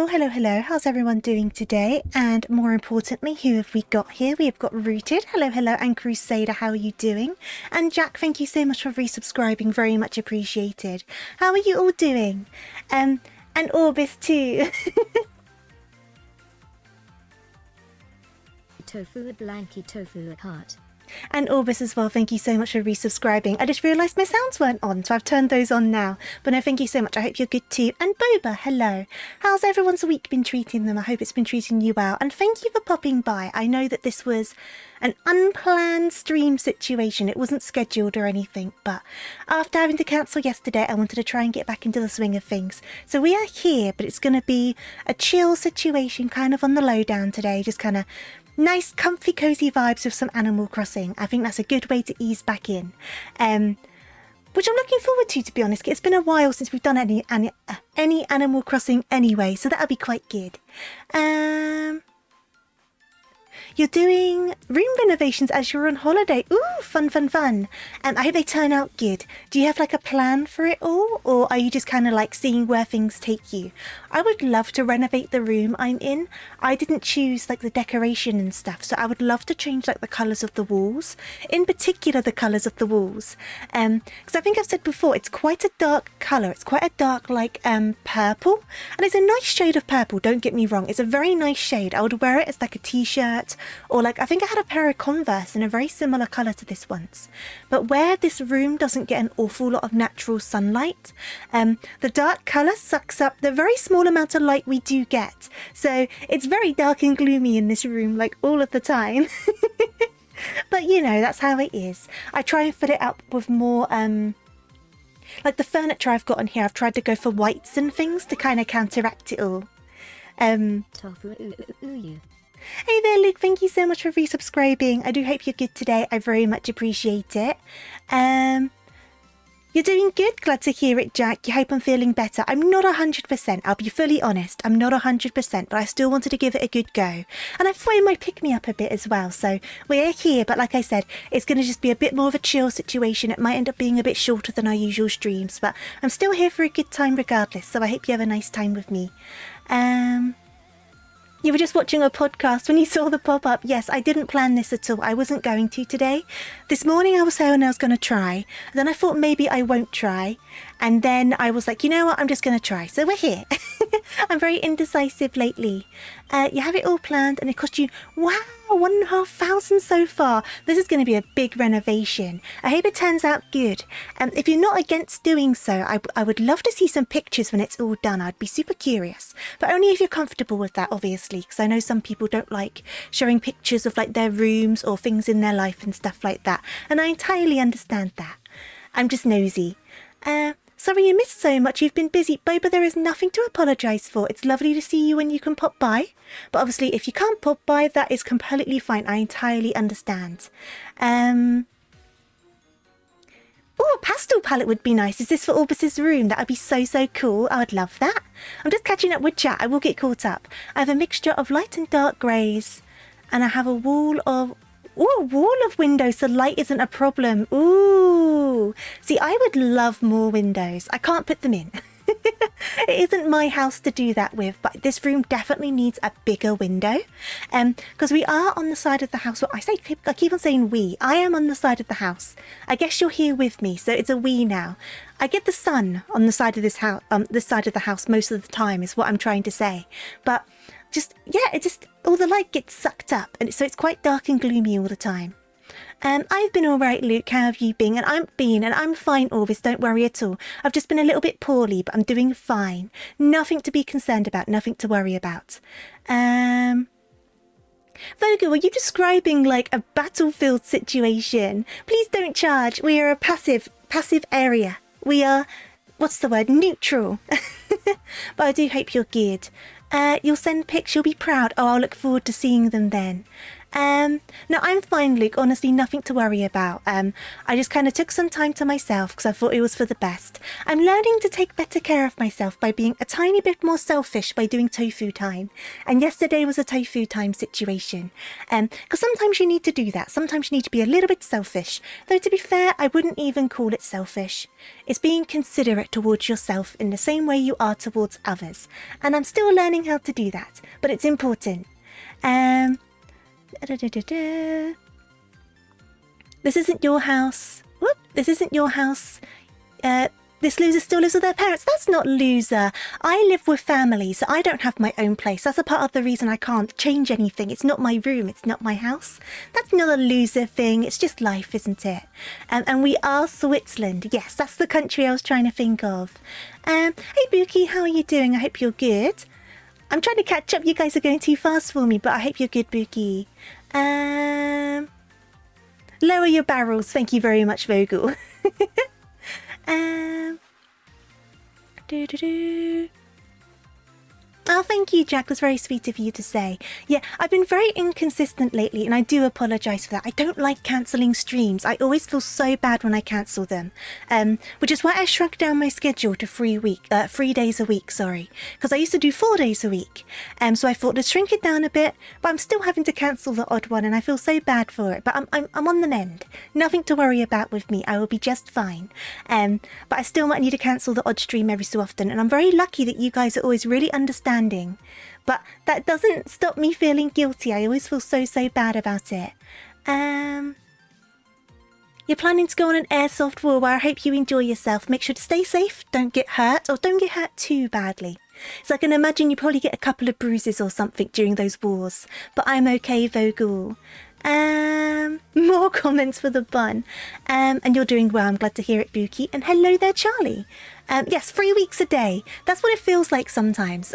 hello. How's everyone doing today? And more importantly, who have we got here? We have got Rooted. Hello. And Crusader, how are you doing? And Jack, thank you so much for resubscribing. Very much appreciated. How are you all doing? And Orbis too. Tofu at blanky tofu at heart. And Orbis as well, thank you so much for resubscribing. I just realised my sounds weren't on, so I've turned those on now. But no, thank you so much. I hope you're good too. And Boba, hello. How's everyone's week been treating them? I hope it's been treating you well. And thank you for popping by. I know that this was an unplanned stream situation. It wasn't scheduled or anything, but after having to cancel yesterday, I wanted to try and get back into the swing of things. So we are here, but it's going to be a chill situation, kind of on the lowdown today, just kind of nice, comfy, cozy vibes with some Animal Crossing. I think that's a good way to ease back in. Which I'm looking forward to be honest. It's been a while since we've done any Animal Crossing anyway, so that'll be quite good. You're doing room renovations as you're on holiday. Ooh, fun. I hope they turn out good. Do you have like a plan for it all? Or are you just kind of like seeing where things take you? I would love to renovate the room I'm in. I didn't choose like the decoration and stuff, so I would love to change like the colours of the walls. In particular, the colours of the walls. Because I think I've said before, it's quite a dark colour. It's quite a dark like purple. And it's a nice shade of purple, don't get me wrong. It's a very nice shade. I would wear it as like a t-shirt. Or like, I think I had a pair of Converse in a very similar colour to this once. But where this room doesn't get an awful lot of natural sunlight, the dark colour sucks up the very small amount of light we do get. So it's very dark and gloomy in this room, like all of the time. But you know, that's how it is. I try and fill it up with more, like the furniture I've got on here, I've tried to go for whites and things to kind of counteract it all. Tofu. Hey there, Luke. Thank you so much for resubscribing. I do hope you're good today. I very much appreciate it. You're doing good. Glad to hear it, Jack. You hope I'm feeling better. I'm not 100%. I'll be fully honest. I'm not 100%, but I still wanted to give it a good go. And I thought it might pick me up a bit as well. So we're here, but like I said, it's going to just be a bit more of a chill situation. It might end up being a bit shorter than our usual streams, but I'm still here for a good time regardless. So I hope you have a nice time with me. You were just watching a podcast when you saw the pop-up. Yes, I didn't plan this at all. I wasn't going to today. This morning I was saying I was going to try. Then I thought maybe I won't try. And then I was like, you know what? I'm just going to try. So we're here. I'm very indecisive lately. You have it all planned and it cost you, wow, $1,500 so far. This is going to be a big renovation. I hope it turns out good. If you're not against doing so, I would love to see some pictures when it's all done. I'd be super curious. But only if you're comfortable with that, obviously, because I know some people don't like showing pictures of like their rooms or things in their life and stuff like that. And I entirely understand that. I'm just nosy. Sorry you missed so much. You've been busy. Boba, there is nothing to apologise for. It's lovely to see you when you can pop by. But obviously, if you can't pop by, that is completely fine. I entirely understand. Oh, a pastel palette would be nice. Is this for Orbis's room? That would be so cool. I would love that. I'm just catching up with chat. I will get caught up. I have a mixture of light and dark greys. And I have a wall of... Ooh, a wall of windows so light isn't a problem. Ooh. See, I would love more windows. I can't put them in. It isn't my house to do that with, but this room definitely needs a bigger window. Because we are on the side of the house. Well, I keep on saying we. I am on the side of the house. I guess you're here with me, so it's a we now. I get the sun on the side of this house, this side of the house most of the time is what I'm trying to say. But all the light gets sucked up, and so it's quite dark and gloomy all the time. I've been alright, Luke. How have you been? And I'm fine, Orvis. Don't worry at all. I've just been a little bit poorly, but I'm doing fine. Nothing to be concerned about. Nothing to worry about. Vogu, are you describing like a battlefield situation? Please don't charge. We are a passive area. We are, what's the word? Neutral. But I do hope you're good. You'll send pics, you'll be proud. Oh, I'll look forward to seeing them then. No, I'm fine, Luke. Honestly, nothing to worry about. I just kind of took some time to myself because I thought it was for the best. I'm learning to take better care of myself by being a tiny bit more selfish by doing tofu time. And yesterday was a tofu time situation. Because sometimes you need to do that. Sometimes you need to be a little bit selfish. Though to be fair, I wouldn't even call it selfish. It's being considerate towards yourself in the same way you are towards others. And I'm still learning how to do that. But it's important. This isn't your house. Whoop, this isn't your house. This loser still lives with their parents. That's not loser. I live with family, so I don't have my own place. That's a part of the reason I can't change anything. It's not my room. It's not my house. That's not a loser thing. It's just life, isn't it? And we are Switzerland. Yes, that's the country I was trying to think of. Hey, Buki, how are you doing? I hope you're good. I'm trying to catch up. You guys are going too fast for me, but I hope you're good, Buki. Lower your barrels. Thank you very much, Vogel. Oh, thank you, Jack. That's very sweet of you to say. Yeah, I've been very inconsistent lately, and I do apologise for that. I don't like cancelling streams. I always feel so bad when I cancel them, which is why I shrunk down my schedule to 3 days a week, sorry, because I used to do 4 days a week. So I thought to shrink it down a bit, but I'm still having to cancel the odd one, and I feel so bad for it. But I'm on the mend. Nothing to worry about with me. I will be just fine. But I still might need to cancel the odd stream every so often, and I'm very lucky that you guys are always really understanding. But that doesn't stop me feeling guilty. I always feel so bad about it. You're planning to go on an airsoft war where I hope you enjoy yourself. Make sure to stay safe, don't get hurt, or don't get hurt too badly. So I can imagine you probably get a couple of bruises or something during those wars. But I'm okay, Vogel. More comments for the bun. And you're doing well. I'm glad to hear it, Buki. And hello there, Charlie. Yes, 3 weeks a day. That's what it feels like sometimes.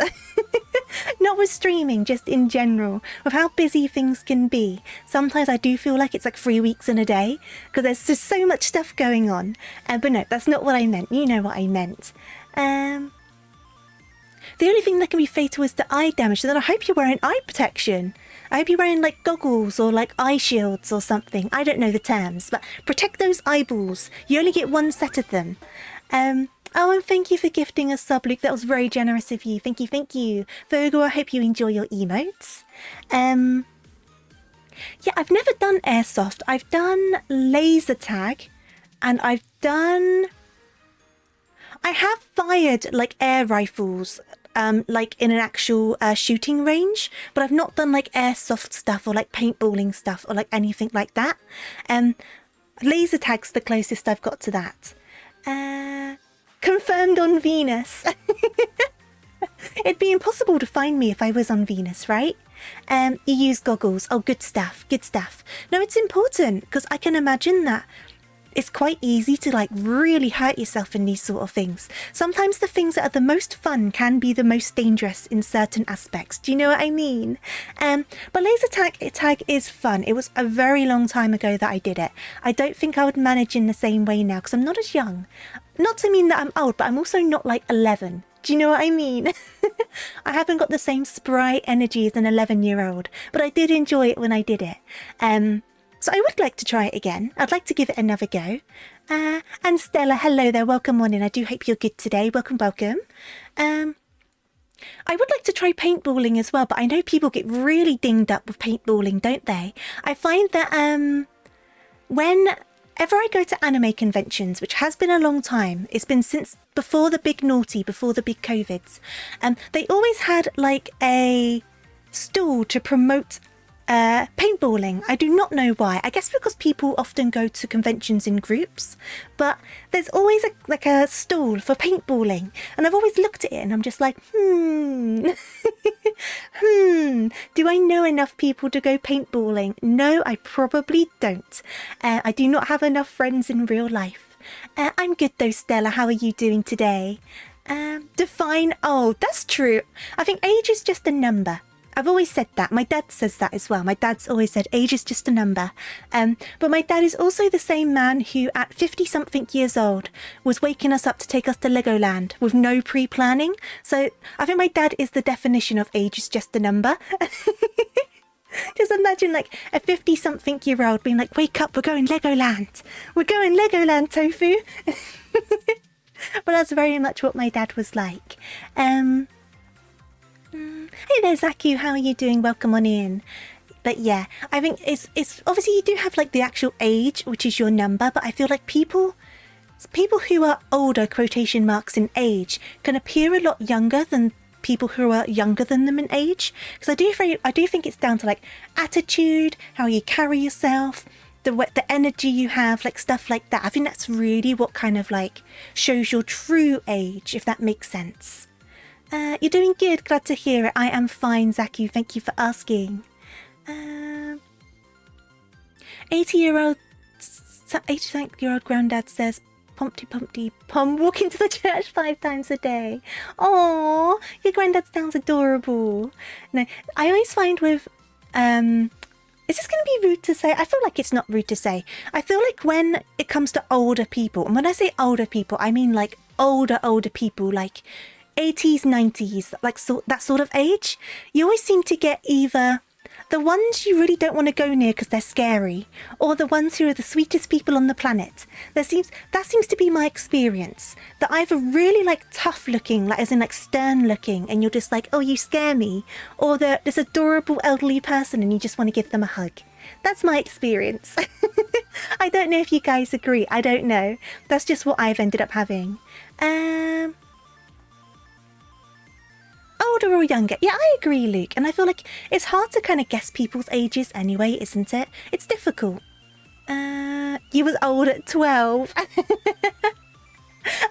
Not with streaming, just in general. With how busy things can be. Sometimes I do feel like it's like 3 weeks in a day. Because there's just so much stuff going on. But no, that's not what I meant. You know what I meant. The only thing that can be fatal is the eye damage. So then I hope you're wearing eye protection. I hope you're wearing like goggles or like eye shields or something. I don't know the terms, but protect those eyeballs. You only get one set of them. Oh, and thank you for gifting a sub, Luke. That was very generous of you. Thank you, thank you. Virgo, I hope you enjoy your emotes. Yeah, I've never done airsoft. I've done laser tag, and I have fired like air rifles, like in an actual shooting range, but I've not done like airsoft stuff or like paintballing stuff or like anything like that. Laser tag's the closest I've got to that. Confirmed on Venus. It'd be impossible to find me if I was on Venus, right? You use goggles. Oh, good stuff, good stuff. No, it's important because I can imagine that it's quite easy to like really hurt yourself in these sort of things. Sometimes the things that are the most fun can be the most dangerous in certain aspects. Do you know what I mean? But laser tag is fun. It was a very long time ago that I did it. I don't think I would manage in the same way now because I'm not as young. Not to mean that I'm old, but I'm also not like 11. Do you know what I mean? I haven't got the same spry energy as an 11-year-old, but I did enjoy it when I did it. So I would like to try it again. I'd like to give it another go. And Stella, hello there. Welcome on in. I do hope you're good today. Welcome, welcome. I would like to try paintballing as well, but I know people get really dinged up with paintballing, don't they? I find that whenever I go to anime conventions, which has been a long time, it's been since before the big naughty, before the big COVIDs, they always had like a stall to promote paintballing. I do not know why. I guess because people often go to conventions in groups, but there's always like a stall for paintballing, and I've always looked at it and I'm just like, do I know enough people to go paintballing? No, I probably don't. I do not have enough friends in real life. I'm good though, Stella. How are you doing today? Define old. That's true. I think age is just a number. I've always said that. My dad says that as well. My dad's always said age is just a number. But my dad is also the same man who at 50-something years old was waking us up to take us to Legoland with no pre-planning. So I think my dad is the definition of age is just a number. Just imagine like a 50-something-year-old being like, wake up, we're going Legoland. We're going Legoland, Tofu. But that's very much what my dad was like. Hey there, Zaku, how are you doing? Welcome on in. But yeah, I think it's obviously you do have like the actual age, which is your number, but I feel like people who are older, quotation marks, in age can appear a lot younger than people who are younger than them in age, because I do think it's down to like attitude, how you carry yourself, the energy you have, like stuff like that. I think that's really what kind of like shows your true age, if that makes sense. You're doing good, glad to hear it. I am fine, Zaku, thank you for asking. 80-year-old granddad says, Pumpty Pumpty Pum, walking to the church 5 times a day. Oh, your granddad sounds adorable. No, I always find with, is this going to be rude to say? I feel like it's not rude to say. I feel like when it comes to older people, and when I say older people, I mean like older people, like 80s, 90s, like that sort of age. You always seem to get either the ones you really don't want to go near because they're scary, or the ones who are the sweetest people on the planet. That seems to be my experience. That either really like tough looking, like as in like stern looking, and you're just like, oh, you scare me, or they're this adorable elderly person and you just want to give them a hug. That's my experience. I don't know if you guys agree. I don't know. That's just what I've ended up having. Older or younger? Yeah, I agree, Luke. And I feel like it's hard to kind of guess people's ages anyway, isn't it? It's difficult. You was old at 12. I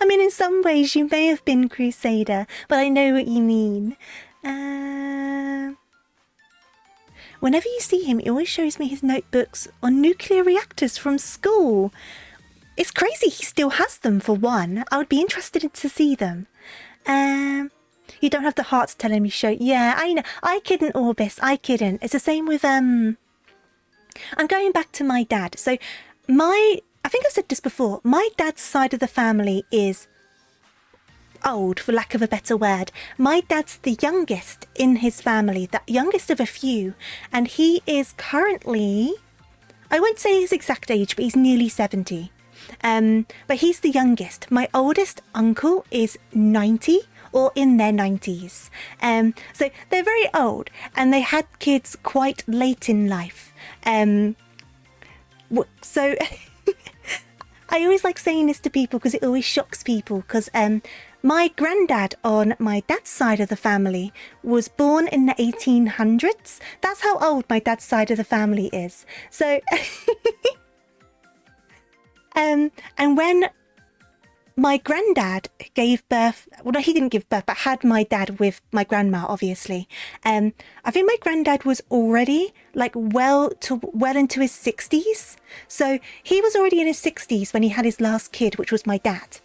mean, in some ways you may have been Crusader, but I know what you mean. Whenever you see him, he always shows me his notebooks on nuclear reactors from school. It's crazy he still has them, for one. I would be interested to see them. You don't have the heart to tell him you show. Yeah, I know. I couldn't, Orbis. I couldn't. It's the same with, I'm going back to my dad. So I think I've said this before. My dad's side of the family is old, for lack of a better word. My dad's the youngest in his family, the youngest of a few. And he is currently, I won't say his exact age, but he's nearly 70. But he's the youngest. My oldest uncle is 90. Or in their 90s. So they're very old and they had kids quite late in life. So I always like saying this to people because it always shocks people, because my granddad on my dad's side of the family was born in the 1800s. That's how old my dad's side of the family is. So, and when my granddad gave birth, well, no, he didn't give birth, but had my dad with my grandma, obviously. I think my granddad was already like well into his 60s. So he was already in his 60s when he had his last kid, which was my dad.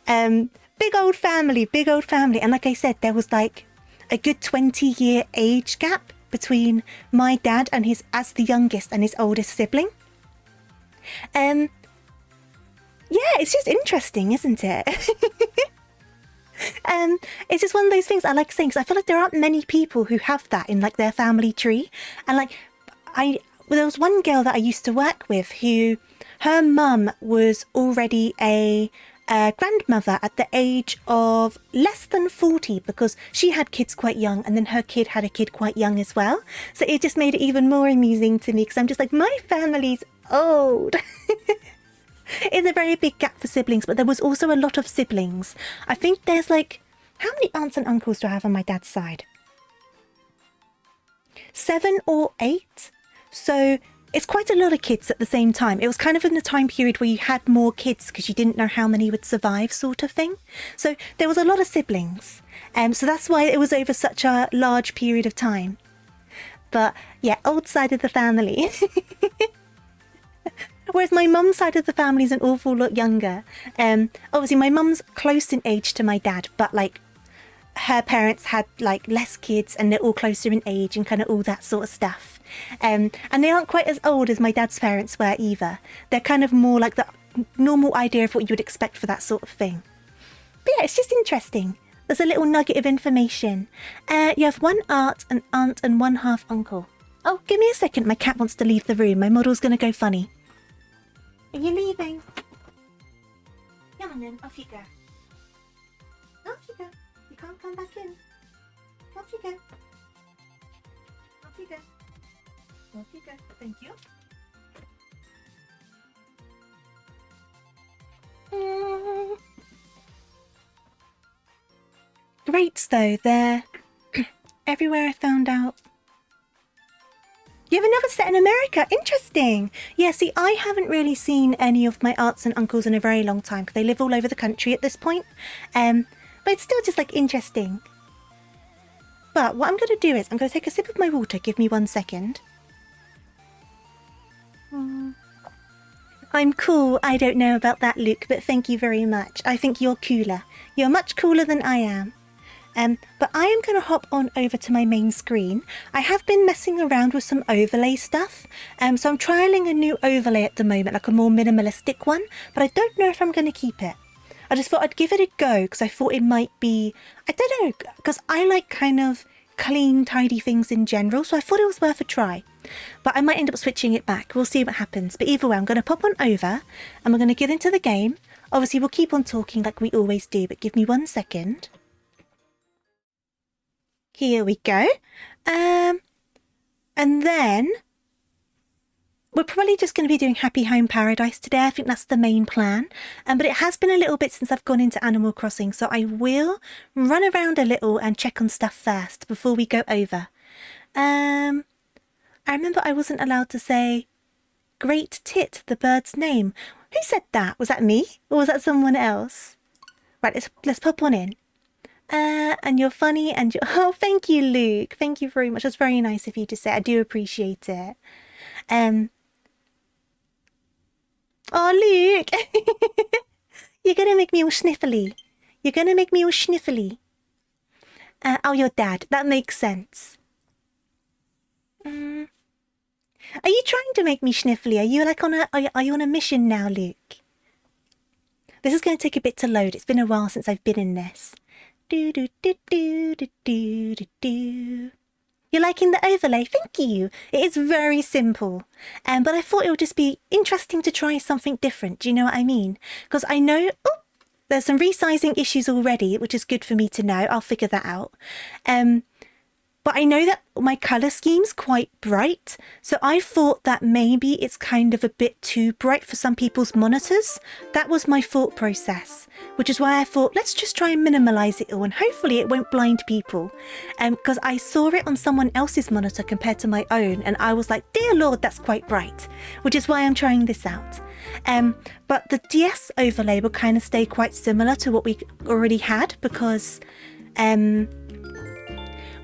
Big old family. And like I said, there was like a good 20-year age gap between my dad and as the youngest and his oldest sibling. Yeah, it's just interesting, isn't it? It's just one of those things I like saying, because I feel like there aren't many people who have that in like their family tree. And like, there was one girl that I used to work with who, her mum was already a grandmother at the age of less than 40, because she had kids quite young, and then her kid had a kid quite young as well. So it just made it even more amusing to me, because I'm just like, my family's old. It's a very big gap for siblings, but there was also a lot of siblings. I think there's like, how many aunts and uncles do I have on my dad's side? 7 or 8. So it's quite a lot of kids at the same time. It was kind of in the time period where you had more kids because you didn't know how many would survive, sort of thing. So there was a lot of siblings. So that's why it was over such a large period of time. But yeah, old side of the family. Whereas my mum's side of the family is an awful lot younger. Obviously, my mum's close in age to my dad, but like her parents had like less kids and they're all closer in age and kind of all that sort of stuff. And they aren't quite as old as my dad's parents were either. They're kind of more like the normal idea of what you would expect for that sort of thing. But yeah, it's just interesting. There's a little nugget of information. You have one aunt and one half uncle. Oh, give me a second. My cat wants to leave the room. My model's going to go funny. Are you leaving? Come on then, off you go. Off you go. You can't come back in. Off you go. Off you go. Off you go. Thank you. Greats though, they're everywhere I found out. You have another set in America. Interesting. Yeah, see, I haven't really seen any of my aunts and uncles in a very long time because they live all over the country at this point. But it's still just like interesting. But what I'm going to do is I'm going to take a sip of my water. Give me 1 second. I'm cool. I don't know about that, Luke, but thank you very much. I think you're cooler. You're much cooler than I am. But I am going to hop on over to my main screen. I have been messing around with some overlay stuff. So I'm trialing a new overlay at the moment, like a more minimalistic one. But I don't know if I'm going to keep it. I just thought I'd give it a go because I thought it might be... I don't know, because I like kind of clean, tidy things in general. So I thought it was worth a try. But I might end up switching it back. We'll see what happens. But either way, I'm going to pop on over and we're going to get into the game. Obviously, we'll keep on talking like we always do, but give me 1 second. Here we go. And then we're probably just going to be doing Happy Home Paradise today. I think that's the main plan. But it has been a little bit since I've gone into Animal Crossing, so I will run around a little and check on stuff first before we go over. I remember I wasn't allowed to say Great Tit, the bird's name. Who said that? Was that me? Or was that someone else? Right, let's pop on in. And you're funny and you're... Oh, thank you, Luke. Thank you very much. That's very nice of you to say. I do appreciate it. Oh, Luke. You're going to make me all sniffly. You're going to make me all sniffly. Oh, your dad. That makes sense. Are you trying to make me sniffly? Are you like on a... Are you on a mission now, Luke? This is going to take a bit to load. It's been a while since I've been in this. Do do do do do do do do. You're liking the overlay? Thank you. It is very simple. But I thought it would just be interesting to try something different. Do you know what I mean? Because I know there's some resizing issues already, which is good for me to know. I'll figure that out. But I know that my colour scheme's quite bright, so I thought that maybe it's kind of a bit too bright for some people's monitors. That was my thought process, which is why I thought, let's just try and minimalise it all and hopefully it won't blind people. Because I saw it on someone else's monitor compared to my own, and I was like, dear Lord, that's quite bright, which is why I'm trying this out. But the DS overlay will kind of stay quite similar to what we already had because...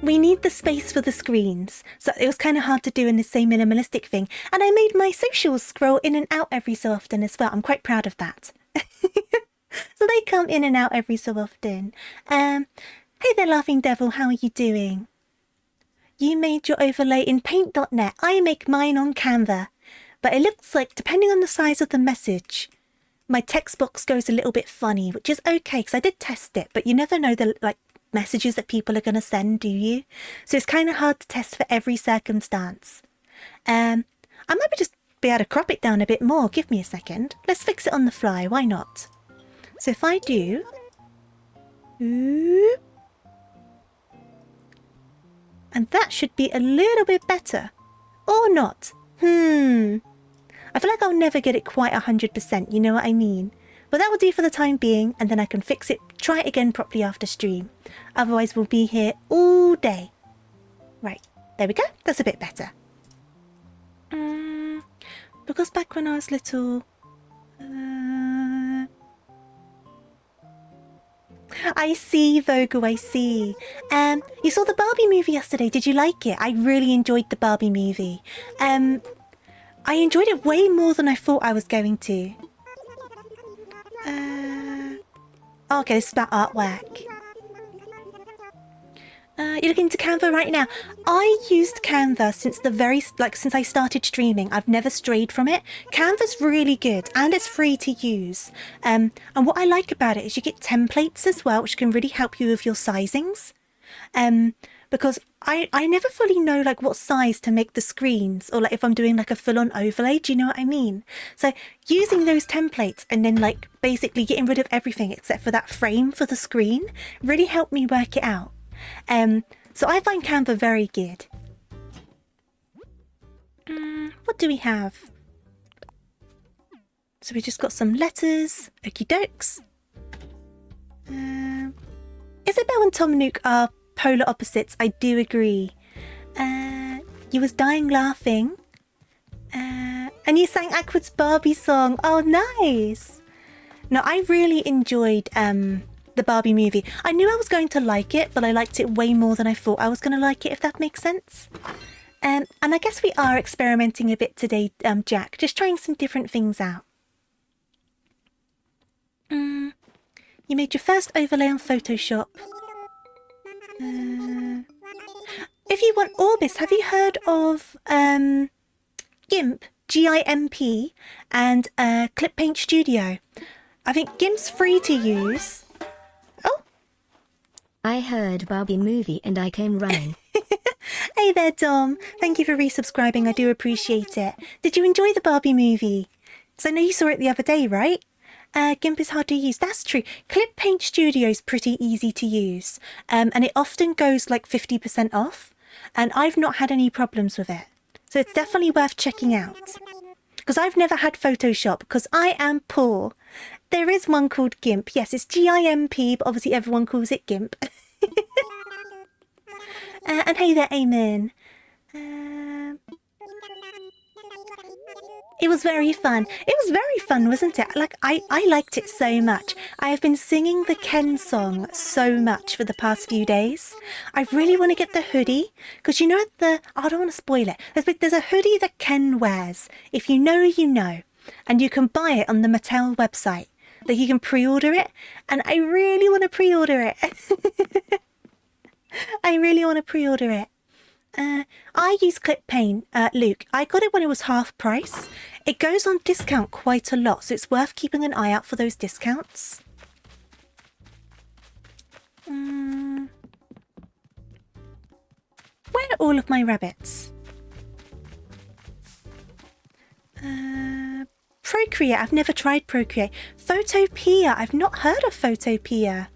we need the space for the screens, so it was kind of hard to do in the same minimalistic thing. And I made my socials scroll in and out every so often as well. I'm quite proud of that. So they come in and out every so often. Hey there, Laughing Devil, how are you doing? You made your overlay in paint.net. I make mine on Canva. But it looks like, depending on the size of the message, my text box goes a little bit funny, which is okay, because I did test it, but you never know the, messages that people are going to send, do you? So it's kind of hard to test for every circumstance. I might just be able to crop it down a bit more. Give me a second. Let's fix it on the fly. Why not? So if I do... and that should be a little bit better. Or not. I feel like I'll never get it quite 100%, you know what I mean? But that will do for the time being, and then I can fix it, try it again properly after stream. Otherwise, we'll be here all day. Right, there we go. That's a bit better. Because back when I was little... I see, Vogu, I see. You saw the Barbie movie yesterday. Did you like it? I really enjoyed the Barbie movie. I enjoyed it way more than I thought I was going to. Okay, this is about artwork. You're looking into Canva right now. I used Canva since since I started streaming. I've never strayed from it. Canva's really good and it's free to use. And what I like about it is you get templates as well, which can really help you with your sizings. because I never fully know like what size to make the screens, or like if I'm doing like a full-on overlay, do you know what I mean? So using those templates and then like basically getting rid of everything except for that frame for the screen really helped me work it out. So I find Canva very good. What do we have? So we just got some letters. Okie dokes. Isabel and Tom Nook are polar opposites. I do agree. You was dying laughing. And you sang Aqua's Barbie song. Oh, nice. No, I really enjoyed the Barbie movie. I knew I was going to like it, but I liked it way more than I thought I was going to like it, if that makes sense. And I guess we are experimenting a bit today, Jack. Just trying some different things out. You made your first overlay on Photoshop. If you want Orbis, have you heard of GIMP, G-I-M-P, and Clip Paint Studio? I think GIMP's free to use. Oh! I heard Barbie movie and I came running. Hey there, Dom. Thank you for resubscribing. I do appreciate it. Did you enjoy the Barbie movie? So I know you saw it the other day, right? GIMP is hard to use. That's true. Clip Paint Studio is pretty easy to use. And it often goes like 50% off. And I've not had any problems with it. So it's definitely worth checking out. Because I've never had Photoshop because I am poor. There is one called GIMP. Yes, it's G-I-M-P, but obviously everyone calls it GIMP. And hey there, Eamon. It was very fun. It was very fun, wasn't it? Like, I liked it so much. I have been singing the Ken song so much for the past few days. I really want to get the hoodie. Because you know I don't want to spoil it. There's a hoodie that Ken wears. If you know, you know. And you can buy it on the Mattel website. Like, you can pre-order it. And I really want to pre-order it. I really want to pre-order it. I use Clip Paint, Luke. I got it when it was half price. It goes on discount quite a lot, so it's worth keeping an eye out for those discounts. Where are all of my rabbits? Procreate. I've never tried Procreate. Photopea. I've not heard of Photopea.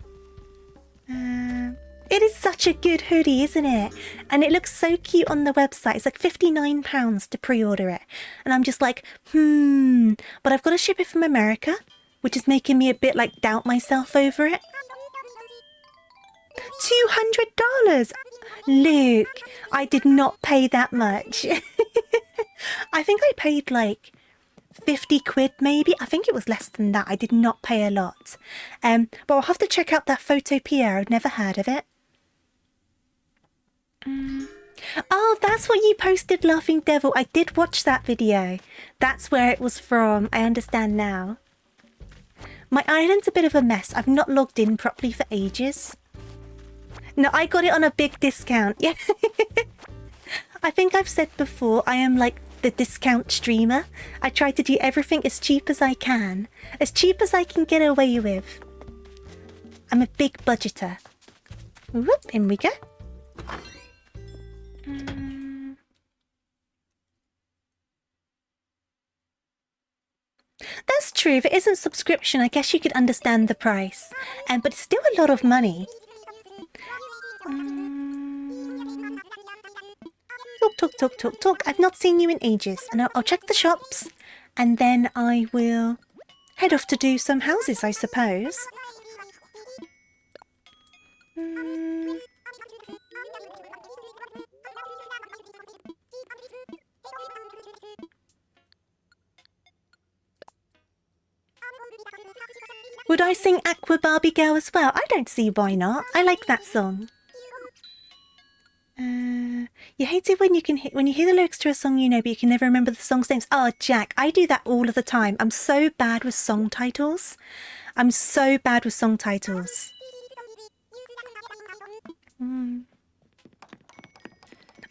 It is such a good hoodie, isn't it? And it looks so cute on the website. It's like £59 to pre-order it. And I'm just like, but I've got to ship it from America, which is making me a bit like doubt myself over it. $200! Luke, I did not pay that much. I think I paid like 50 quid maybe. I think it was less than that. I did not pay a lot. But I'll have to check out that Photopea. I've never heard of it. Oh, that's what you posted, Laughing Devil. I did watch that video. That's where it was from. I understand now. My island's a bit of a mess. I've not logged in properly for ages. No, I got it on a big discount. Yeah. I think I've said before, I am like the discount streamer. I try to do everything as cheap as I can. As cheap as I can get away with. I'm a big budgeter. Whoop, in we go. That's true. If it isn't subscription, I guess you could understand the price. But it's still a lot of money. Talk. I've not seen you in ages. And I'll check the shops. And then I will head off to do some houses, I suppose. Would I sing Aqua Barbie Girl as well? I don't see why not. I like that song. You hate it when you hear the lyrics to a song you know, but you can never remember the song's names. Oh, Jack, I do that all of the time. I'm so bad with song titles.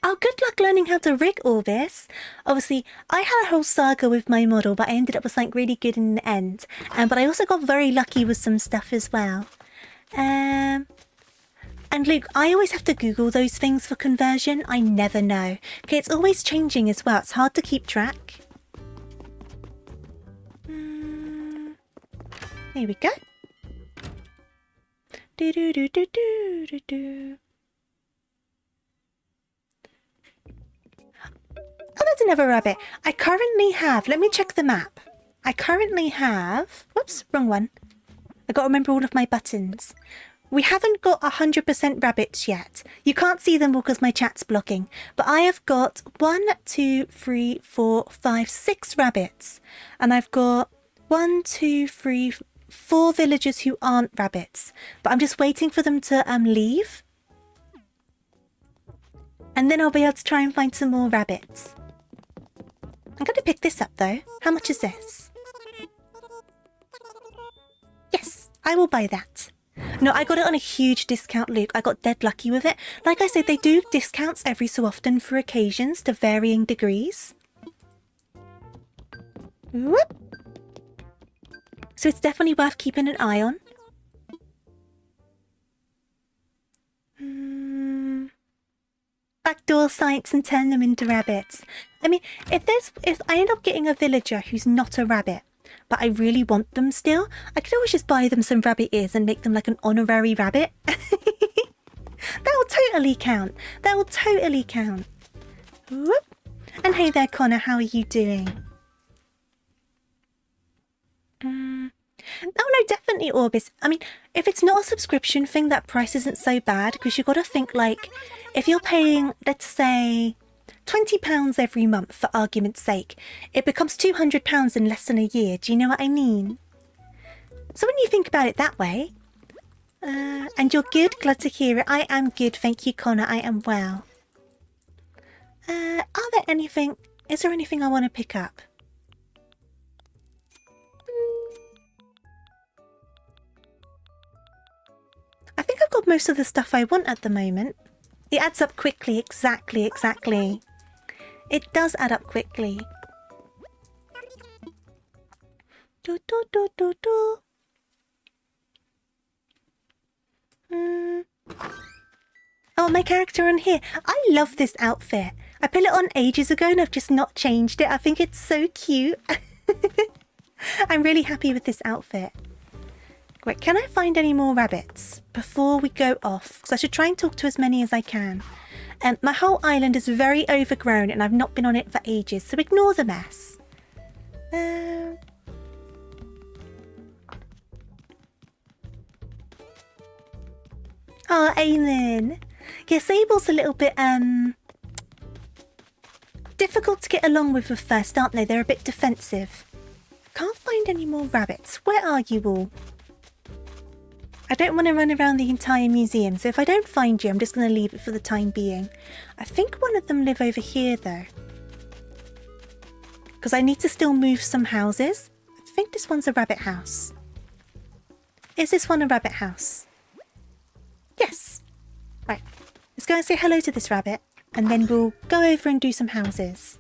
Oh, good luck learning how to rig all this. Obviously, I had a whole saga with my model, but I ended up with something really good in the end. But I also got very lucky with some stuff as well. And And Luke, I always have to Google those things for conversion. I never know. Okay, it's always changing as well. It's hard to keep track. Here we go. Do do do do do do do. Oh, there's another rabbit. I currently have, let me check the map. I currently have, whoops, wrong one. I got to remember all of my buttons. We haven't got 100% rabbits yet. You can't see them because my chat's blocking. But I have got 1, 2, 3, 4, 5, 6 rabbits. And I've got 1, 2, 3, 4 villagers who aren't rabbits. But I'm just waiting for them to leave. And then I'll be able to try and find some more rabbits. I'm going to pick this up though. How much is this? Yes, I will buy that. No, I got it on a huge discount, Luke. I got dead lucky with it. Like I said, they do discounts every so often for occasions to varying degrees. Whoop. So it's definitely worth keeping an eye on. Backdoor sites and turn them into rabbits. I mean, if I end up getting a villager who's not a rabbit, but I really want them still, I could always just buy them some rabbit ears and make them like an honorary rabbit. That will totally count. That will totally count. Whoop. And hey there, Connor, how are you doing? Oh no, definitely Orbis. I mean, if it's not a subscription thing, that price isn't so bad, because you've got to think, like, if you're paying, let's say, £20 every month for argument's sake, it becomes £200 in less than a year. Do you know what I mean? So when you think about it that way, and you're good, glad to hear it. I am good, thank you, Connor. I am well. Is there anything I want to pick up? I think I've got most of the stuff I want at the moment. It adds up quickly, exactly. It does add up quickly. Do do do do do. Oh, my character on here. I love this outfit. I put it on ages ago and I've just not changed it. I think it's so cute. I'm really happy with this outfit. Wait, can I find any more rabbits before we go off? Because I should try and talk to as many as I can. My whole island is very overgrown and I've not been on it for ages, so ignore the mess. Oh, Amen. Yeah, Sable's a little bit, difficult to get along with first, aren't they? They're a bit defensive. Can't find any more rabbits. Where are you all? I don't want to run around the entire museum, so if I don't find you, I'm just going to leave it for the time being. I think one of them live over here, though. Because I need to still move some houses. I think this one's a rabbit house. Is this one a rabbit house? Yes. Right. Let's go and say hello to this rabbit, and then we'll go over and do some houses.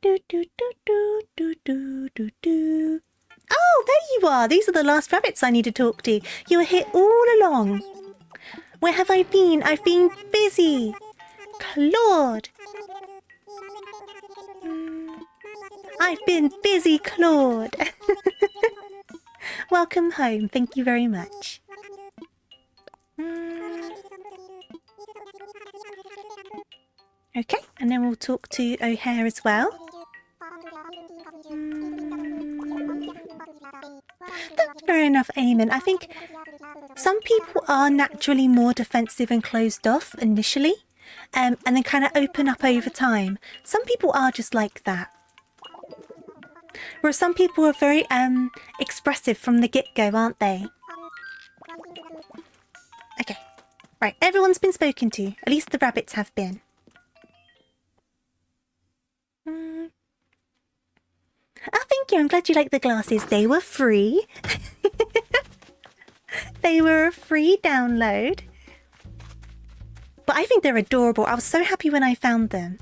Do do do do do do do do. Oh, there you are. These are the last rabbits I need to talk to. You were here all along. Where have I been? I've been busy. Claude. I've been busy, Claude. Welcome home. Thank you very much. Okay, and then we'll talk to O'Hare as well. That's fair enough, Eamon. I think some people are naturally more defensive and closed off initially, and then kind of open up over time. Some people are just like that. Whereas some people are very expressive from the get-go, aren't they? Okay. Right, everyone's been spoken to. At least the rabbits have been. Oh, thank you. I'm glad you like the glasses. They were free. They were a free download. But I think they're adorable. I was so happy when I found them.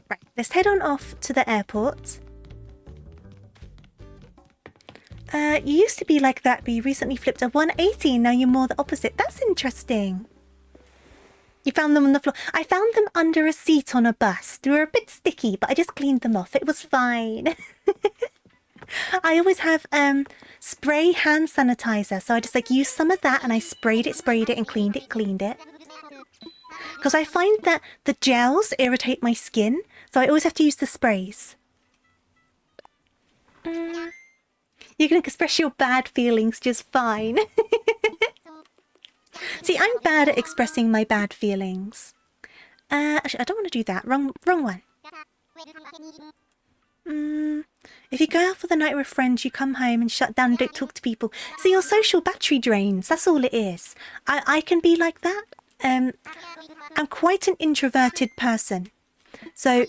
Right, let's head on off to the airport. You used to be like that, but you recently flipped a 180 and now you're more the opposite. That's interesting. You found them on the floor. I found them under a seat on a bus. They were a bit sticky, but I just cleaned them off. It was fine. I always have spray hand sanitizer, so I just like use some of that and I sprayed it and cleaned it. Because I find that the gels irritate my skin, so I always have to use the sprays. You can express your bad feelings just fine. See, I'm bad at expressing my bad feelings. Actually, I don't want to do that. Wrong one. If you go out for the night with friends, you come home and shut down and don't talk to people. So your social battery drains. That's all it is. I can be like that. I'm quite an introverted person. So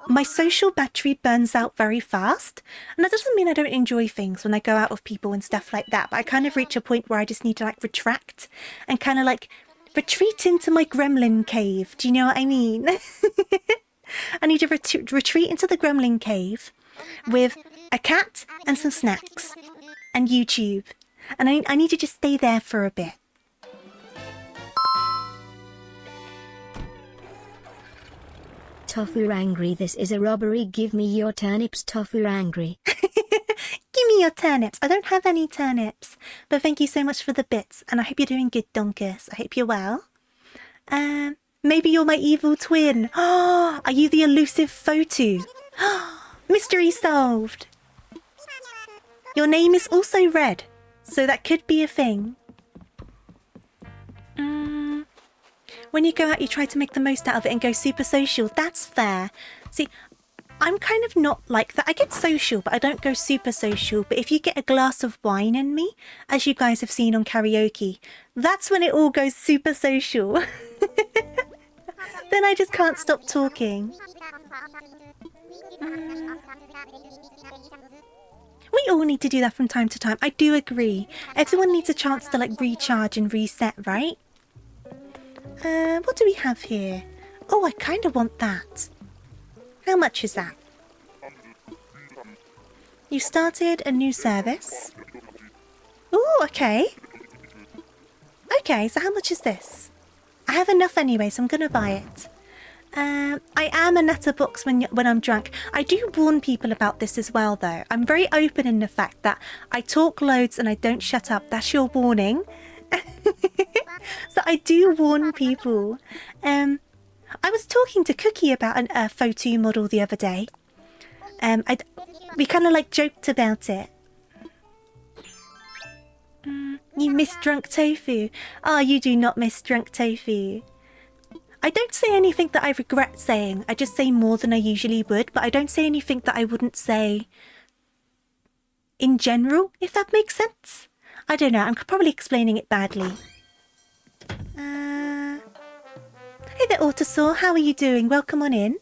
my social battery burns out very fast. And that doesn't mean I don't enjoy things when I go out with people and stuff like that. But I kind of reach a point where I just need to like retract and kind of like retreat into my gremlin cave. Do you know what I mean? I need to retreat into the gremlin cave with a cat and some snacks and YouTube. And I need to just stay there for a bit. Tofu angry, this is a robbery. Give me your turnips, Tofu angry. Give me your turnips. I don't have any turnips. But thank you so much for the bits. And I hope you're doing good, Donkus. I hope you're well. Maybe you're my evil twin. Oh, are you the elusive Fotu? Mystery solved. Your name is also red. So that could be a thing. When you go out, you try to make the most out of it and go super social. That's fair. See, I'm kind of not like that. I get social, but I don't go super social. But if you get a glass of wine in me, as you guys have seen on karaoke, that's when it all goes super social. Then I just can't stop talking. We all need to do that from time to time. I do agree. Everyone needs a chance to like recharge and reset, right? What do we have here? Oh, I kind of want that. How much is that? You started a new service. Ooh, okay. Okay, so how much is this? I have enough anyway, so I'm going to buy it. I am a natterbox when I'm drunk. I do warn people about this as well, though. I'm very open in the fact that I talk loads and I don't shut up. That's your warning. So I do warn people. I was talking to Cookie about a Fotu model the other day. We kind of like joked about it. You miss drunk tofu. Oh, you do not miss drunk tofu. I don't say anything that I regret saying. I just say more than I usually would, but I don't say anything that I wouldn't say in general, if that makes sense. I don't know, I'm probably explaining it badly. Hey there, Autosaur, how are you doing? Welcome on in.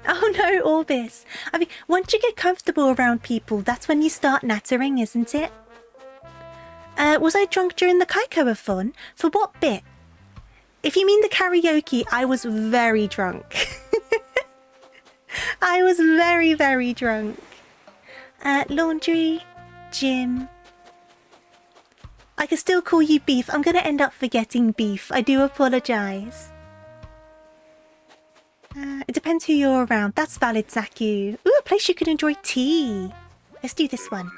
Oh no, Orbis. I mean, once you get comfortable around people, that's when you start nattering, isn't it? Was I drunk during the Kaikoa-thon? For what bit? If you mean the karaoke, I was very drunk. I was very, very drunk. Laundry, gym. I can still call you Beef. I'm going to end up forgetting Beef. I do apologise. It depends who you're around. That's valid, Zaku. Ooh, a place you can enjoy tea. Let's do this one.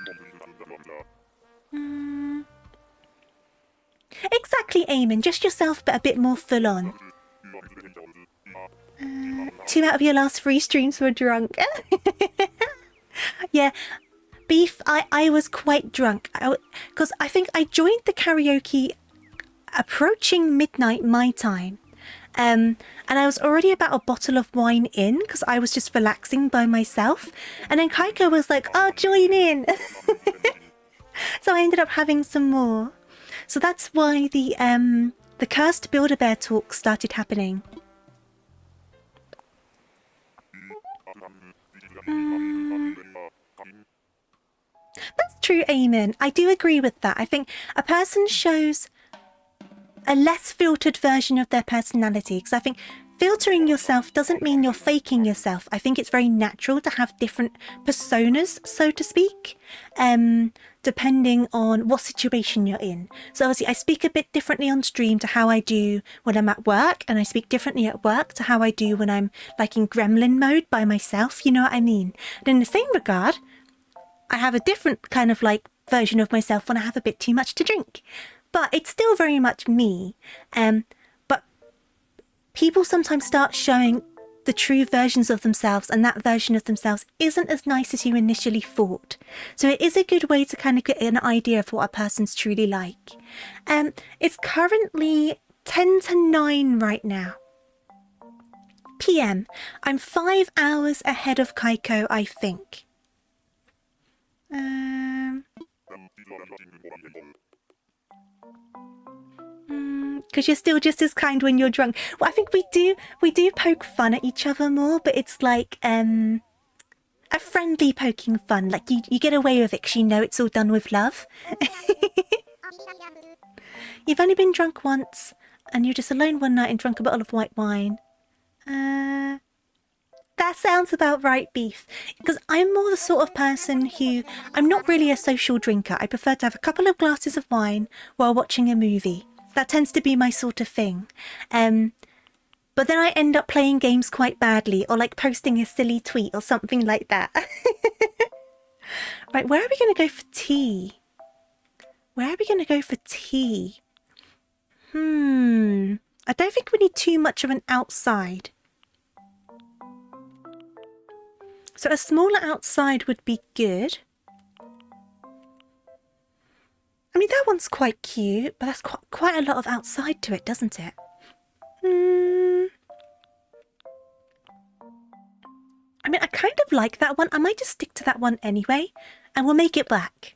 Exactly, Eamon. Just yourself, but a bit more full on. 2 out of your last 3 streams were drunk. Yeah, Beef, I was quite drunk. Because I think I joined the karaoke approaching midnight my time. And I was already about a bottle of wine in because I was just relaxing by myself. And then Kaiko was like, oh, join in. So I ended up having some more. So that's why the cursed Build-A-Bear talk started happening. That's true, Eamon. I do agree with that. I think a person shows a less filtered version of their personality, because I think filtering yourself doesn't mean you're faking yourself. I think it's very natural to have different personas, so to speak, depending on what situation you're in. So obviously I speak a bit differently on stream to how I do when I'm at work, and I speak differently at work to how I do when I'm like in gremlin mode by myself, you know what I mean? And in the same regard, I have a different kind of like version of myself when I have a bit too much to drink. But it's still very much me. But people sometimes start showing the true versions of themselves, and that version of themselves isn't as nice as you initially thought. So it is a good way to kind of get an idea of what a person's truly like. It's currently 10 to 9 right now. PM. I'm 5 hours ahead of Kaiko, I think. Because you're still just as kind when you're drunk. Well, I think we do poke fun at each other more, but it's like a friendly poking fun. Like you get away with it because you know it's all done with love. You've only been drunk once, and you're just alone one night and drunk a bottle of white wine. That sounds about right, Beef. Because I'm more the sort of person who... I'm not really a social drinker. I prefer to have a couple of glasses of wine while watching a movie. That tends to be my sort of thing. But then I end up playing games quite badly, or like posting a silly tweet or something like that. Right, where are we going to go for tea? Where are we going to go for tea? I don't think we need too much of an outside. So a smaller outside would be good. I mean, that one's quite cute, but that's quite a lot of outside to it, doesn't it? I mean, I kind of like that one. I might just stick to that one anyway, and we'll make it black.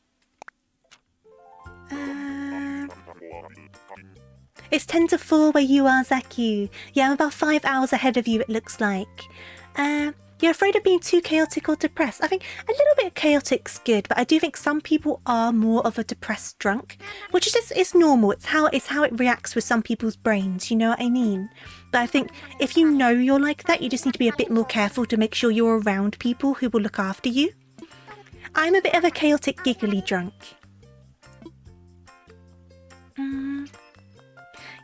It's 10 to 4 where you are, Zaku. Yeah, I'm about 5 hours ahead of you, it looks like. You're afraid of being too chaotic or depressed. I think a little bit of chaotic's good, but I do think some people are more of a depressed drunk, which is just, it's normal. It's how it reacts with some people's brains, you know what I mean? But I think if you know you're like that, you just need to be a bit more careful to make sure you're around people who will look after you. I'm a bit of a chaotic, giggly drunk.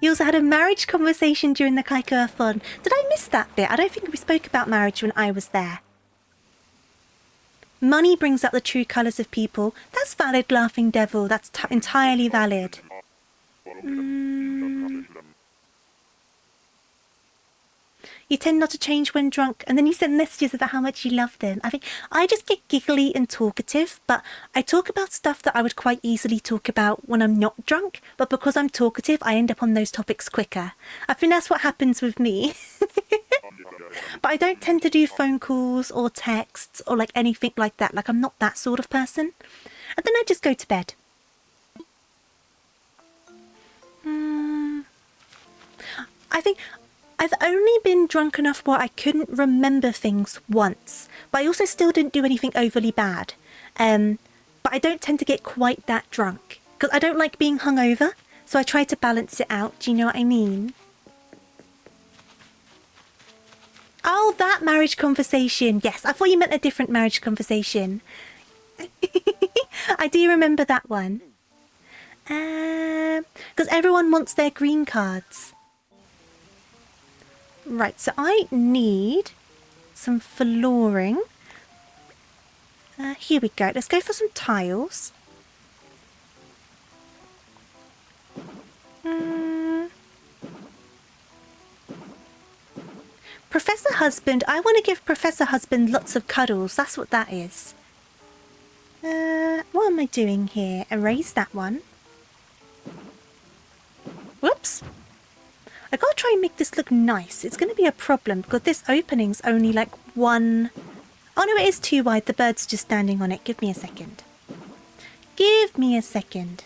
You also had a marriage conversation during the Kaikoa-thon. Did I miss that bit? I don't think we spoke about marriage when I was there. Money brings out the true colours of people. That's valid, Laughing Devil. That's entirely valid. You tend not to change when drunk, and then you send messages about how much you love them. I think I just get giggly and talkative, but I talk about stuff that I would quite easily talk about when I'm not drunk, but because I'm talkative, I end up on those topics quicker. I think that's what happens with me. But I don't tend to do phone calls or texts or like anything like that. Like, I'm not that sort of person. And then I just go to bed. I think I've only been drunk enough where I couldn't remember things once, but I also still didn't do anything overly bad. But I don't tend to get quite that drunk, because I don't like being hungover, so I try to balance it out, do you know what I mean? Oh, that marriage conversation. Yes, I thought you meant a different marriage conversation. I do remember that one. Because everyone wants their green cards. Right, so I need some flooring. Here we go. Let's go for some tiles. Professor Husband. I want to give Professor Husband lots of cuddles. That's what that is. What am I doing here? Erase that one. Whoops. I gotta try and make this look nice. It's going to be a problem because this opening's only like one... Oh no, it is too wide. The bird's just standing on it. Give me a second. Give me a second.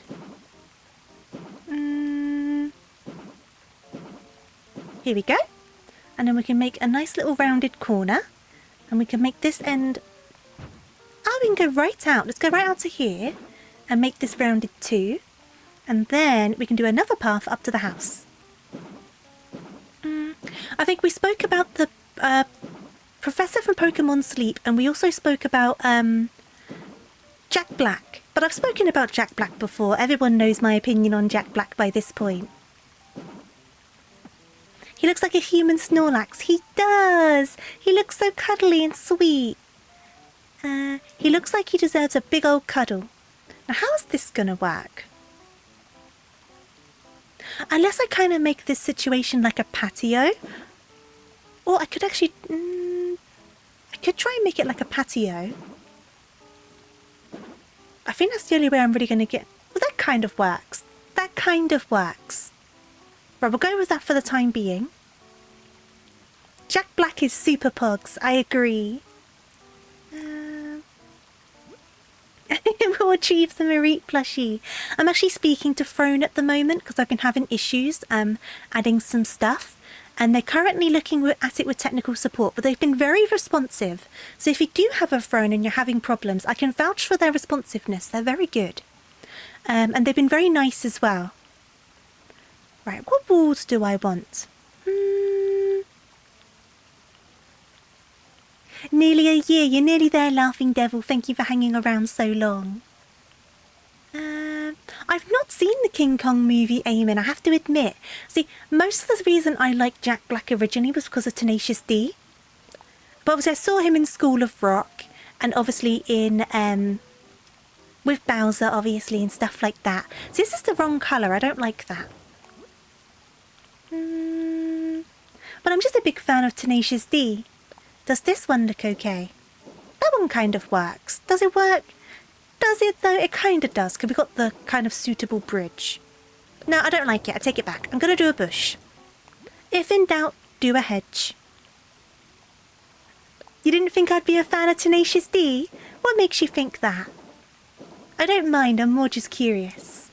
Here we go. And then we can make a nice little rounded corner. And we can make this end... Oh, we can go right out. Let's go right out to here. And make this rounded too. And then we can do another path up to the house. I think we spoke about the Professor from Pokemon Sleep, and we also spoke about Jack Black. But I've spoken about Jack Black before. Everyone knows my opinion on Jack Black by this point. He looks like a human Snorlax. He does! He looks so cuddly and sweet. He looks like he deserves a big old cuddle. Now, how is this gonna work? Unless I kind of make this situation like a patio. Or I could actually... I could try and make it like a patio. I think that's the only way I'm really going to get... Well, that kind of works. That kind of works. Right, we'll go with that for the time being. Jack Black is super pogs. I agree. We'll achieve the Mareep plushie. I'm actually speaking to Throne at the moment because I've been having issues adding some stuff. And they're currently looking at it with technical support, but they've been very responsive. So if you do have a Throne and you're having problems, I can vouch for their responsiveness. They're very good. And they've been very nice as well. Right, what walls do I want? Nearly a year. You're nearly there, Laughing Devil. Thank you for hanging around so long. I've not seen the King Kong movie, Eamon, I have to admit. See, most of the reason I liked Jack Black originally was because of Tenacious D. But obviously I saw him in School of Rock, and obviously in, with Bowser, obviously, and stuff like that. So this is the wrong colour, I don't like that. But I'm just a big fan of Tenacious D. Does this one look okay? That one kind of works. Does it work? Does it though? It kind of does, because we've got the kind of suitable bridge. No, I don't like it. I take it back. I'm going to do a bush. If in doubt, do a hedge. You didn't think I'd be a fan of Tenacious D? What makes you think that? I don't mind. I'm more just curious.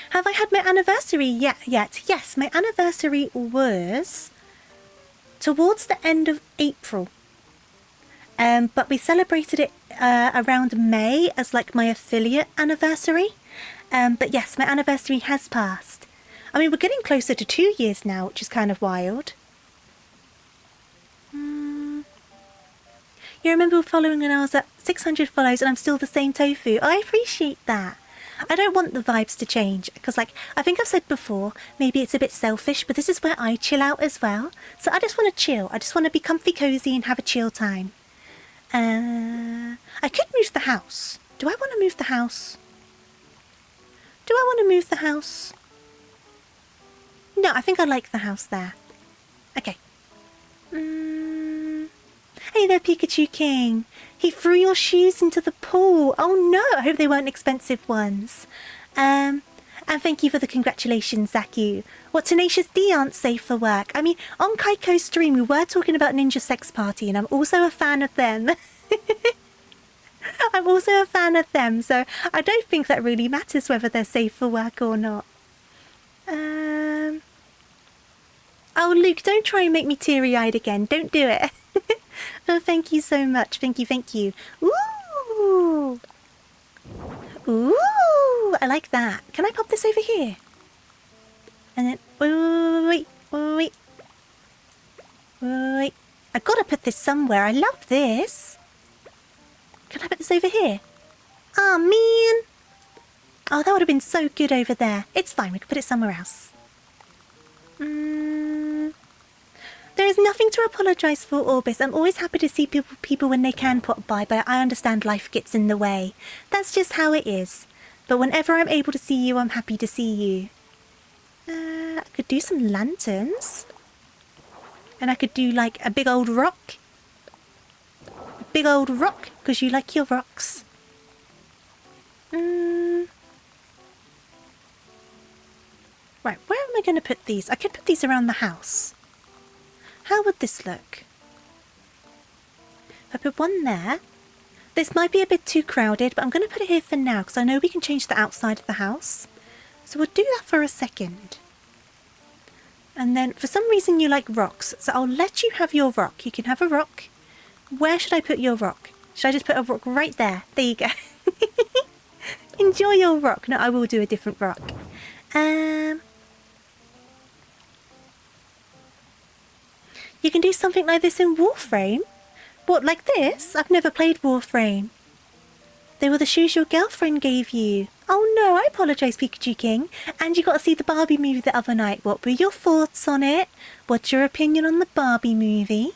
Have I had my anniversary yet? Yes, my anniversary was towards the end of April. But we celebrated it around May as like my affiliate anniversary. But yes, my anniversary has passed. I mean, we're getting closer to 2 years now, which is kind of wild. You remember following when I was at 600 follows and I'm still the same Tofu. I appreciate that. I don't want the vibes to change because, like, I think I've said before, maybe it's a bit selfish, but this is where I chill out as well. So I just want to chill. I just want to be comfy cozy and have a chill time. I could move the house. Do I want to move the house? Do I want to move the house? No, I think I like the house there. Okay. Hey there, Pikachu King. He threw your shoes into the pool. Oh no, I hope they weren't expensive ones. And thank you for the congratulations, Zaku. What, Tenacious D aren't safe for work? I mean, on Kaiko's stream, we were talking about Ninja Sex Party, and I'm also a fan of them. I'm also a fan of them, so I don't think that really matters whether they're safe for work or not. Oh, Luke, don't try and make me teary-eyed again. Don't do it. Oh, thank you so much. Thank you. Ooh! Ooh! I like that. Can I pop this over here? And then... Wait. I've got to put this somewhere. I love this. Can I put this over here? Oh, man! Oh, that would have been so good over there. It's fine. We can put it somewhere else. There is nothing to apologise for, Orbis. I'm always happy to see people when they can pop by, but I understand life gets in the way. That's just how it is. But whenever I'm able to see you, I'm happy to see you. I could do some lanterns. And I could do, like, a big old rock. A big old rock, because you like your rocks. Right, where am I going to put these? I could put these around the house. How would this look? If I put one there, this might be a bit too crowded, but I'm going to put it here for now because I know we can change the outside of the house. So we'll do that for a second. And then for some reason you like rocks, so I'll let you have your rock. You can have a rock. Where should I put your rock? Should I just put a rock right there? There you go. Enjoy your rock. No, I will do a different rock. You can do something like this in Warframe. What, like this? I've never played Warframe. They were the shoes your girlfriend gave you. Oh no, I apologise, Pikachu King. And you got to see the Barbie movie the other night. What were your thoughts on it? What's your opinion on the Barbie movie?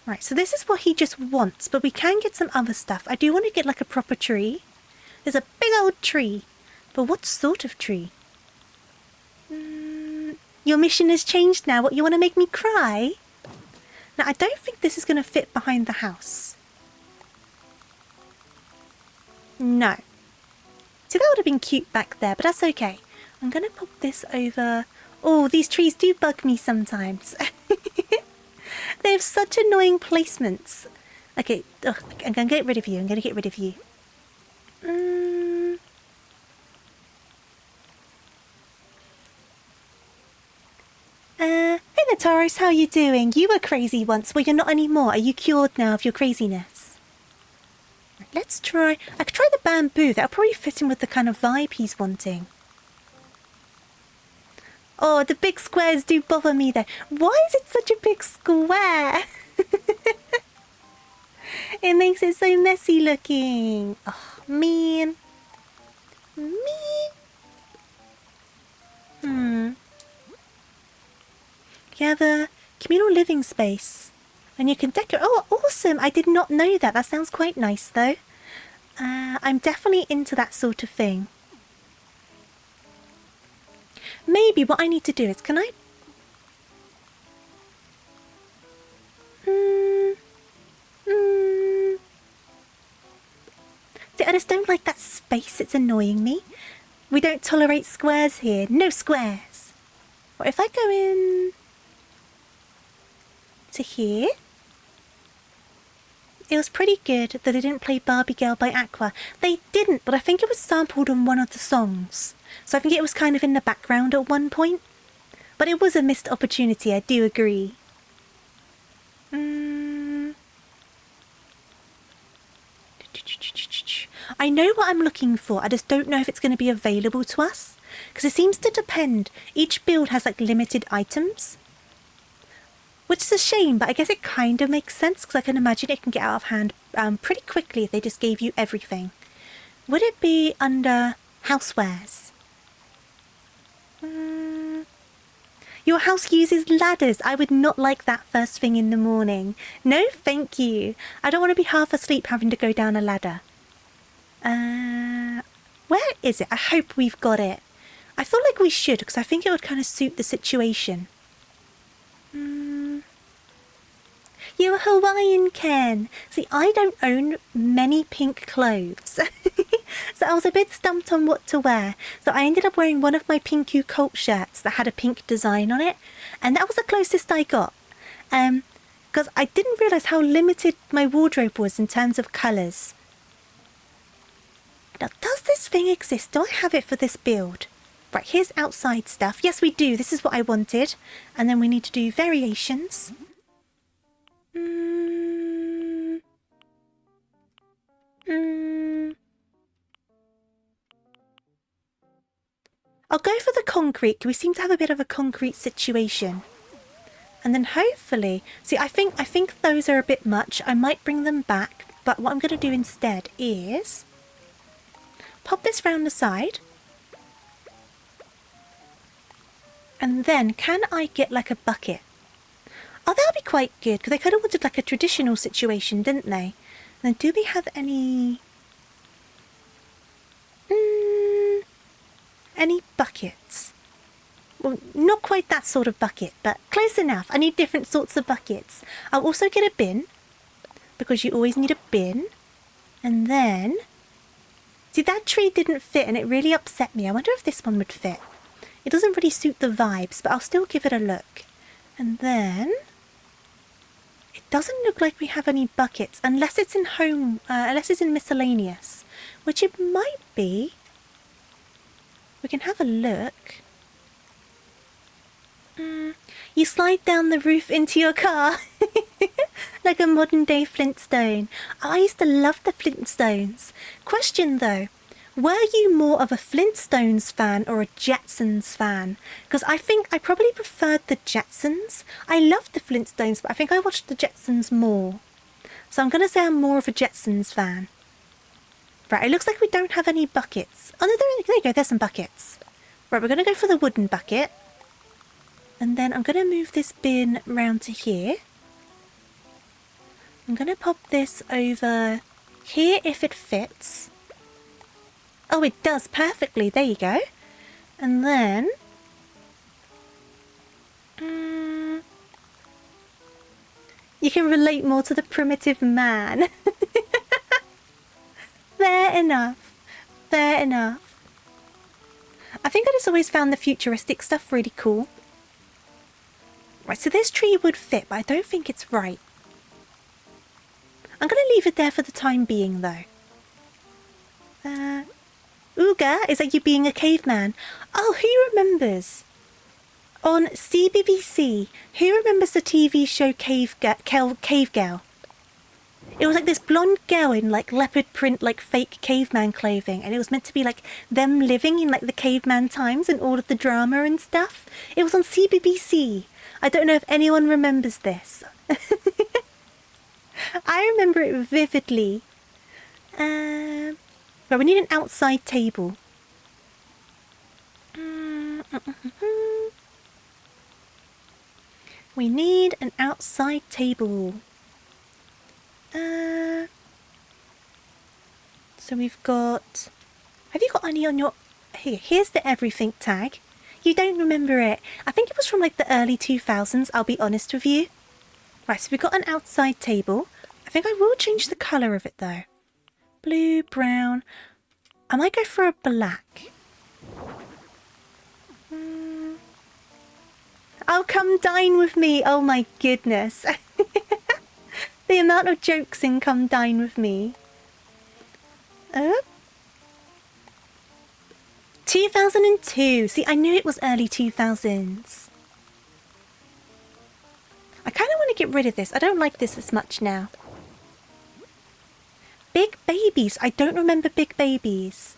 Right, so this is what he just wants, but we can get some other stuff. I do want to get like a proper tree. There's a big old tree. But what sort of tree? Your mission has changed now. What, you want to make me cry? Now, I don't think this is going to fit behind the house. No. See, that would have been cute back there, but that's okay. I'm going to pop this over. Oh, these trees do bug me sometimes. They have such annoying placements. Okay, ugh, I'm going to get rid of you. I'm going to get rid of you. Hey there, Taurus. How are you doing? You were crazy once. Well, you're not anymore. Are you cured now of your craziness? Right, let's try... I could try the bamboo. That'll probably fit in with the kind of vibe he's wanting. Oh, the big squares do bother me though. Why is it such a big square? It makes it so messy looking. Oh, man. You have a communal living space. And you can decorate... Oh, awesome. I did not know that. That sounds quite nice though. I'm definitely into that sort of thing. Maybe what I need to do is, can I... See, I just don't like that space. It's annoying me. We don't tolerate squares here. No squares. What if I go in... to here? It was pretty good that they didn't play Barbie Girl by Aqua. They didn't, but I think it was sampled on one of the songs. So I think it was kind of in the background at one point. But it was a missed opportunity, I do agree. I know what I'm looking for, I just don't know if it's going to be available to us. Because it seems to depend. Each build has like limited items. Which is a shame, but I guess it kind of makes sense because I can imagine it can get out of hand pretty quickly if they just gave you everything. Would it be under housewares? Your house uses ladders. I would not like that first thing in the morning. No, thank you. I don't want to be half asleep having to go down a ladder. Where is it? I hope we've got it. I feel like we should because I think it would kind of suit the situation. You're a Hawaiian, Ken. See, I don't own many pink clothes. So I was a bit stumped on what to wear. So I ended up wearing one of my Pinku cult shirts that had a pink design on it. And that was the closest I got. Because I didn't realise how limited my wardrobe was in terms of colours. Now, does this thing exist? Do I have it for this build? Right, here's outside stuff. Yes, we do. This is what I wanted. And then we need to do variations. I'll go for the concrete. We seem to have a bit of a concrete situation. And then hopefully... See, I think those are a bit much. I might bring them back. But what I'm going to do instead is... pop this round the side. And then, can I get like a bucket? Oh, that would be quite good, because they kind of wanted like a traditional situation, didn't they? And then do we have any... any buckets? Well, not quite that sort of bucket, but close enough. I need different sorts of buckets. I'll also get a bin, because you always need a bin. And then... See, that tree didn't fit, and it really upset me. I wonder if this one would fit. It doesn't really suit the vibes, but I'll still give it a look. And then... it doesn't look like we have any buckets, unless it's in home, unless it's in miscellaneous, which it might be. We can have a look. You slide down the roof into your car. Like a modern day Flintstone. Oh, I used to love the Flintstones. Question though, were you more of a Flintstones fan or a Jetsons fan? Because I think I probably preferred the Jetsons. I loved the Flintstones, but I think I watched the Jetsons more. So I'm going to say I'm more of a Jetsons fan. Right, it looks like we don't have any buckets. Oh, no, there you go, there's some buckets. Right, we're going to go for the wooden bucket. And then I'm going to move this bin round to here. I'm going to pop this over here if it fits. Oh, it does perfectly. There you go. And then... you can relate more to the primitive man. Fair enough. Fair enough. I think I just always found the futuristic stuff really cool. Right, so this tree would fit, but I don't think it's right. I'm going to leave it there for the time being, though. Ooga, is that you being a caveman? Oh, who remembers? On CBBC, who remembers the TV show Cave Girl? It was like this blonde girl in like leopard print, like fake caveman clothing, and it was meant to be like them living in like the caveman times and all of the drama and stuff. It was on CBBC. I don't know if anyone remembers this. I remember it vividly. But we need an outside table. We need an outside table. So we've got... have you got any on your... here's the everything tag. You don't remember it. I think it was from like the early 2000s, I'll be honest with you. Right, so we've got an outside table. I think I will change the colour of it though. Blue, brown. I might go for a black. Oh, come dine with me. Oh my goodness. The amount of jokes in Come Dine With Me. 2002. See, I knew it was early 2000s. I kind of want to get rid of this. I don't like this as much now. Big Babies. I don't remember Big Babies.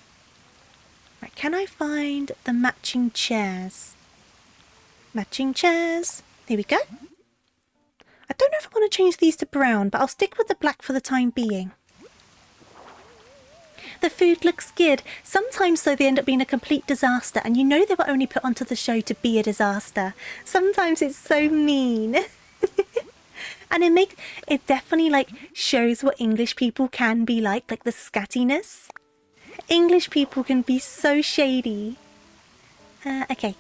Right, can I find the matching chairs? Matching chairs. Here we go. I don't know if I want to change these to brown, but I'll stick with the black for the time being. The food looks good. Sometimes, though, they end up being a complete disaster, and you know they were only put onto the show to be a disaster. Sometimes it's so mean. And it definitely, like, shows what English people can be like the scattiness. English people can be so shady. Okay.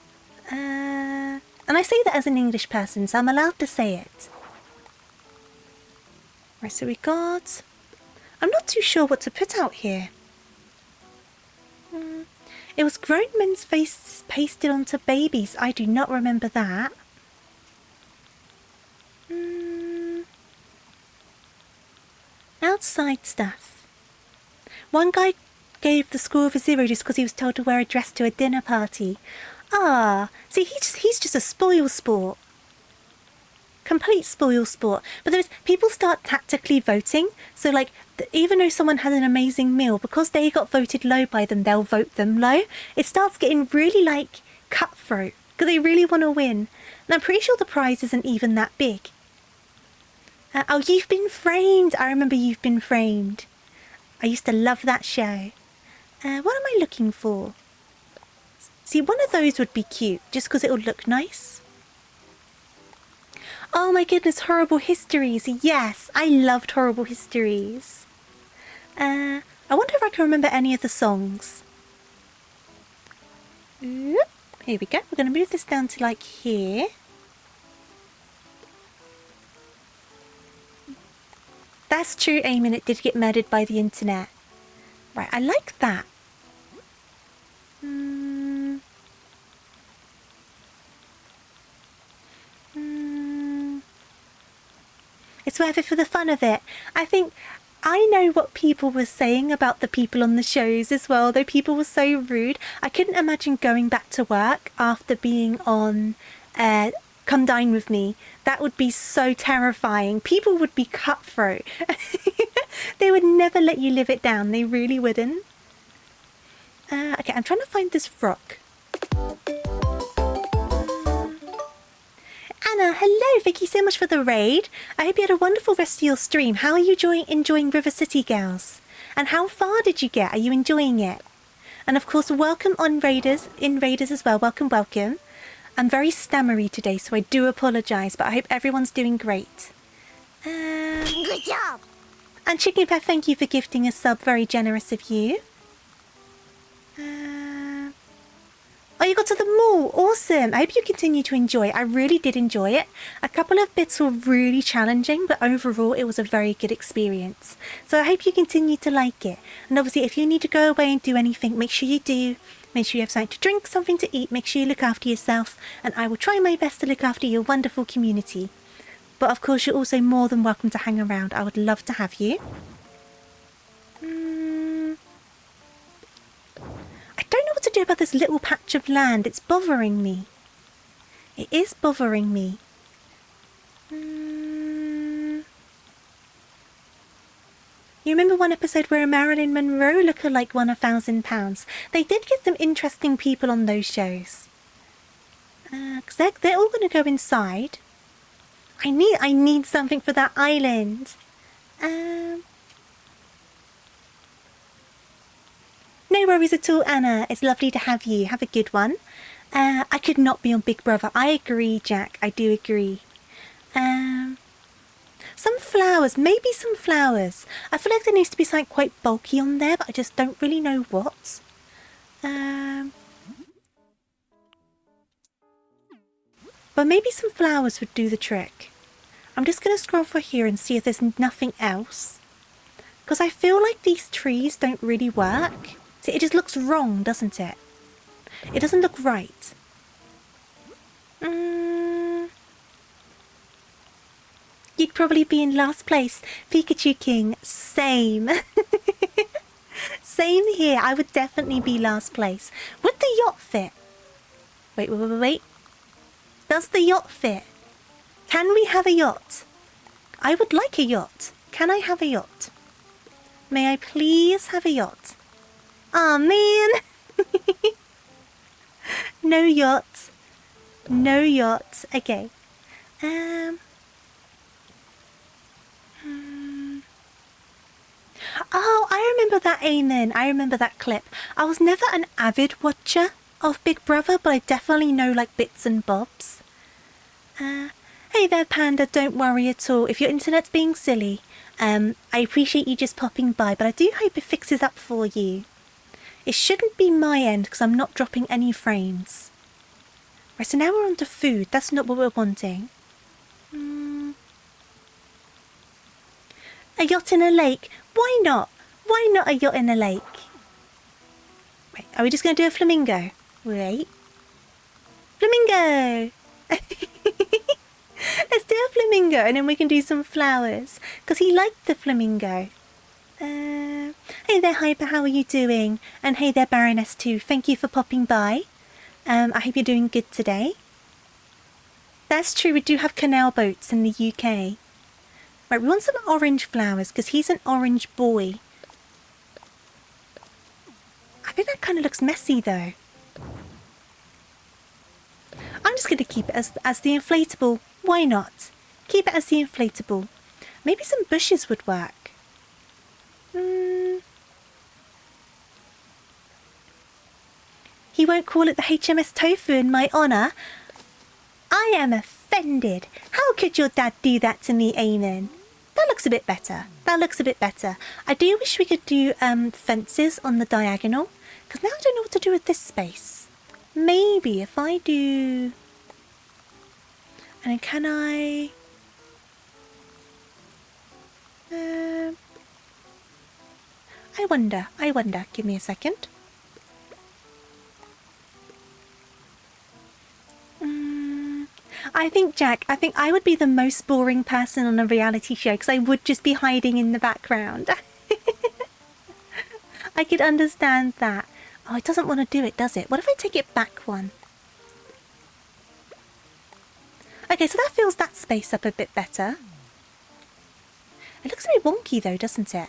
And I say that as an English person, so I'm allowed to say it. Right, so we got... I'm not too sure what to put out here. It was grown men's faces pasted onto babies. I do not remember that. Outside stuff. One guy gave the score of a 0 just because he was told to wear a dress to a dinner party. Ah, see, he's just a spoil sport. Complete spoil sport. But there's people start tactically voting. So like, even though someone had an amazing meal, because they got voted low by them, they'll vote them low. It starts getting really like cutthroat because they really want to win. And I'm pretty sure the prize isn't even that big. Oh, You've Been Framed. I remember You've Been Framed. I used to love that show. What am I looking for? See, one of those would be cute just because it would look nice. Oh my goodness, Horrible Histories. Yes, I loved Horrible Histories. I wonder if I can remember any of the songs. Here we go. We're going to move this down to like here. That's true, Eamon. It did get murdered by the internet. Right, I like that. It's worth it for the fun of it. I think I know what people were saying about the people on the shows as well, though people were so rude. I couldn't imagine going back to work after being on come dine with me. That would be so terrifying. People would be cutthroat. They would never let you live it down. They really wouldn't. Okay, I'm trying to find this rock. Anna, hello. Thank you so much for the raid. I hope you had a wonderful rest of your stream. How are you enjoying River City, girls? And how far did you get? Are you enjoying it? And of course, welcome on Raiders, in Raiders as well. Welcome, welcome. I'm very stammery today, so I do apologise, but I hope everyone's doing great. Good job. And Chicken Pet, thank you for gifting a sub. Very generous of you. Oh, you got to the mall. Awesome. I hope you continue to enjoy it. I really did enjoy it. A couple of bits were really challenging, but overall it was a very good experience. So I hope you continue to like it. And obviously, if you need to go away and do anything, make sure you do. Make sure you have something to drink, something to eat. Make sure you look after yourself. And I will try my best to look after your wonderful community. But of course, you're also more than welcome to hang around. I would love to have you. I don't know what to do about this little patch of land. It's bothering me. It is bothering me. You remember one episode where a Marilyn Monroe lookalike won £1,000? They did get some interesting people on those shows. Because they're all going to go inside. I need something for that island. No worries at all, Anna. It's lovely to have you. Have a good one. I could not be on Big Brother. I agree, Jack. I do agree. Some flowers. Maybe some flowers. I feel like there needs to be something quite bulky on there, but I just don't really know what. But maybe some flowers would do the trick. I'm just going to scroll for here and see if there's nothing else. Because I feel like these trees don't really work. See, it just looks wrong, doesn't it? It doesn't look right. You'd probably be in last place. Pikachu King. Same. Same here. I would definitely be last place. Would the yacht fit? Wait. Does the yacht fit? Can we have a yacht? I would like a yacht. Can I have a yacht? May I please have a yacht? Aw, man. No yacht. No yacht. Okay. Oh, I remember that, Eamon. I remember that clip. I was never an avid watcher of Big Brother, but I definitely know like bits and bobs. Hey there, Panda. Don't worry at all. If your internet's being silly, I appreciate you just popping by, but I do hope it fixes up for you. It shouldn't be my end because I'm not dropping any frames. Right, so now we're on to food. That's not what we're wanting. A yacht in a lake. Why not? Why not a yacht in a lake? Wait, are we just going to do a flamingo? Wait. Flamingo! Let's do a flamingo and then we can do some flowers. Because he liked the flamingo. Hey there, Hyper, how are you doing? And hey there, Baroness too. Thank you for popping by. I hope you're doing good today. That's true, we do have canal boats in the UK. Right, we want some orange flowers because he's an orange boy. I think that kind of looks messy though. I'm just going to keep it as the inflatable. Why not? Keep it as the inflatable. Maybe some bushes would work. He won't call it the HMS Tofu in my honour. I am offended. How could your dad do that to me, Eamon? That looks a bit better. That looks a bit better. I do wish we could do fences on the diagonal. Because now I don't know what to do with this space. Maybe if I do... And then can I... I wonder. Give me a second. I think, Jack, I would be the most boring person on a reality show because I would just be hiding in the background. I could understand that. Oh, it doesn't want to do it, does it? What if I take it back one? Okay, so that fills that space up a bit better. It looks a bit wonky though, doesn't it?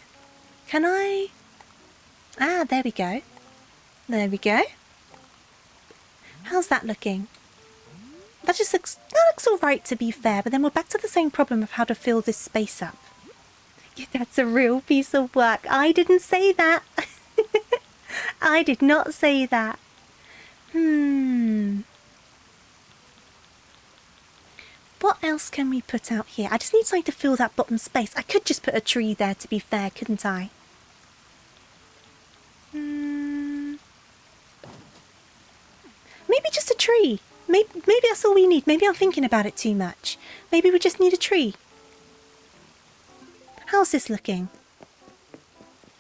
Can I... Ah, there we go. There we go. How's that looking? That looks alright, to be fair, but then we're back to the same problem of how to fill this space up. Yeah, that's a real piece of work. I didn't say that. I did not say that. What else can we put out here? I just need something to fill that bottom space. I could just put a tree there, to be fair, couldn't I? Maybe just a tree. Maybe that's all we need. Maybe I'm thinking about it too much. Maybe we just need a tree. How's this looking?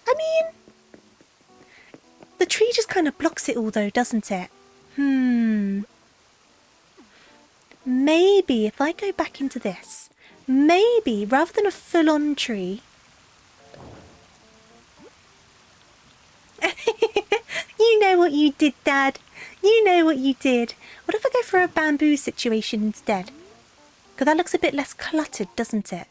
I mean, the tree just kind of blocks it all though, doesn't it? Maybe if I go back into this, maybe rather than a full-on tree... You know what you did, Dad. You know what you did. What if I go for a bamboo situation instead? Because that looks a bit less cluttered, doesn't it?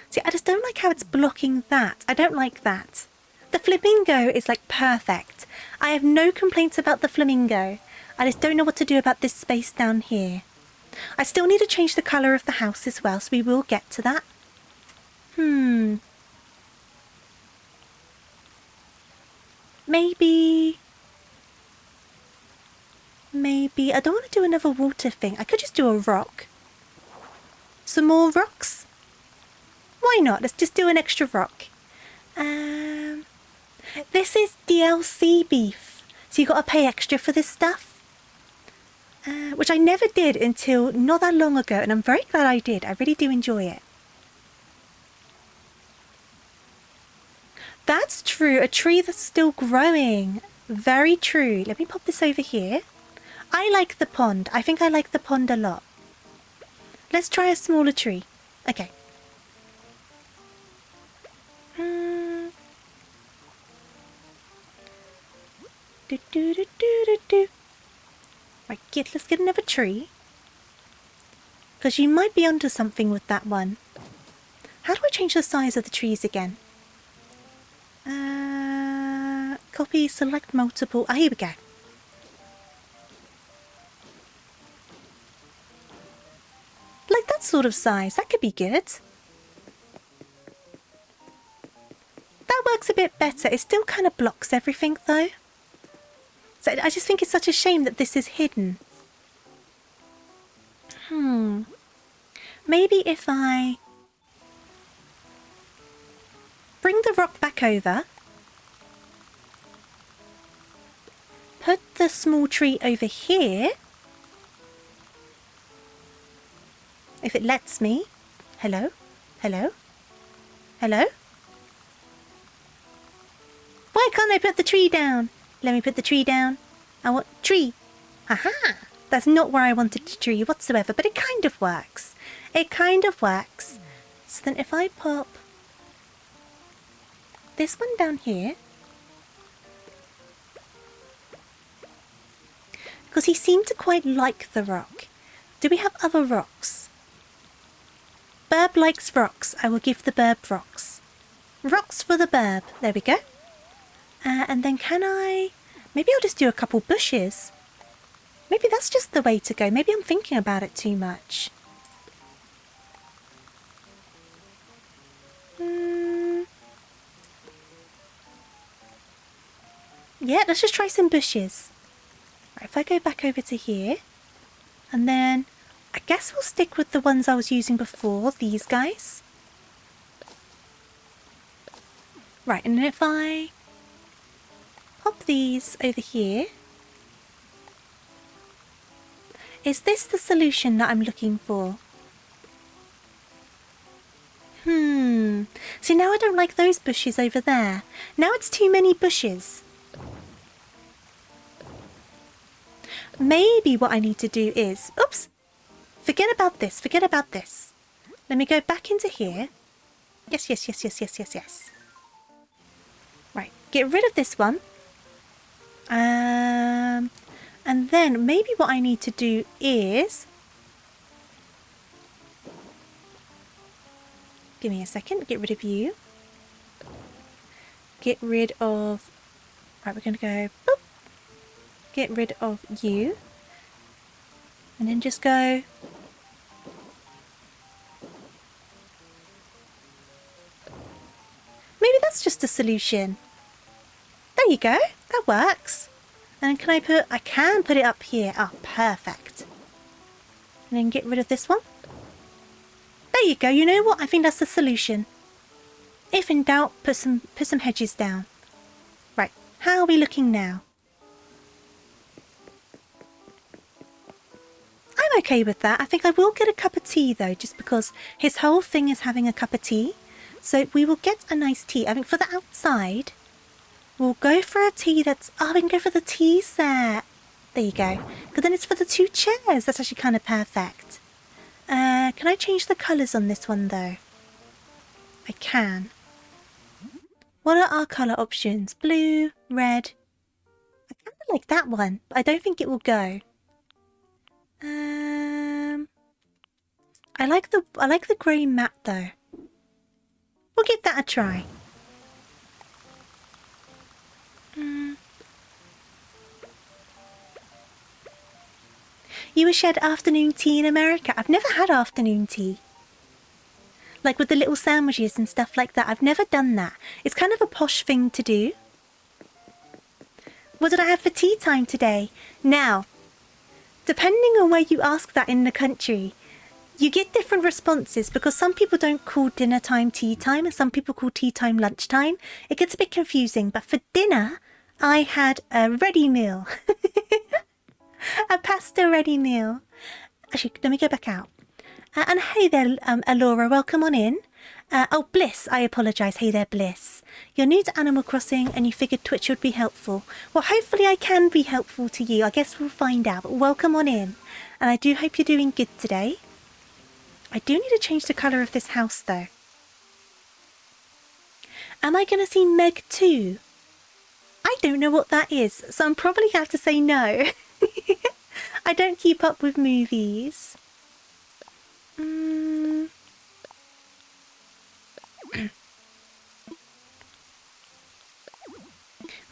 See, I just don't like how it's blocking that. I don't like that. The flamingo is like perfect. I have no complaints about the flamingo. I just don't know what to do about this space down here. I still need to change the colour of the house as well, so we will get to that. Maybe, I don't want to do another water thing. I could just do a rock. Some more rocks? Why not? Let's just do an extra rock. This is DLC beef. So you got to pay extra for this stuff. Which I never did until not that long ago. And I'm very glad I did. I really do enjoy it. That's true. A tree that's still growing. Very true. Let me pop this over here. I like the pond. I think I like the pond a lot. Let's try a smaller tree. Okay. Right, let's get another tree. Because you might be onto something with that one. How do I change the size of the trees again? Copy, select multiple. Here we go. Like that sort of size. That could be good. That works a bit better. It still kind of blocks everything though. So I just think it's such a shame that this is hidden. Maybe if I bring the rock back over, put the small tree over here, if it lets me. Hello? Hello? Hello? Why can't I put the tree down? Let me put the tree down. I want tree. Aha! That's not where I wanted the tree whatsoever, but it kind of works. It kind of works. So then if I pop this one down here, because he seemed to quite like the rock. Do we have other rocks? Burb likes rocks. I will give the burb rocks. Rocks for the burb. There we go. And then can I... Maybe I'll just do a couple bushes. Maybe that's just the way to go. Maybe I'm thinking about it too much. Yeah, let's just try some bushes. Right, if I go back over to here, and then I guess we'll stick with the ones I was using before, these guys. Right, and if I pop these over here, is this the solution that I'm looking for? See, now I don't like those bushes over there. Now it's too many bushes. Maybe what I need to do is... Oops! Forget about this. Forget about this. Let me go back into here. Yes, yes, yes, yes, yes, yes, yes. Right. Get rid of this one. And then maybe what I need to do is... Give me a second. Get rid of you. Get rid of... Right, we're going to go... Boop. Get rid of you. And then just go... Maybe that's just a solution. There you go. That works. And can I put... I can put it up here. Oh, perfect. And then get rid of this one. There you go. You know what? I think that's the solution. If in doubt, put some hedges down. Right. How are we looking now? I'm okay with that. I think I will get a cup of tea though, just because his whole thing is having a cup of tea. So we will get a nice tea. I think for the outside, we'll go for a tea that's... Oh, we can go for the tea set. There you go. Because then it's for the 2 chairs. That's actually kind of perfect. Can I change the colours on this one though? I can. What are our colour options? Blue, red. I kind of like that one, but I don't think it will go. I like the grey matte though. We'll give that a try. You were shared afternoon tea in America. I've never had afternoon tea. Like with the little sandwiches and stuff like that. I've never done that. It's kind of a posh thing to do. What did I have for tea time today? Now, depending on where you ask that in the country, you get different responses because some people don't call dinner time tea time and some people call tea time lunchtime. It gets a bit confusing, but for dinner, I had a ready meal. A pasta ready meal. Actually, let me go back out. And hey there, Alora, welcome on in. Oh, Bliss, I apologise. Hey there, Bliss. You're new to Animal Crossing and you figured Twitch would be helpful. Well, hopefully I can be helpful to you. I guess we'll find out. But welcome on in. And I do hope you're doing good today. I do need to change the colour of this house, though. Am I going to see Meg 2? I don't know what that is, so I'm probably have to say no. I don't keep up with movies. Well,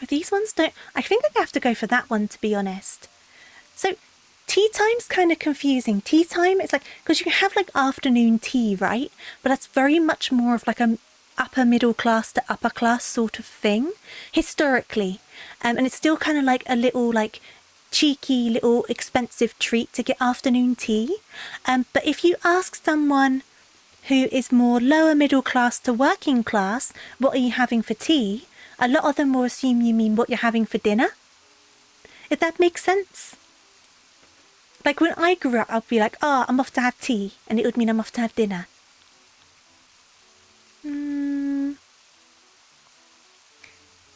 these ones don't... I think I have to go for that one, to be honest. So, tea time's kind of confusing. Tea time, it's like... Because you can have, like, afternoon tea, right? But that's very much more of, like, a upper middle class to upper class sort of thing, historically. And it's still kind of like a little, like... cheeky little expensive treat to get afternoon tea. But if you ask someone who is more lower middle class to working class, what are you having for tea? A lot of them will assume you mean what you're having for dinner. If that makes sense. Like when I grew up, I'd be like, oh, I'm off to have tea. And it would mean I'm off to have dinner.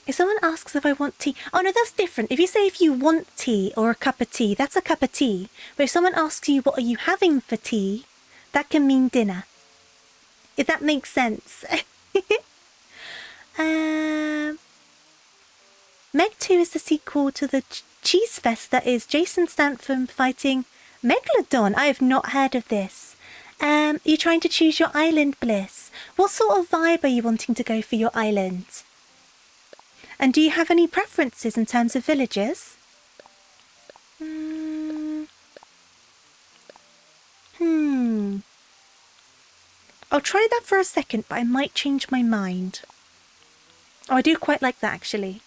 If someone asks if I want tea... Oh, no, that's different. If you say if you want tea or a cup of tea, that's a cup of tea. But if someone asks you what are you having for tea, that can mean dinner. If that makes sense. Meg 2 is the sequel to the Cheese Fest that is Jason Statham fighting Megalodon. I have not heard of this. You're trying to choose your island, Bliss. What sort of vibe are you wanting to go for your island? And do you have any preferences in terms of villages? I'll try that for a second, but I might change my mind. Oh, I do quite like that, actually.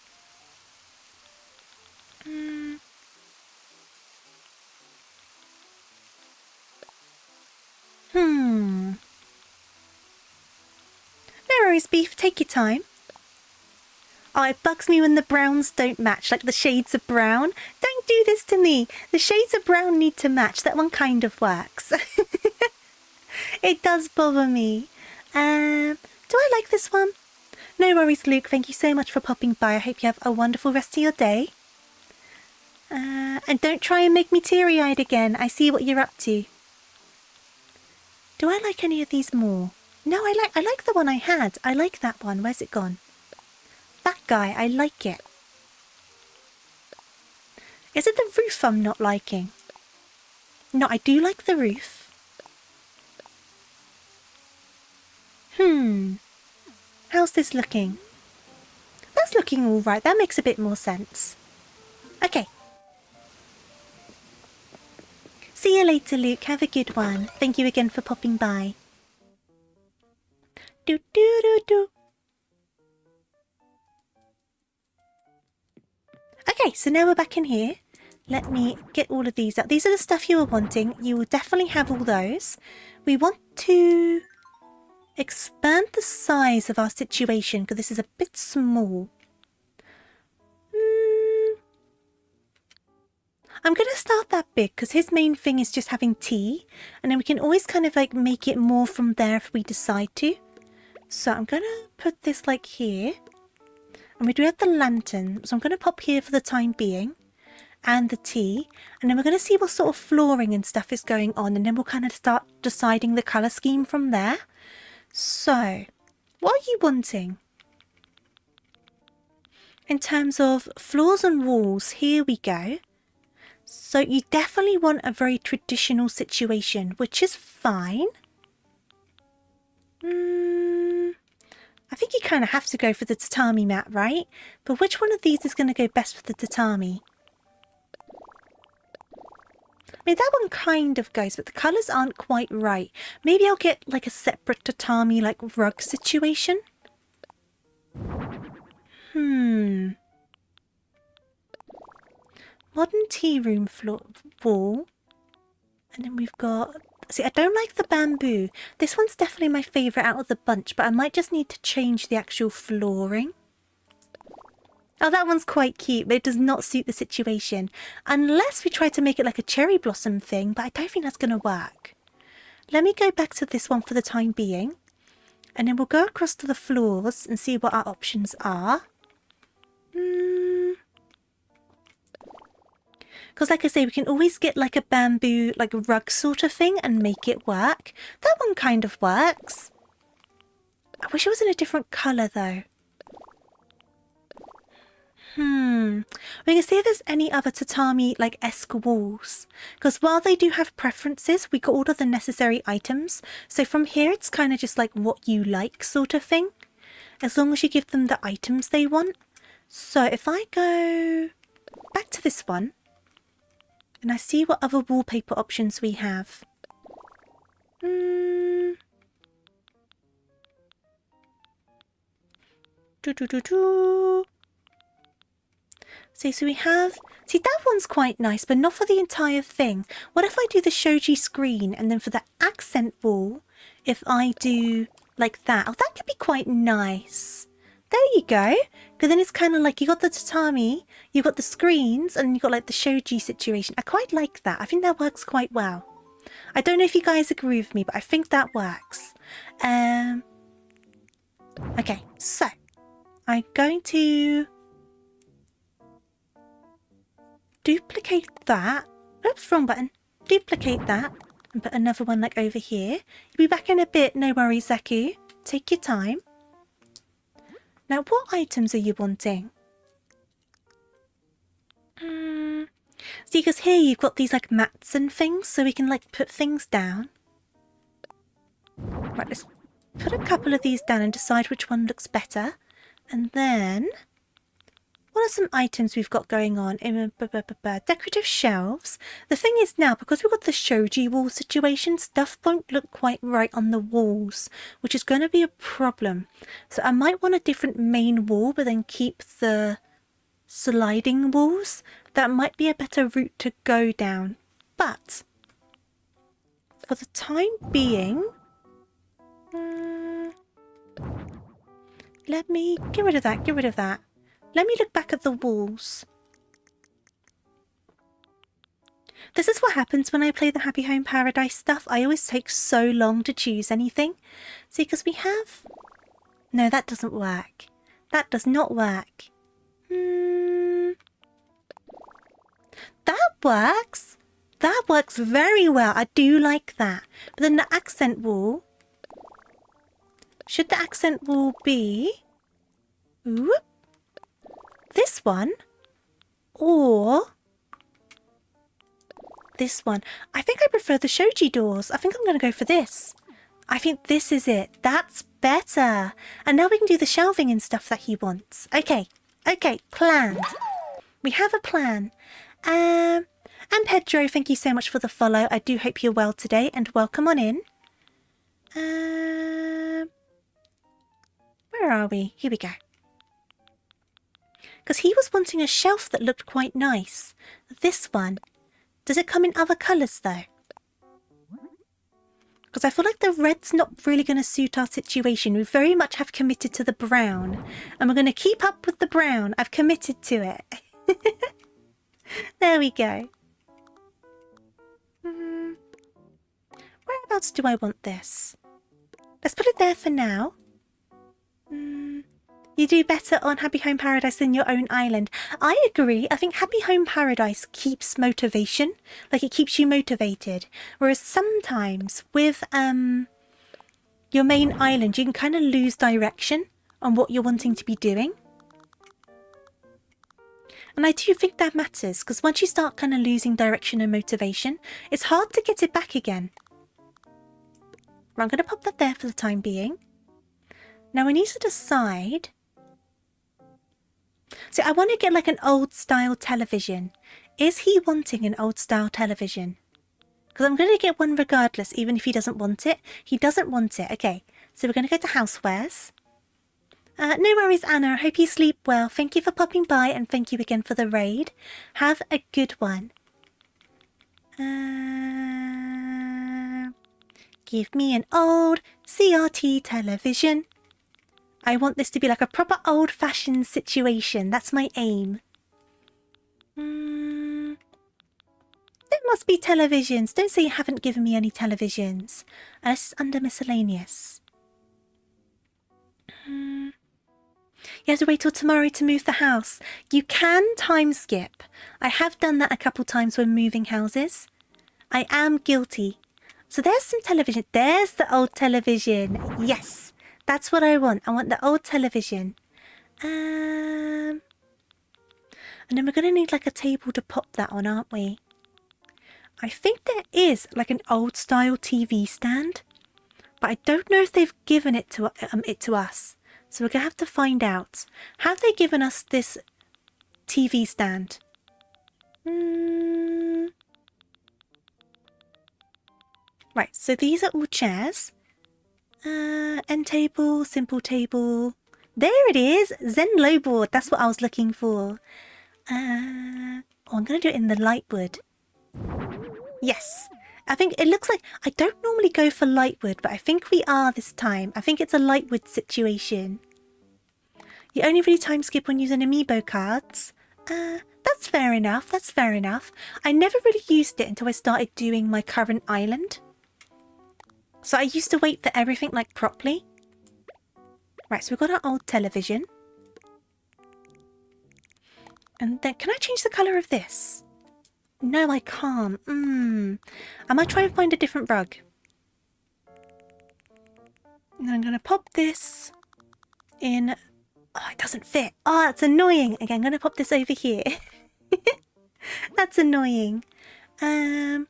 No worries, Beef. Take your time. Oh, it bugs me when the browns don't match, like the shades of brown. Don't do this to me. The shades of brown need to match. That one kind of works. It does bother me. Do I like this one? No worries, Luke. Thank you so much for popping by. I hope you have a wonderful rest of your day. And don't try and make me teary-eyed again. I see what you're up to. Do I like any of these more? No, I like the one I had. I like that one. Where's it gone? That guy, I like it. Is it the roof I'm not liking? No, I do like the roof. How's this looking? That's looking all right. That makes a bit more sense. Okay. See you later, Luke. Have a good one. Thank you again for popping by. Do do do do. Okay, so now we're back in here. Let me get all of these out. These are the stuff you were wanting. You will definitely have all those. We want to expand the size of our situation because this is a bit small. I'm going to start that big because his main thing is just having tea. And then we can always kind of like make it more from there if we decide to. So I'm going to put this like here. And we do have the lantern. So I'm going to pop here for the time being. And the tea. And then we're going to see what sort of flooring and stuff is going on. And then we'll kind of start deciding the colour scheme from there. So, what are you wanting? In terms of floors and walls, here we go. So you definitely want a very traditional situation, which is fine. I think you kind of have to go for the tatami mat, right? But which one of these is going to go best with the tatami? I mean, that one kind of goes, but the colours aren't quite right. Maybe I'll get like a separate tatami, like rug situation. Modern tea room floor wall. And then we've got... See, I don't like the bamboo. This one's definitely my favourite out of the bunch, but I might just need to change the actual flooring. Oh, that one's quite cute, but it does not suit the situation. Unless we try to make it like a cherry blossom thing, but I don't think that's going to work. Let me go back to this one for the time being. And then we'll go across to the floors and see what our options are. Because like I say, we can always get like a bamboo, like a rug sort of thing and make it work. That one kind of works. I wish it was in a different colour though. We can see if there's any other tatami like esque walls. Because while they do have preferences, we got all of the necessary items. So from here, it's kind of just like what you like sort of thing. As long as you give them the items they want. So if I go back to this one. And I see what other wallpaper options we have. So we have... See, that one's quite nice, but not for the entire thing. What if I do the shoji screen and then for the accent wall, if I do like that? Oh, that could be quite nice. There you go. Because then it's kind of like you got the tatami, you got the screens, and you got like the shoji situation. I quite like that. I think that works quite well. I don't know if you guys agree with me, but I think that works. Okay, so I'm going to duplicate that. Oops, wrong button. Duplicate that and put another one like over here. You'll be back in a bit. No worries, Zaku. Take your time. Now, what items are you wanting? See, because here you've got these like mats and things, so we can like put things down. Right, let's put a couple of these down and decide which one looks better. And then, what are some items we've got going on? Decorative shelves. The thing is now, because we've got the shoji wall situation, stuff won't look quite right on the walls, which is going to be a problem. So I might want a different main wall, but then keep the sliding walls. That might be a better route to go down. But for the time being, let me get rid of that, get rid of that. Let me look back at the walls. This is what happens when I play the Happy Home Paradise stuff. I always take so long to choose anything. See, because we have... No, that doesn't work. That does not work. That works. That works very well. I do like that. But then the accent wall... Should the accent wall be... Whoop. This one? Or this one. I think I prefer the shoji doors. I think I'm going to go for this. I think this is it. That's better. And now we can do the shelving and stuff that he wants. Okay. Okay, planned. We have a plan. And Pedro, thank you so much for the follow. I do hope you're well today and welcome on in. Where are we? Here we go. Because he was wanting a shelf that looked quite nice. This one. Does it come in other colours though? Because I feel like the red's not really going to suit our situation. We very much have committed to the brown. And we're going to keep up with the brown. I've committed to it. There we go. Whereabouts do I want this? Let's put it there for now. You do better on Happy Home Paradise than your own island. I agree. I think Happy Home Paradise keeps motivation. Like, it keeps you motivated. Whereas sometimes with your main island, you can kind of lose direction on what you're wanting to be doing. And I do think that matters, because once you start kind of losing direction and motivation, it's hard to get it back again. I'm going to pop that there for the time being. Now I need to decide. So I want to get like an old style television. Is he wanting an old style television? Because I'm going to get one regardless, even if he doesn't want it. He doesn't want it. Okay, so we're going to go to housewares. No worries, Anna. I hope you sleep well. Thank you for popping by and thank you again for the raid. Have a good one. Give me an old CRT television. I want this to be like a proper old-fashioned situation. That's my aim. There must be televisions. Don't say you haven't given me any televisions. Unless it's under miscellaneous. You have to wait till tomorrow to move the house. You can time skip. I have done that a couple times when moving houses. I am guilty. So there's some television. There's the old television. Yes. That's what I want. I want the old television. And then we're going to need like a table to pop that on, aren't we? I think there is like an old style TV stand. But I don't know if they've given it to us. So we're going to have to find out. Have they given us this TV stand? Right, so these are all chairs. End table, simple table. There it is! Zen low board. That's what I was looking for. I'm going to do it in the light wood. Yes. I think it looks like... I don't normally go for light wood, but I think we are this time. I think it's a light wood situation. You only really time skip when using amiibo cards. That's fair enough. That's fair enough. I never really used it until I started doing my current island. So I used to wait for everything like properly. Right, so we've got our old television. And then, can I change the colour of this? No, I can't. I might try and find a different rug. And then I'm going to pop this in. Oh, it doesn't fit. Oh, that's annoying. Okay, I'm going to pop this over here. That's annoying. Right,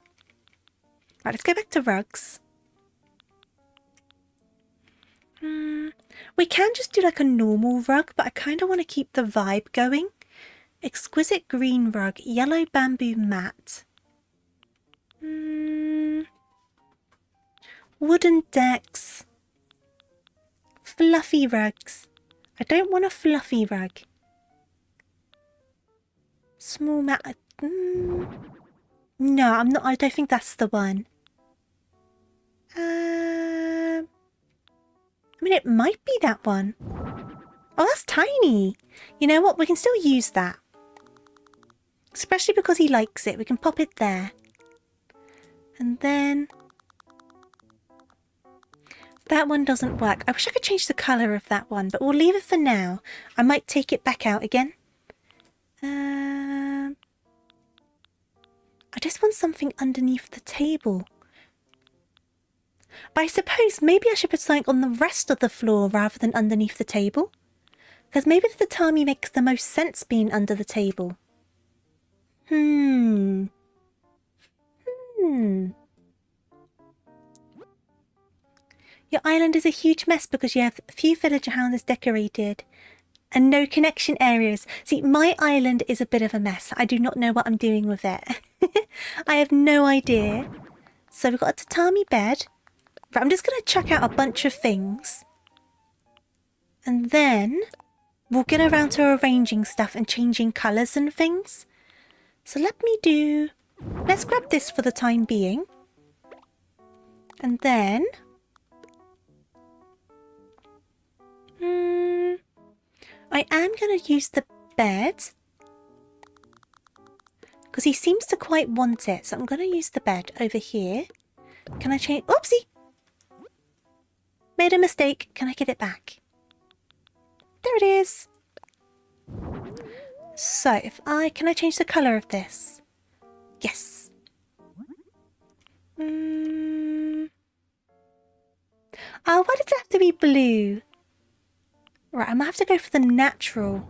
let's go back to rugs. We can just do like a normal rug, but I kind of want to keep the vibe going. Exquisite green rug, yellow bamboo mat. Wooden decks. Fluffy rugs. I don't want a fluffy rug. Small mat. No, I'm not. I don't think that's the one. I mean, it might be that one. Oh, that's tiny. You know what? We can still use that. Especially because he likes it. We can pop it there. And then... that one doesn't work. I wish I could change the colour of that one, but we'll leave it for now. I might take it back out again. I just want something underneath the table. But I suppose maybe I should put something on the rest of the floor rather than underneath the table. Because maybe the tatami makes the most sense being under the table. Your island is a huge mess because you have few villager houses decorated and no connection areas. See, my island is a bit of a mess. I do not know what I'm doing with it. I have no idea. So we've got a tatami bed. Right, I'm just going to chuck out a bunch of things. And then we'll get around to arranging stuff and changing colours and things. So let's grab this for the time being. And then... I am going to use the bed. Because he seems to quite want it. So I'm going to use the bed over here. Can I change... Oopsie! Made a mistake. Can I get it back? There it is. So, can I change the colour of this? Yes. Oh, why does it have to be blue? Right, I'm going to have to go for the natural.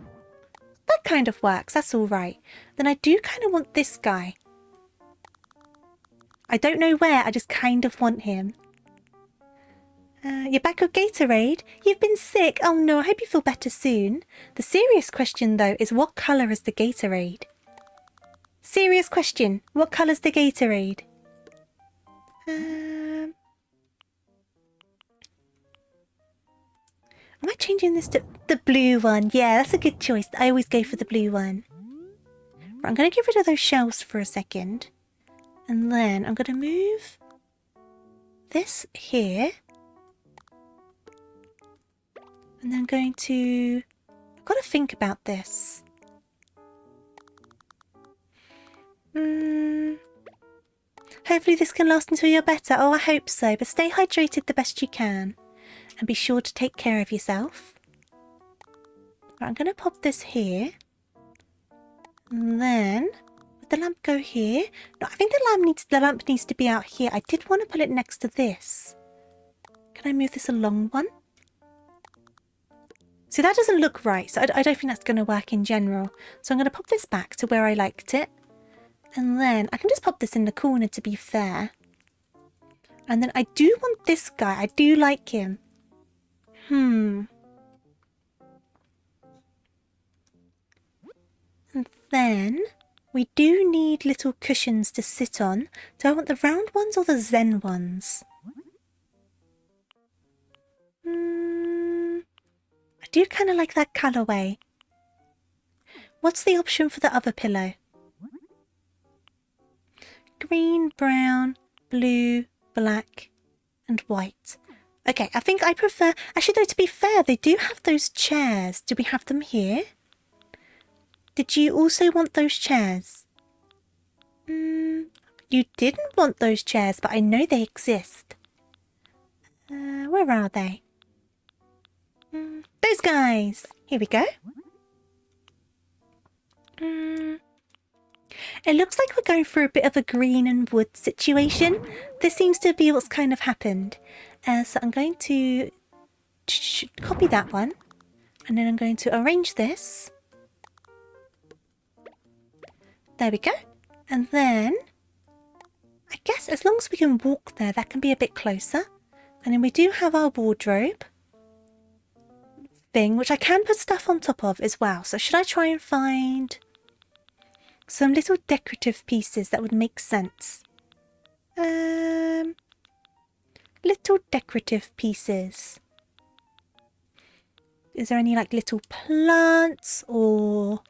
That kind of works. That's all right. Then I do kind of want this guy. I don't know where. I just kind of want him. You're back with Gatorade? You've been sick? Oh no, I hope you feel better soon. The serious question though is what colour is the Gatorade? Serious question. What colour's the Gatorade? Am I changing this to the blue one? Yeah, that's a good choice. I always go for the blue one. Right, I'm going to get rid of those shells for a second. And then I'm going to move this here. And then I'm going to... I've got to think about this. Hopefully this can last until you're better. Oh, I hope so. But stay hydrated the best you can. And be sure to take care of yourself. Right, I'm going to pop this here. And then... Would the lamp go here? No, I think the lamp needs to be out here. I did want to put it next to this. Can I move this along one? See, that doesn't look right, so I don't think that's going to work in general. So I'm going to pop this back to where I liked it. And then I can just pop this in the corner to be fair. And then I do want this guy. I do like him. And then we do need little cushions to sit on. Do I want the round ones or the Zen ones? I do kind of like that colourway. What's the option for the other pillow? Green, brown, blue, black, and white. Okay, I think I prefer... Actually, though, to be fair, they do have those chairs. Do we have them here? Did you also want those chairs? You didn't want those chairs, but I know they exist. Where are they? Those guys! Here we go. It looks like we're going through a bit of a green and wood situation. This seems to be what's kind of happened. So I'm going to copy that one. And then I'm going to arrange this. There we go. And then, I guess as long as we can walk there, that can be a bit closer. And then we do have our wardrobe thing, which I can put stuff on top of as well. So should I try and find some little decorative pieces that would make sense? Little decorative pieces. Is there any like little plants or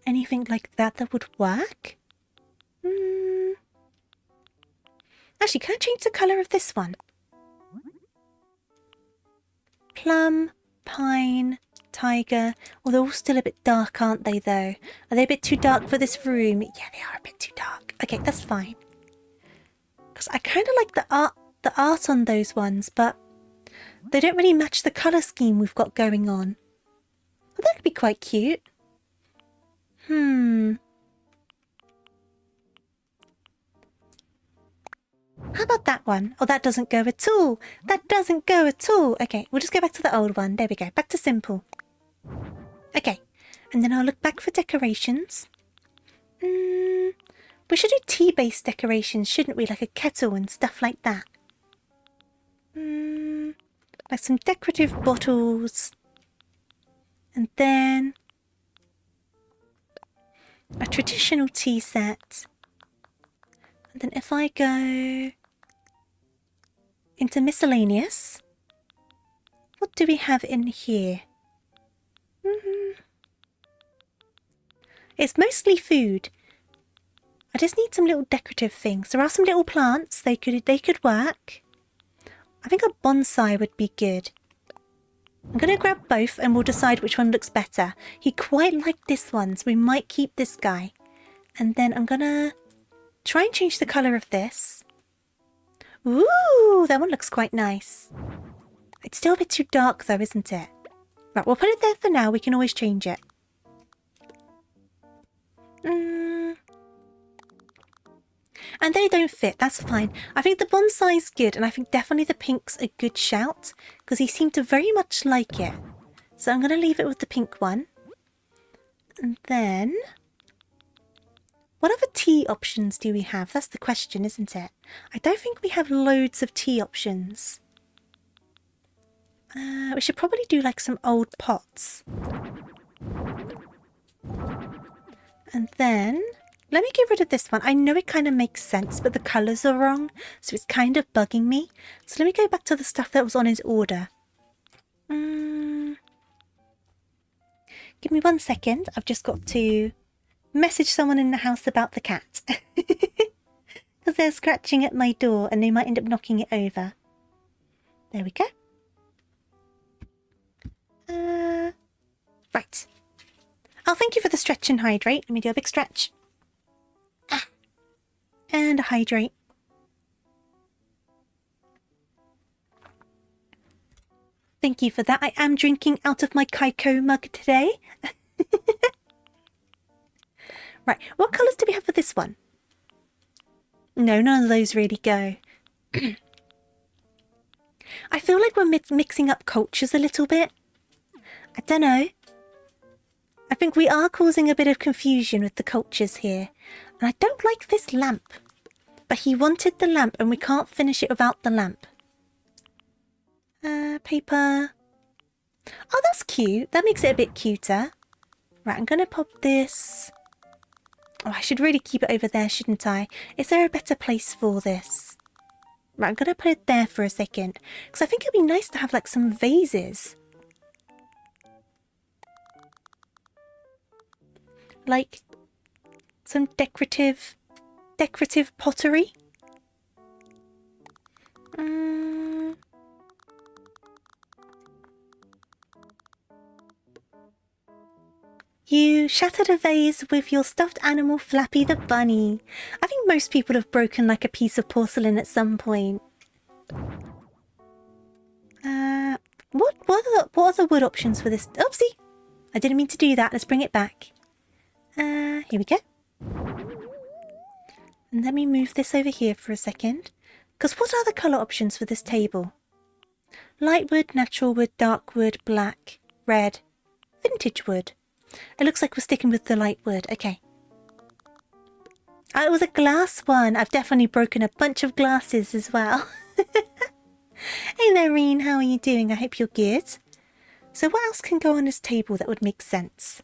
anything like that that would work? Actually, can I change the colour of this one? Plum, pine, tiger. Well, they're all still a bit dark, aren't they, though? Are they a bit too dark for this room? Yeah, they are a bit too dark. Okay, that's fine. Because I kind of like the art on those ones, but they don't really match the colour scheme we've got going on. Well, that could be quite cute. How about that one? Oh, that doesn't go at all. That doesn't go at all. Okay, we'll just go back to the old one. There we go. Back to simple. Okay, and then I'll look back for decorations. We should do tea-based decorations, shouldn't we? Like a kettle and stuff like that. Like some decorative bottles. And then a traditional tea set. And then if I go into miscellaneous, what do we have in here? It's mostly food. I just need some little decorative things. There are some little plants. They could work. I think a bonsai would be good. I'm going to grab both and we'll decide which one looks better. He quite liked this one, so we might keep this guy. And then I'm going to try and change the colour of this. Ooh, that one looks quite nice. It's still a bit too dark though, isn't it? Right, we'll put it there for now. We can always change it. And they don't fit, that's fine. I think the bonsai's good, and I think definitely the pink's a good shout, because he seemed to very much like it. So I'm going to leave it with the pink one. And then, what other tea options do we have? That's the question, isn't it? I don't think we have loads of tea options. We should probably do like some old pots. And then, let me get rid of this one. I know it kind of makes sense, but the colours are wrong, so it's kind of bugging me. So let me go back to the stuff that was on his order. Give me 1 second. I've just got to message someone in the house about the cat. Because they're scratching at my door and they might end up knocking it over. There we go. Right. Oh, thank you for the stretch and hydrate. Let me do a big stretch. And a hydrate. Thank you for that. I am drinking out of my Kaiko mug today. Right, what colours do we have for this one? No, none of those really go. I feel like we're mixing up cultures a little bit. I don't know. I think we are causing a bit of confusion with the cultures here. And I don't like this lamp. But he wanted the lamp and we can't finish it without the lamp. Paper. Oh, that's cute. That makes it a bit cuter. Right, I'm going to pop this. Oh, I should really keep it over there, shouldn't I? Is there a better place for this? Right, I'm going to put it there for a second. Because I think it'd be nice to have like some vases. Like some decorative pottery. You shattered a vase with your stuffed animal Flappy the bunny. I think most people have broken like a piece of porcelain at some point. What are the wood options for this? Oopsie! I didn't mean to do that. Let's bring it back. Here we go. And let me move this over here for a second. Because what are the colour options for this table? Light wood, natural wood, dark wood, black, red, vintage wood. It looks like we're sticking with the light wood. Okay. Oh, it was a glass one. I've definitely broken a bunch of glasses as well. Hey there, Reen. How are you doing? I hope you're good. So what else can go on this table that would make sense?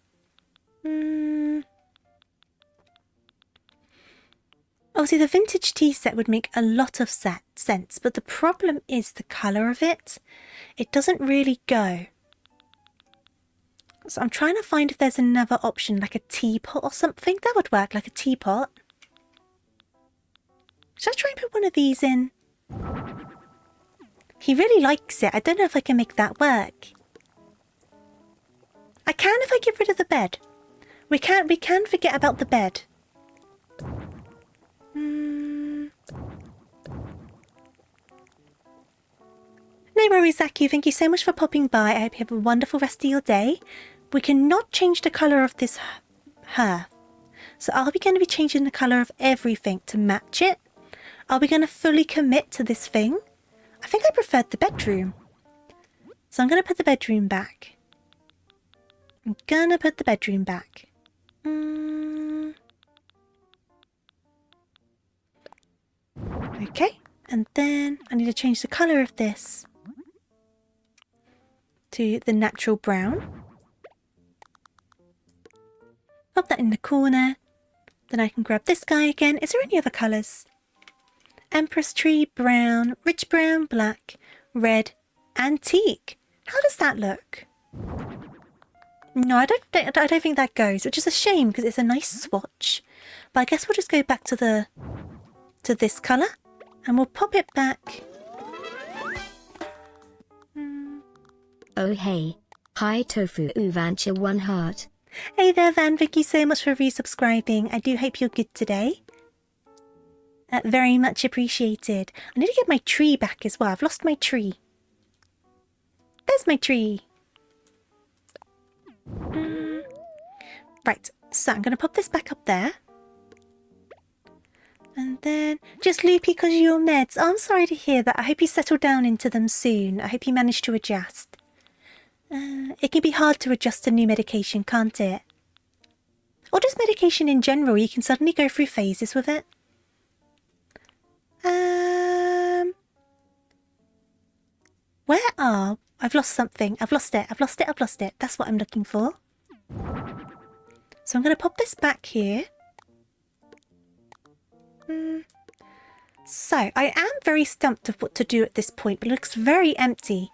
Obviously, the vintage tea set would make a lot of sense, but the problem is the colour of it. It doesn't really go. So I'm trying to find if there's another option, like a teapot or something. That would work, like a teapot. Should I try and put one of these in? He really likes it. I don't know if I can make that work. I can if I get rid of the bed. We can forget about the bed. No worries, Zaku. Thank you so much for popping by. I hope you have a wonderful rest of your day. We cannot change the colour of this hearth. So are we going to be changing the colour of everything to match it? Are we going to fully commit to this thing? I think I preferred the bedroom. So I'm going to put the bedroom back. I'm going to put the bedroom back. Okay, and then I need to change the colour of this to the natural brown. Pop that in the corner. Then I can grab this guy again. Is there any other colours? Empress tree, brown, rich brown, black, red, antique. How does that look? No, I don't think that goes, which is a shame because it's a nice swatch. But I guess we'll just go back to this colour and we'll pop it back. Oh hey. Hi Tofu Uvancha 1 heart. Hey there, Van. Thank you so much for resubscribing. I do hope you're good today. Very much appreciated. I need to get my tree back as well. I've lost my tree. There's my tree. Right, so I'm going to pop this back up there. And then, just loopy because of your meds. Oh, I'm sorry to hear that. I hope you settle down into them soon. I hope you manage to adjust. It can be hard to adjust to new medication, can't it? Or just medication in general. You can suddenly go through phases with it. Where are... I've lost something. I've lost it. That's what I'm looking for. So I'm going to pop this back here. So, I am very stumped of what to do at this point, but it looks very empty.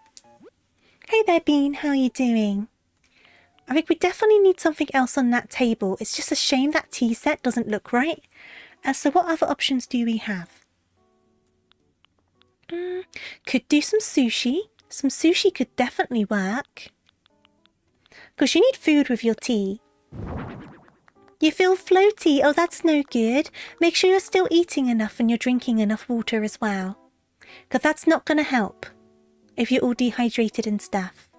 Hey there, Bean. How are you doing? I think we definitely need something else on that table. It's just a shame that tea set doesn't look right. So what other options do we have? Could do some sushi. Some sushi could definitely work. Because you need food with your tea. You feel floaty. Oh, that's no good. Make sure you're still eating enough and you're drinking enough water as well. Because that's not going to help if you're all dehydrated and stuff.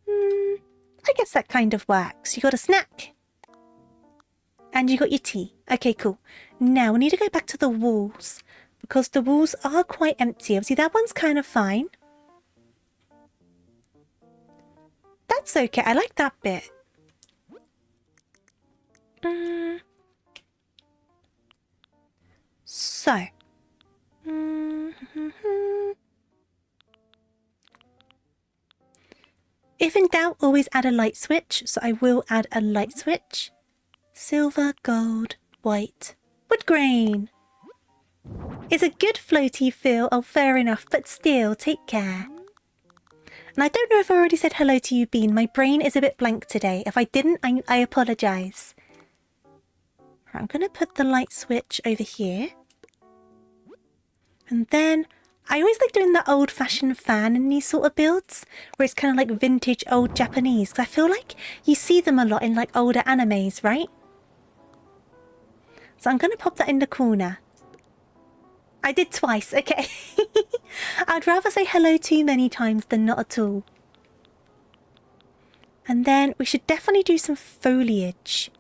I guess that kind of works. You got a snack. And you got your tea. Okay, cool. Now we need to go back to the walls. Because the walls are quite empty. Obviously, that one's kind of fine. That's okay. I like that bit. So. If in doubt, always add a light switch. So I will add a light switch. Silver, gold, white, wood grain. It's a good floaty feel. Oh, fair enough. But still, take care. And I don't know if I already said hello to you, Bean. My brain is a bit blank today. If I didn't, I apologise. Right, I'm going to put the light switch over here. And then, I always like doing the old-fashioned fan in these sort of builds. Where it's kind of like vintage old Japanese. Because I feel like you see them a lot in like older animes, right? So I'm going to pop that in the corner. I did twice, okay. I'd rather say hello too many times than not at all. And then we should definitely do some foliage.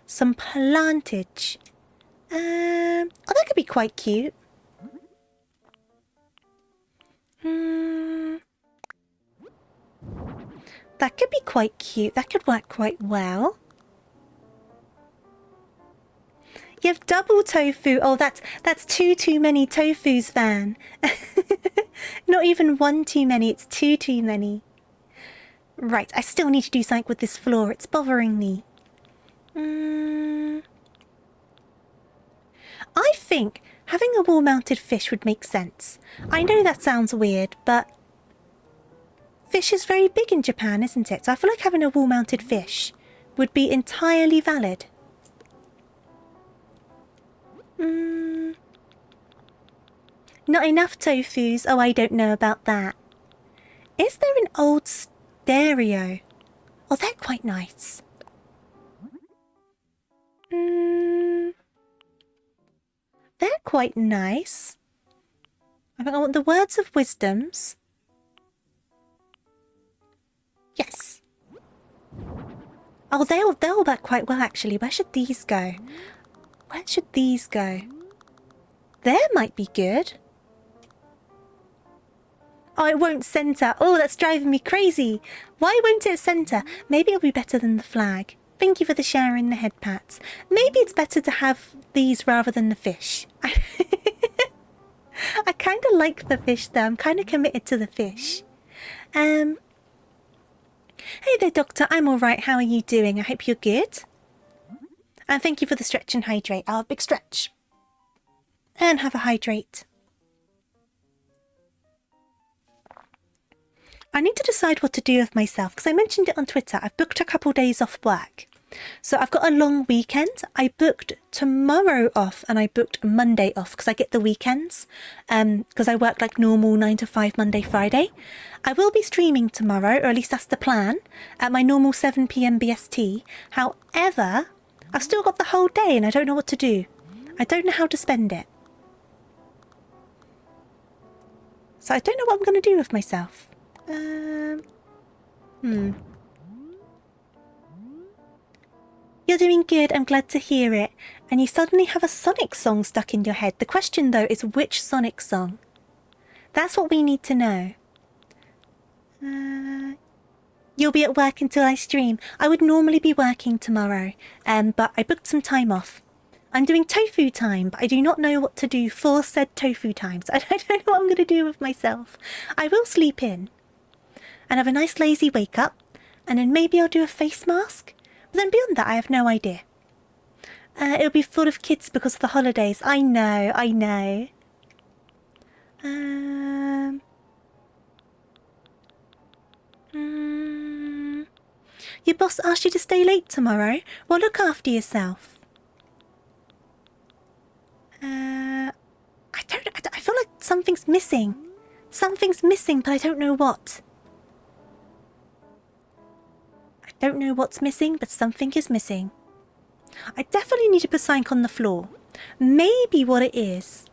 Some plantage. Oh, that could be quite cute. That could be quite cute. That could work quite well. You have double tofu. Oh, that's too many tofus, Van. Not even one too many. It's too many. Right, I still need to do something with this floor. It's bothering me. I think having a wall-mounted fish would make sense. I know that sounds weird, but fish is very big in Japan, isn't it? So I feel like having a wall-mounted fish would be entirely valid. Not enough tofus. Oh, I don't know about that. Is there an old stereo? Oh, they're quite nice. They're quite nice. I think I want the words of wisdoms. Yes. Oh, they'll work quite well, actually. Where should these go? Where should these go? There might be good. Oh, it won't centre. Oh, that's driving me crazy. Why won't it centre? Maybe it'll be better than the flag. Thank you for the sharing the head pats. Maybe it's better to have these rather than the fish. I kind of like the fish though. I'm kind of committed to the fish. Hey there, Doctor. I'm all right. How are you doing? I hope you're good. And thank you for the stretch and hydrate. I'll have a big stretch. And have a hydrate. I need to decide what to do with myself because I mentioned it on Twitter. I've booked a couple days off work. So I've got a long weekend. I booked tomorrow off and I booked Monday off because I get the weekends. Because I work like normal 9 to 5 Monday, Friday. I will be streaming tomorrow, or at least that's the plan, at my normal 7 p.m. BST. However, I've still got the whole day and I don't know what to do. I don't know how to spend it. So I don't know what I'm going to do with myself. You're doing good, I'm glad to hear it. And you suddenly have a Sonic song stuck in your head. The question though is which Sonic song? That's what we need to know. You'll be at work until I stream. I would normally be working tomorrow, but I booked some time off. I'm doing tofu time, but I do not know what to do for said tofu time. So I don't know what I'm going to do with myself. I will sleep in and have a nice lazy wake up, and then maybe I'll do a face mask. But then beyond that, I have no idea. It'll be full of kids because of the holidays. I know, I know. Your boss asked you to stay late tomorrow? Well, look after yourself. I feel like something's missing. Something's missing, but I don't know what. I don't know what's missing, but something is missing. I definitely need to put something on the floor. Maybe what it is...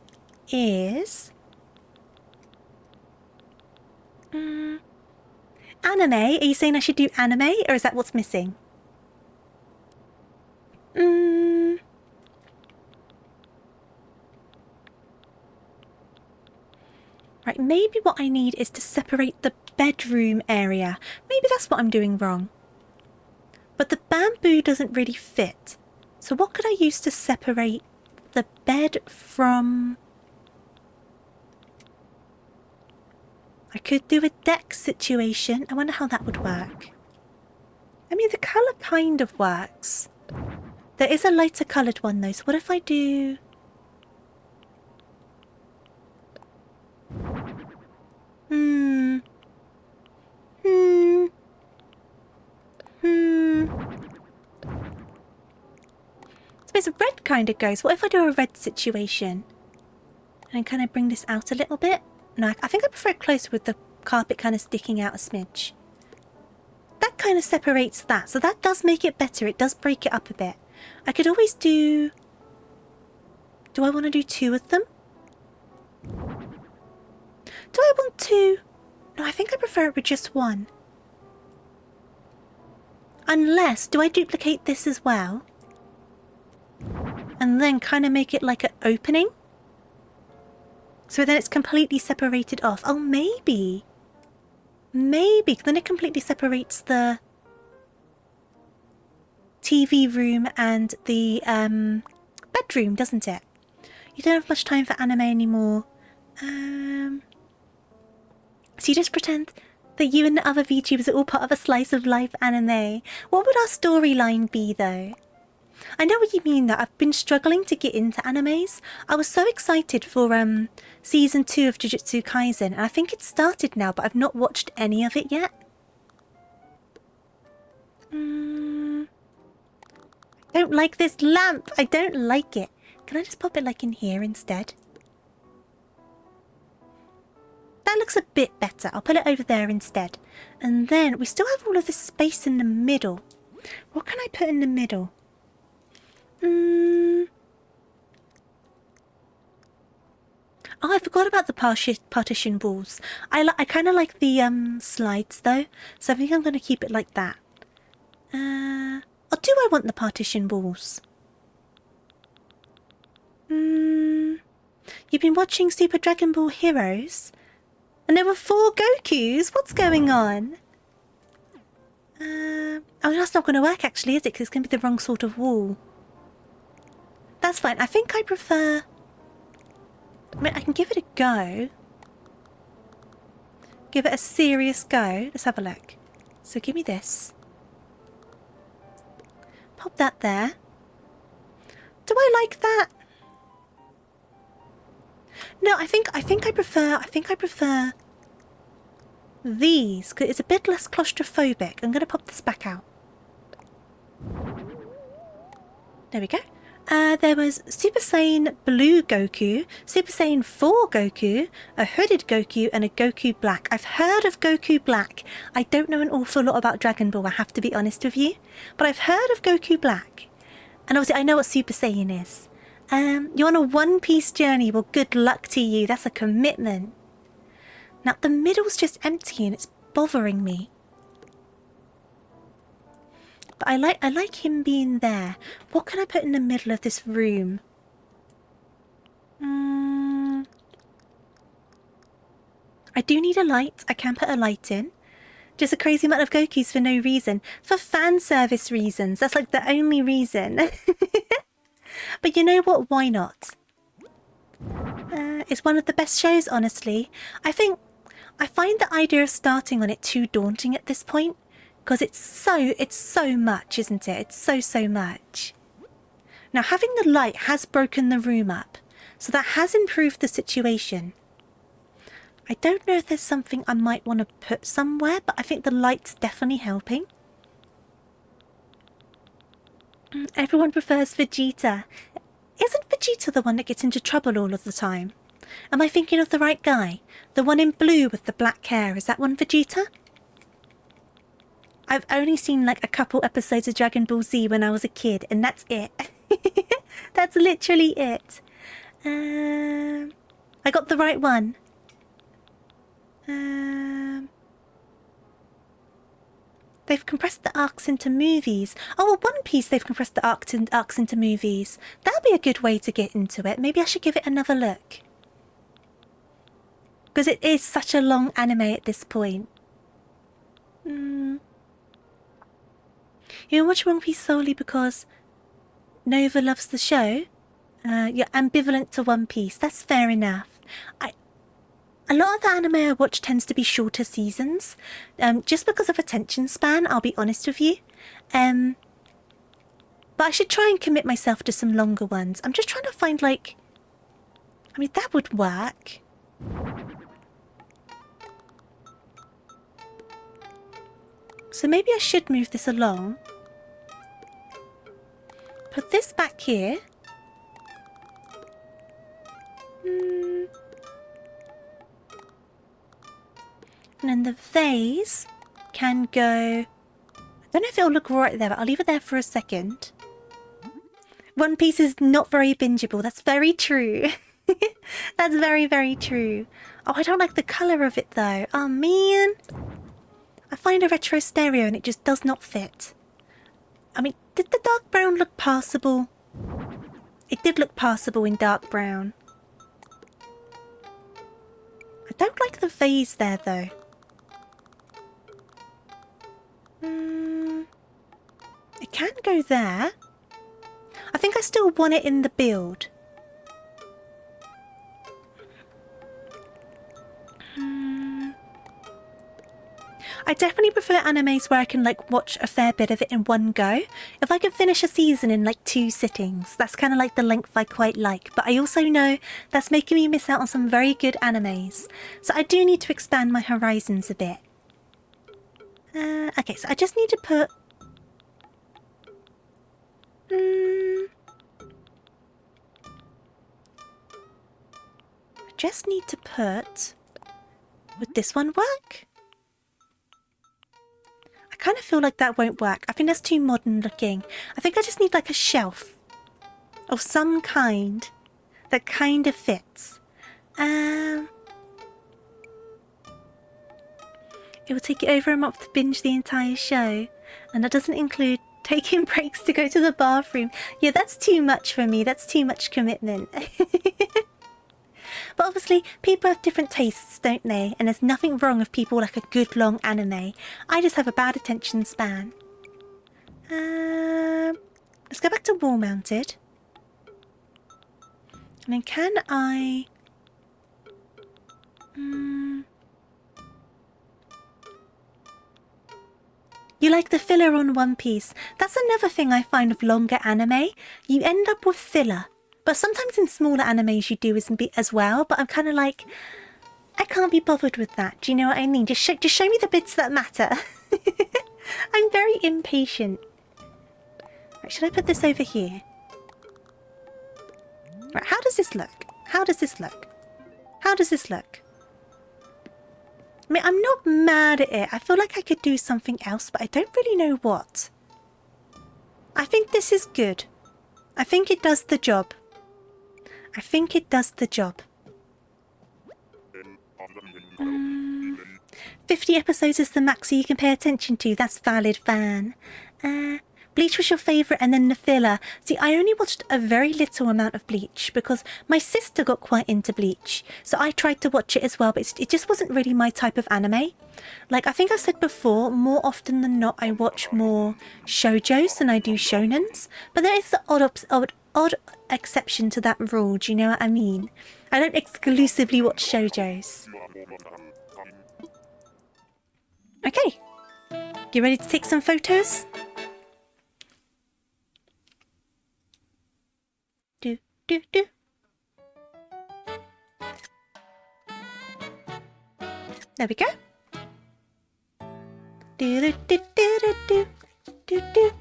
Anime? Are you saying I should do anime, or is that what's missing? Right, maybe what I need is to separate the bedroom area. Maybe that's what I'm doing wrong. But the bamboo doesn't really fit. So what could I use to separate the bed from... I could do a deck situation. I wonder how that would work. I mean, the colour kind of works. There is a lighter coloured one though. So what if I do... So red kind of goes. What if I do a red situation? And kind of bring this out a little bit? No, I think I prefer it closer with the carpet kind of sticking out a smidge. That kind of separates that. So that does make it better. It does break it up a bit. I could always do... Do I want to do 2 of them? Do I want 2? No, I think I prefer it with just 1. Unless, do I duplicate this as well? And then kind of make it like an opening? So then it's completely separated off. Oh, maybe. Maybe. Then it completely separates the TV room and the bedroom, doesn't it? You don't have much time for anime anymore. So you just pretend that you and the other VTubers are all part of a slice of life anime. What would our storyline be, though? I know what you mean, though. I've been struggling to get into animes. I was so excited for Season 2 of Jujutsu Kaisen, and I think it's started now, but I've not watched any of it yet. I don't like this lamp. I don't like it. Can I just pop it like in here instead? That looks a bit better. I'll put it over there instead. And then we still have all of this space in the middle. What can I put in the middle? Oh, I forgot about the partition walls. I kind of like the slides though, so I think I'm going to keep it like that. Or do I want the partition walls? You've been watching Super Dragon Ball Heroes? And there were 4 Gokus? What's going on? Oh, that's not going to work actually, is it? Because it's going to be the wrong sort of wall. That's fine. I think I prefer... I mean, I can give it a go. Give it a serious go. Let's have a look. So give me this. Pop that there. Do I like that? No, I think I prefer these, because it's a bit less claustrophobic. I'm going to pop this back out. There we go. There was Super Saiyan Blue Goku, Super Saiyan 4 Goku, a Hooded Goku, and a Goku Black. I've heard of Goku Black. I don't know an awful lot about Dragon Ball, I have to be honest with you. But I've heard of Goku Black. And obviously I know what Super Saiyan is. You're on a One Piece journey. Well, good luck to you. That's a commitment. Now, the middle's just empty and it's bothering me. But I like him being there. What can I put in the middle of this room? I do need a light. I can put a light in. Just a crazy amount of Gokus for no reason. For fan service reasons. That's like the only reason. But you know what? Why not? It's one of the best shows, honestly. I find the idea of starting on it too daunting at this point. Because it's so much, isn't it? It's so much. Now, having the light has broken the room up. So that has improved the situation. I don't know if there's something I might want to put somewhere, but I think the light's definitely helping. Everyone prefers Vegeta. Isn't Vegeta the one that gets into trouble all of the time? Am I thinking of the right guy? The one in blue with the black hair, is that one Vegeta? I've only seen like a couple episodes of Dragon Ball Z when I was a kid, and that's it. That's literally it. I got the right one. They've compressed the arcs into movies. Oh, well, One Piece, they've compressed the arcs into movies. That'd be a good way to get into it. Maybe I should give it another look. Because it is such a long anime at this point. You watch One Piece solely because Nova loves the show? You're ambivalent to One Piece. That's fair enough. A lot of the anime I watch tends to be shorter seasons, just because of attention span, I'll be honest with you. But I should try and commit myself to some longer ones. I'm just trying to find, like... I mean, that would work. So maybe I should move this along. Put this back here. And then the vase can go... I don't know if it'll look right there, but I'll leave it there for a second. One Piece is not very bingeable. That's very true. That's very, very true. Oh, I don't like the colour of it, though. Oh, man. I find a retro stereo and it just does not fit. I mean, did the dark brown look passable? It did look passable in dark brown. I don't like the vase there, though. It can go there. I think I still want it in the build. I definitely prefer animes where I can like watch a fair bit of it in one go. If I can finish a season in like 2 sittings, that's kind of like the length I quite like. But I also know that's making me miss out on some very good animes. So I do need to expand my horizons a bit. Okay, so I just need to put... I just need to put... Would this one work? I kind of feel like that won't work. I think that's too modern looking. I think I just need like a shelf of some kind that kind of fits. It will take you over a month to binge the entire show. And that doesn't include taking breaks to go to the bathroom. Yeah, that's too much for me. That's too much commitment. But obviously, people have different tastes, don't they? And there's nothing wrong with people like a good long anime. I just have a bad attention span. Let's go back to wall mounted. And then can I You like the filler on One Piece. That's another thing I find with longer anime. You end up with filler. But sometimes in smaller animes you do as well. But I'm kind of like, I can't be bothered with that. Do you know what I mean? Just show me the bits that matter. I'm very impatient. Right, should I put this over here? Right, how does this look? How does this look? How does this look? I mean, I'm not mad at it. I feel like I could do something else, but I don't really know what. I think this is good. I think it does the job. I think it does the job. 50 episodes is the max so you can pay attention to. That's valid, Van. Bleach was your favourite and then the filler. See, I only watched a very little amount of Bleach because my sister got quite into Bleach. So I tried to watch it as well, but it just wasn't really my type of anime. Like, I think I said before, more often than not, I watch more shoujos than I do shonens. But there is the odd exception to that rule, do you know what I mean? I don't exclusively watch shoujos. Okay. You ready to take some photos? Do. There we go. Do do do do do do do do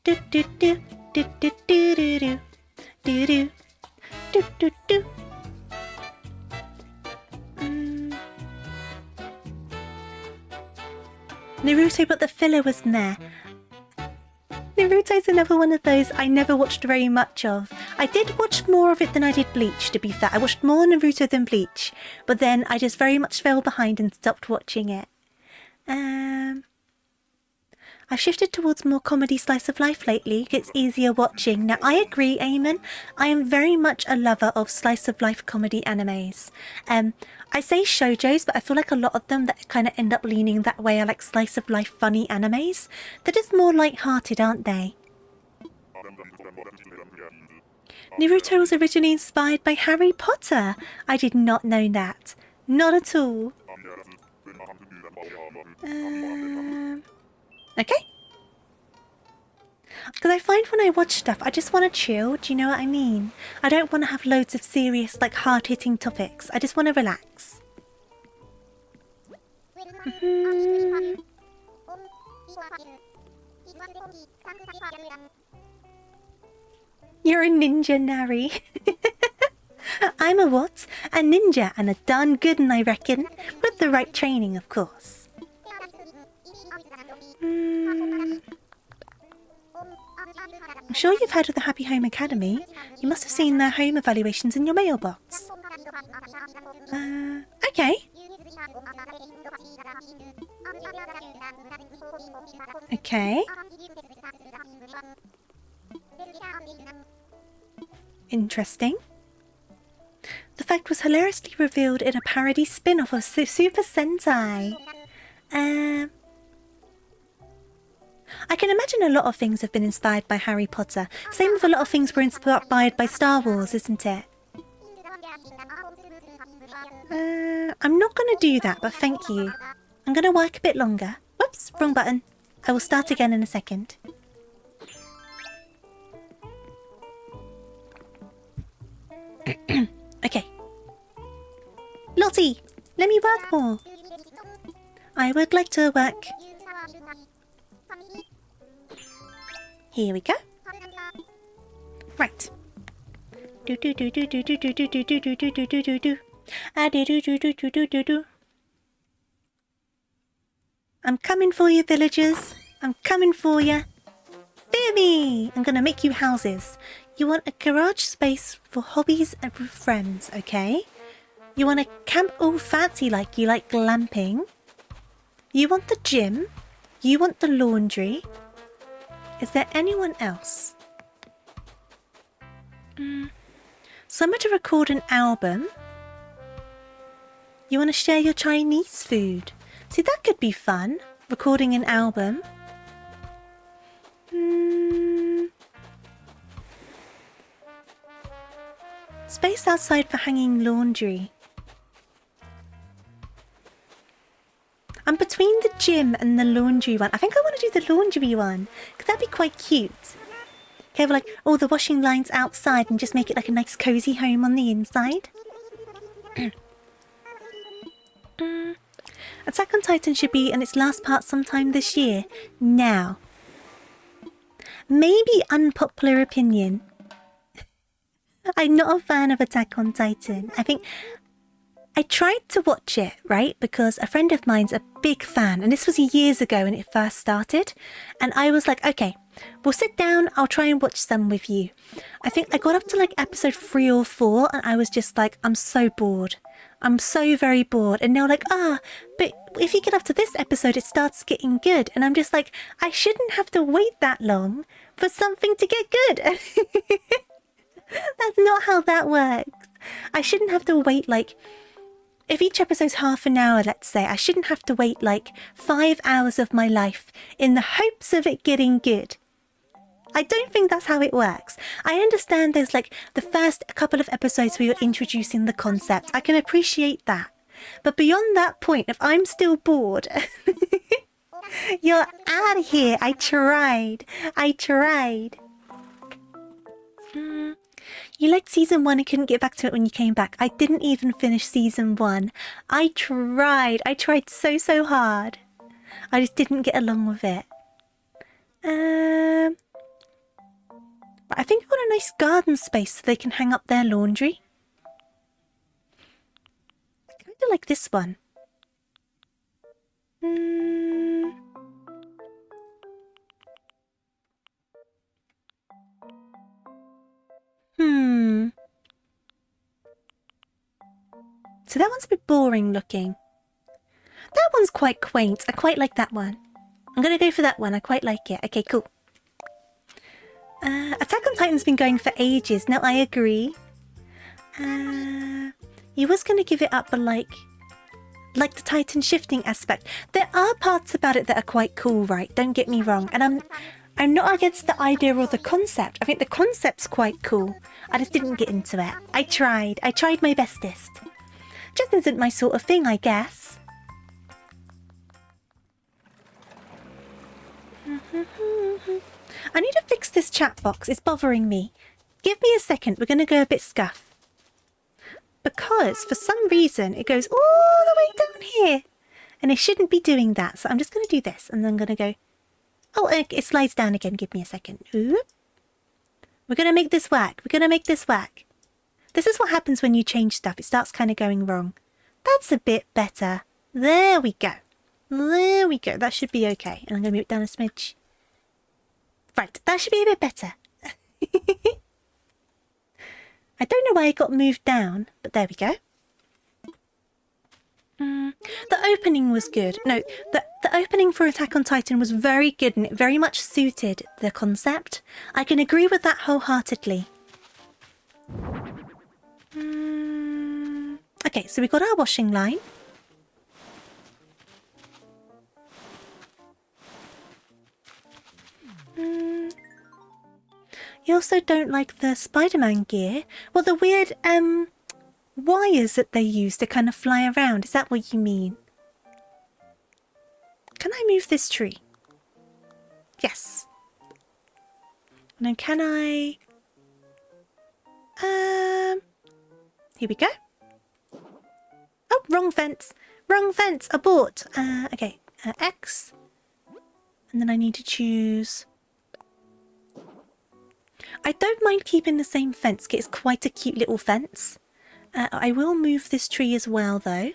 do do do do do do do do do do do. Naruto, but the filler was meh. Naruto's another one of those I never watched very much of. I did watch more of it than I did Bleach, to be fair. I watched more Naruto than Bleach, but then I just very much fell behind and stopped watching it. I've shifted towards more comedy slice of life lately. It's easier watching. Now, I agree, Eamon. I am very much a lover of slice of life comedy animes. I say shoujos, but I feel like a lot of them that kind of end up leaning that way are like slice of life funny animes. They're just more light-hearted, aren't they? Naruto was originally inspired by Harry Potter. I did not know that. Not at all. Okay. Because I find when I watch stuff, I just want to chill. Do you know what I mean? I don't want to have loads of serious, like, hard-hitting topics. I just want to relax. You're a ninja, Nari. I'm a what? A ninja, and a darn good one, I reckon. With the right training, of course. I'm sure you've heard of the Happy Home Academy. You must have seen their home evaluations in your mailbox. Okay. Okay. Interesting. The fact was hilariously revealed in a parody spin-off of Super Sentai. I can imagine a lot of things have been inspired by Harry Potter. Same with a lot of things were inspired by Star Wars, isn't it? I'm not going to do that, but thank you. I'm going to work a bit longer. Whoops, wrong button. I will start again in a second. Okay. Lottie, let me work more. I would like to work. Here we go. Right. Do do do do do do do do do do do do do do do do. Do do do do do do do do. I'm coming for you, villagers. I'm coming for you. Fear me! I'm gonna make you houses. You want a garage space for hobbies and with friends, okay? You want a camp all fancy like you like glamping. You want the gym. You want the laundry. Is there anyone else? Somewhere to record an album. You want to share your Chinese food. See, that could be fun. Recording an album. Space outside for hanging laundry. gym and the laundry one. I think I want to do the laundry one, because that'd be quite cute. Okay, like all the washing lines outside and just make it like a nice cozy home on the inside. Attack on Titan should be in its last part sometime this year. Now. Maybe unpopular opinion. I'm not a fan of Attack on Titan. I think I tried to watch it, right? Because a friend of mine's a big fan. And this was years ago when it first started. And I was like, okay, we'll sit down. I'll try and watch some with you. I think I got up to like episode 3 or 4. And I was just like, I'm so bored. I'm so very bored. And they're like, but if you get up to this episode, it starts getting good. And I'm just like, I shouldn't have to wait that long for something to get good. That's not how that works. I shouldn't have to wait like, if each episode's half an hour, let's say, I shouldn't have to wait like 5 hours of my life in the hopes of it getting good. I don't think that's how it works. I understand there's like the first couple of episodes where you're introducing the concept. I can appreciate that. But beyond that point, if I'm still bored, you're out of here. I tried. You liked season 1 and couldn't get back to it when you came back. I didn't even finish season 1. I tried so hard. I just didn't get along with it. But I think I want a nice garden space so they can hang up their laundry. I kind of like this one. So that one's a bit boring looking. That one's quite quaint. I quite like that one. I'm going to go for that one. I quite like it. Okay, cool. Attack on Titan's been going for ages. No, I agree. You was going to give it up, but like the Titan shifting aspect. There are parts about it that are quite cool, right? Don't get me wrong. And I'm not against the idea or the concept. I think the concept's quite cool. I just didn't get into it. I tried my bestest. Just isn't my sort of thing, I guess. I need to fix this chat box. It's bothering me. Give me a second. We're going to go a bit scuff. Because for some reason it goes all the way down here. And it shouldn't be doing that. So I'm just going to do this. And then I'm going to go... Oh, it slides down again. Give me a second. Ooh. We're going to make this work. This is what happens when you change stuff. It starts kind of going wrong. That's a bit better. There we go. That should be okay. And I'm going to move it down a smidge. Right, that should be a bit better. I don't know why it got moved down, but there we go. The opening was good. No, the opening for Attack on Titan was very good and it very much suited the concept. I can agree with that wholeheartedly. Okay, so we got our washing line. You also don't like the Spider-Man gear? Well, the weird wires that they use to kind of fly around. Is that what you mean? Can I move this tree? Yes. Now can I... Here we go. Oh, wrong fence. Abort. Okay. X. And then I need to choose... I don't mind keeping the same fence. It's quite a cute little fence. I will move this tree as well, though.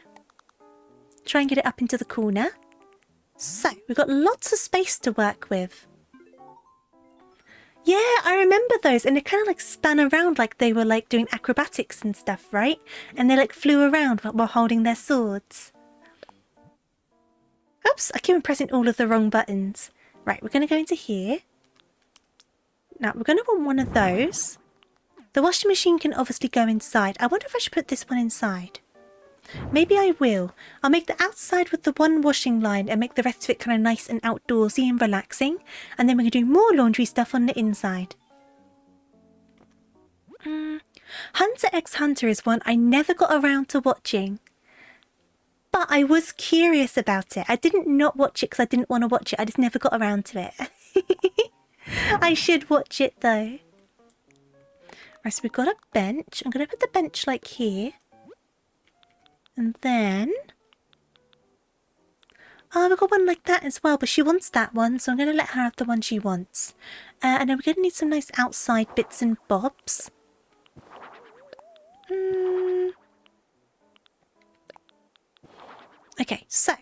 Try and get it up into the corner. So, we've got lots of space to work with. Yeah, I remember those. And they kind of like spun around like they were like doing acrobatics and stuff, right? And they like flew around while holding their swords. Oops, I keep on pressing all of the wrong buttons. Right, we're going to go into here. Now, we're going to want one of those. The washing machine can obviously go inside. I wonder if I should put this one inside. Maybe I will. I'll make the outside with the one washing line and make the rest of it kind of nice and outdoorsy and relaxing. And then we can do more laundry stuff on the inside. Hunter x Hunter is one I never got around to watching. But I was curious about it. I didn't not watch it because I didn't want to watch it. I just never got around to it. I should watch it though. Right, so we've got a bench. I'm going to put the bench like here. And then... Oh, we've got one like that as well, but she wants that one, so I'm going to let her have the one she wants. And then we're going to need some nice outside bits and bobs. Okay, so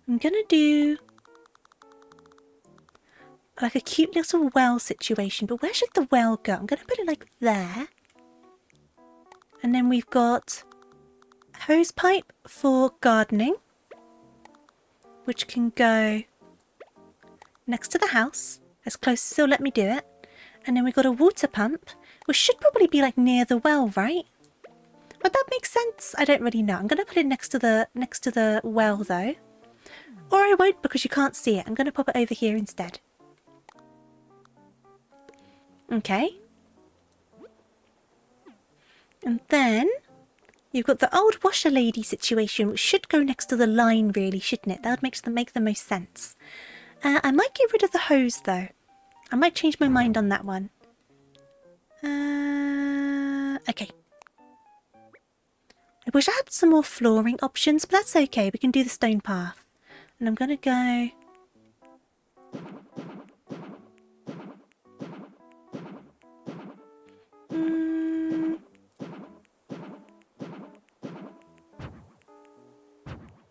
I'm going to do like a cute little well situation, but where should the well go? I'm going to put it like there. And then we've got a hose pipe for gardening, which can go next to the house, as close as they'll let me do it. And then we've got a water pump, which should probably be like near the well, right? Would that make sense? I don't really know. I'm going to put it next to the well though. Or I won't because you can't see it. I'm going to pop it over here instead. Okay. And then you've got the old washer lady situation, which should go next to the line really, shouldn't it? That would make the most sense. I might get rid of the hose though. I might change my mind on that one. Okay. I wish I had some more flooring options, but that's okay. We can do the stone path. And I'm going to go...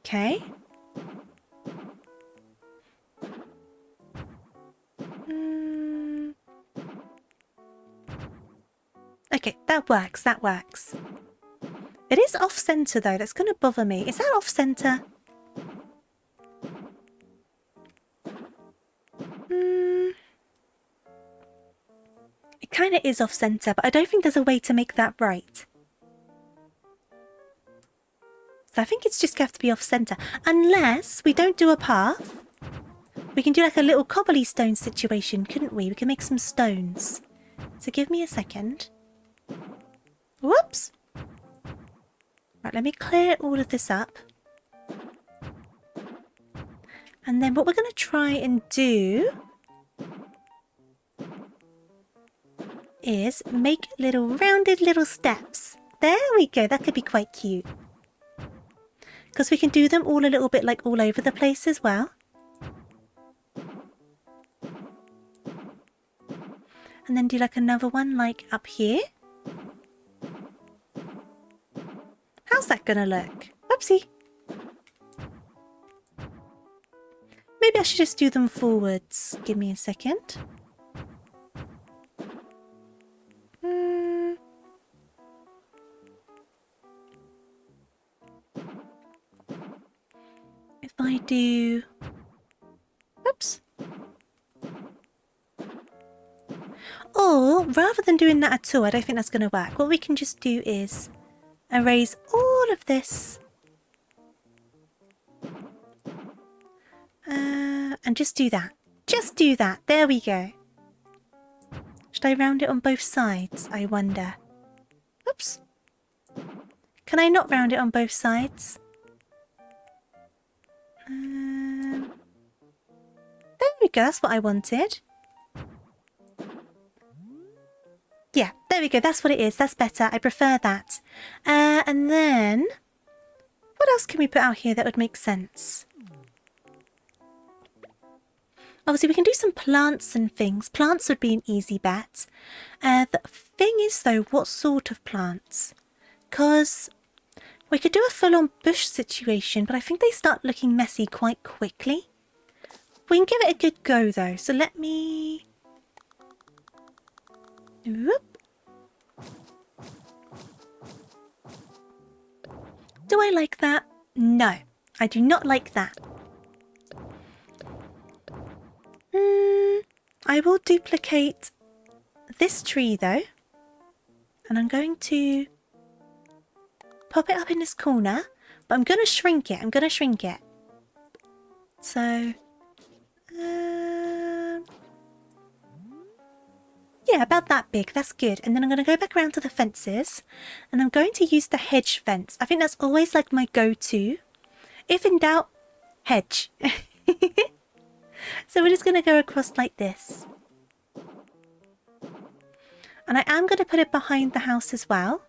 Okay. Okay, that works, that works. It is off-center though, that's going to bother me. Is that off-center? It kind of is off-center, but I don't think there's a way to make that right. So I think it's just going to have to be off-center. Unless we don't do a path. We can do like a little cobbly stone situation, couldn't we? We can make some stones. So give me a second. Whoops! Right, let me clear all of this up. And then what we're going to try and do is make little rounded little steps. There we go, that could be quite cute. Because we can do them all a little bit like all over the place as well. And then do like another one like up here. How's that gonna look? Whoopsie. Maybe I should just do them forwards. Give me a second. If I do... Oops. Or, rather than doing that at all, I don't think that's going to work. What we can just do is erase all of this. And just do that. Just do that. There we go. Should I round it on both sides, I wonder? Oops. Can I not round it on both sides? There we go. That's what I wanted. Yeah, there we go. That's what it is. That's better. I prefer that. And then... what else can we put out here that would make sense? Obviously, we can do some plants and things. Plants would be an easy bet. The thing is, though, what sort of plants? Because we could do a full-on bush situation, but I think they start looking messy quite quickly. We can give it a good go, though. So let me... Whoop. Do I like that? No, I do not like that. I will duplicate this tree though, and I'm going to pop it up in this corner, but I'm going to shrink it. So, Yeah, about that big. That's good. And then I'm going to go back around to the fences. And I'm going to use the hedge fence. I think that's always like my go-to. If in doubt, hedge. So we're just going to go across like this. And I am going to put it behind the house as well.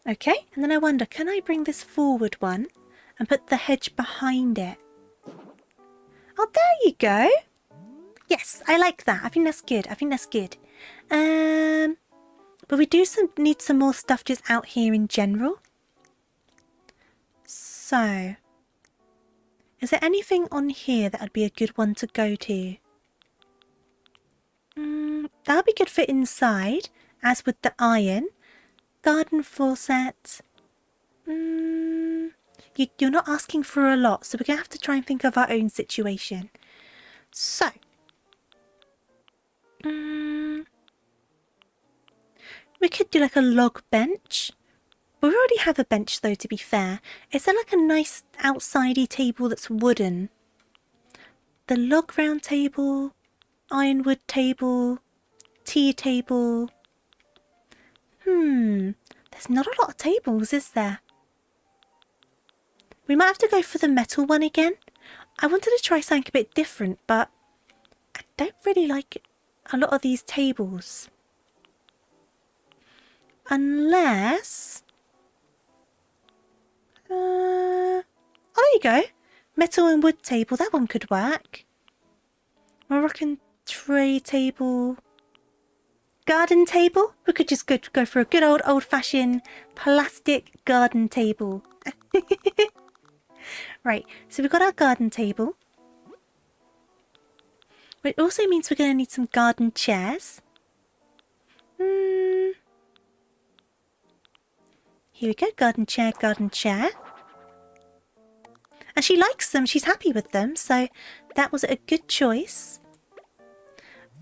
Okay, and then I wonder, can I bring this forward one and put the hedge behind it? Oh, there you go. Yes, I like that. I think that's good. I think that's good. But we do need some more stuff just out here in general. So, is there anything on here that would be a good one to go to? That would be good for inside, as with the iron. Garden faucet. You're not asking for a lot, so we're going to have to try and think of our own situation. So, we could do like a log bench. We already have a bench though, to be fair. Is there like a nice outsidey table that's wooden? The log round table, ironwood table, tea table. There's not a lot of tables, is there? We might have to go for the metal one again. I wanted to try something a bit different, but I don't really like a lot of these tables. Unless... oh, there you go. Metal and wood table, that one could work. Moroccan tray table. Garden table? We could just go for a good old-fashioned plastic garden table. Right, so we've got our garden table. It also means we're going to need some garden chairs. Here we go, garden chair, garden chair. And she likes them, she's happy with them, so that was a good choice.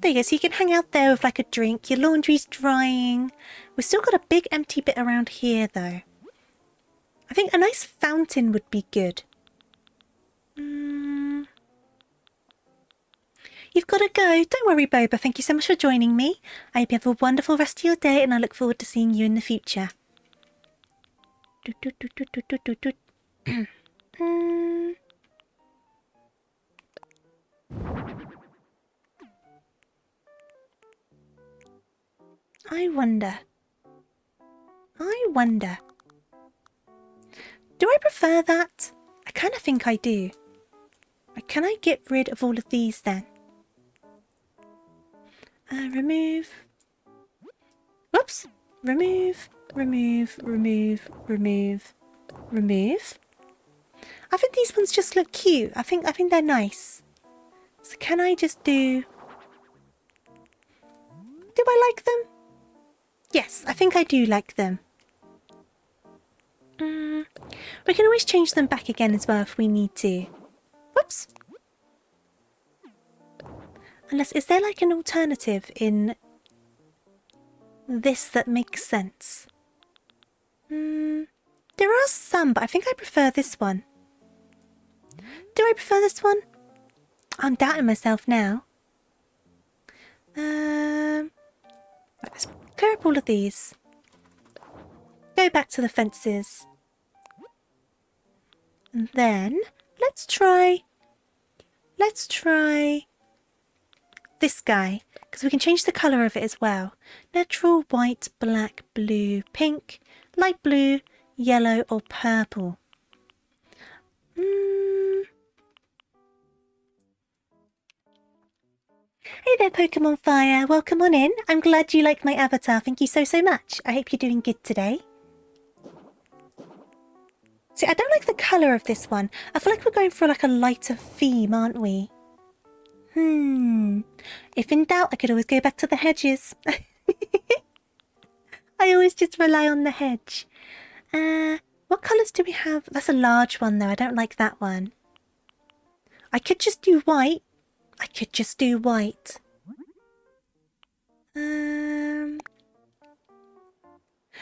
There you go, so you can hang out there with like a drink, your laundry's drying. We've still got a big empty bit around here though. I think a nice fountain would be good. You've got to go. Don't worry, Boba. Thank you so much for joining me. I hope you have a wonderful rest of your day and I look forward to seeing you in the future. I wonder. Do I prefer that? I kind of think I do. Can I get rid of all of these then? Remove. Whoops. Remove. I think these ones just look cute. I think they're nice. So can I just do... Do I like them? Yes, I think I do like them. We can always change them back again as well if we need to. Whoops. Unless, is there like an alternative in this that makes sense? There are some, but I think I prefer this one. Do I prefer this one? I'm doubting myself now. Let's clear up all of these. Go back to the fences. And then let's try this guy, because we can change the colour of it as well. Natural, white, black, blue, pink, light blue, yellow or purple. Hey there, Pokemon Fire. Welcome on in. I'm glad you like my avatar. Thank you so much. I hope you're doing good today. See, I don't like the colour of this one. I feel like we're going for like a lighter theme, aren't we? If in doubt, I could always go back to the hedges. I always just rely on the hedge. What colours do we have? That's a large one though. I don't like that one. I could just do white.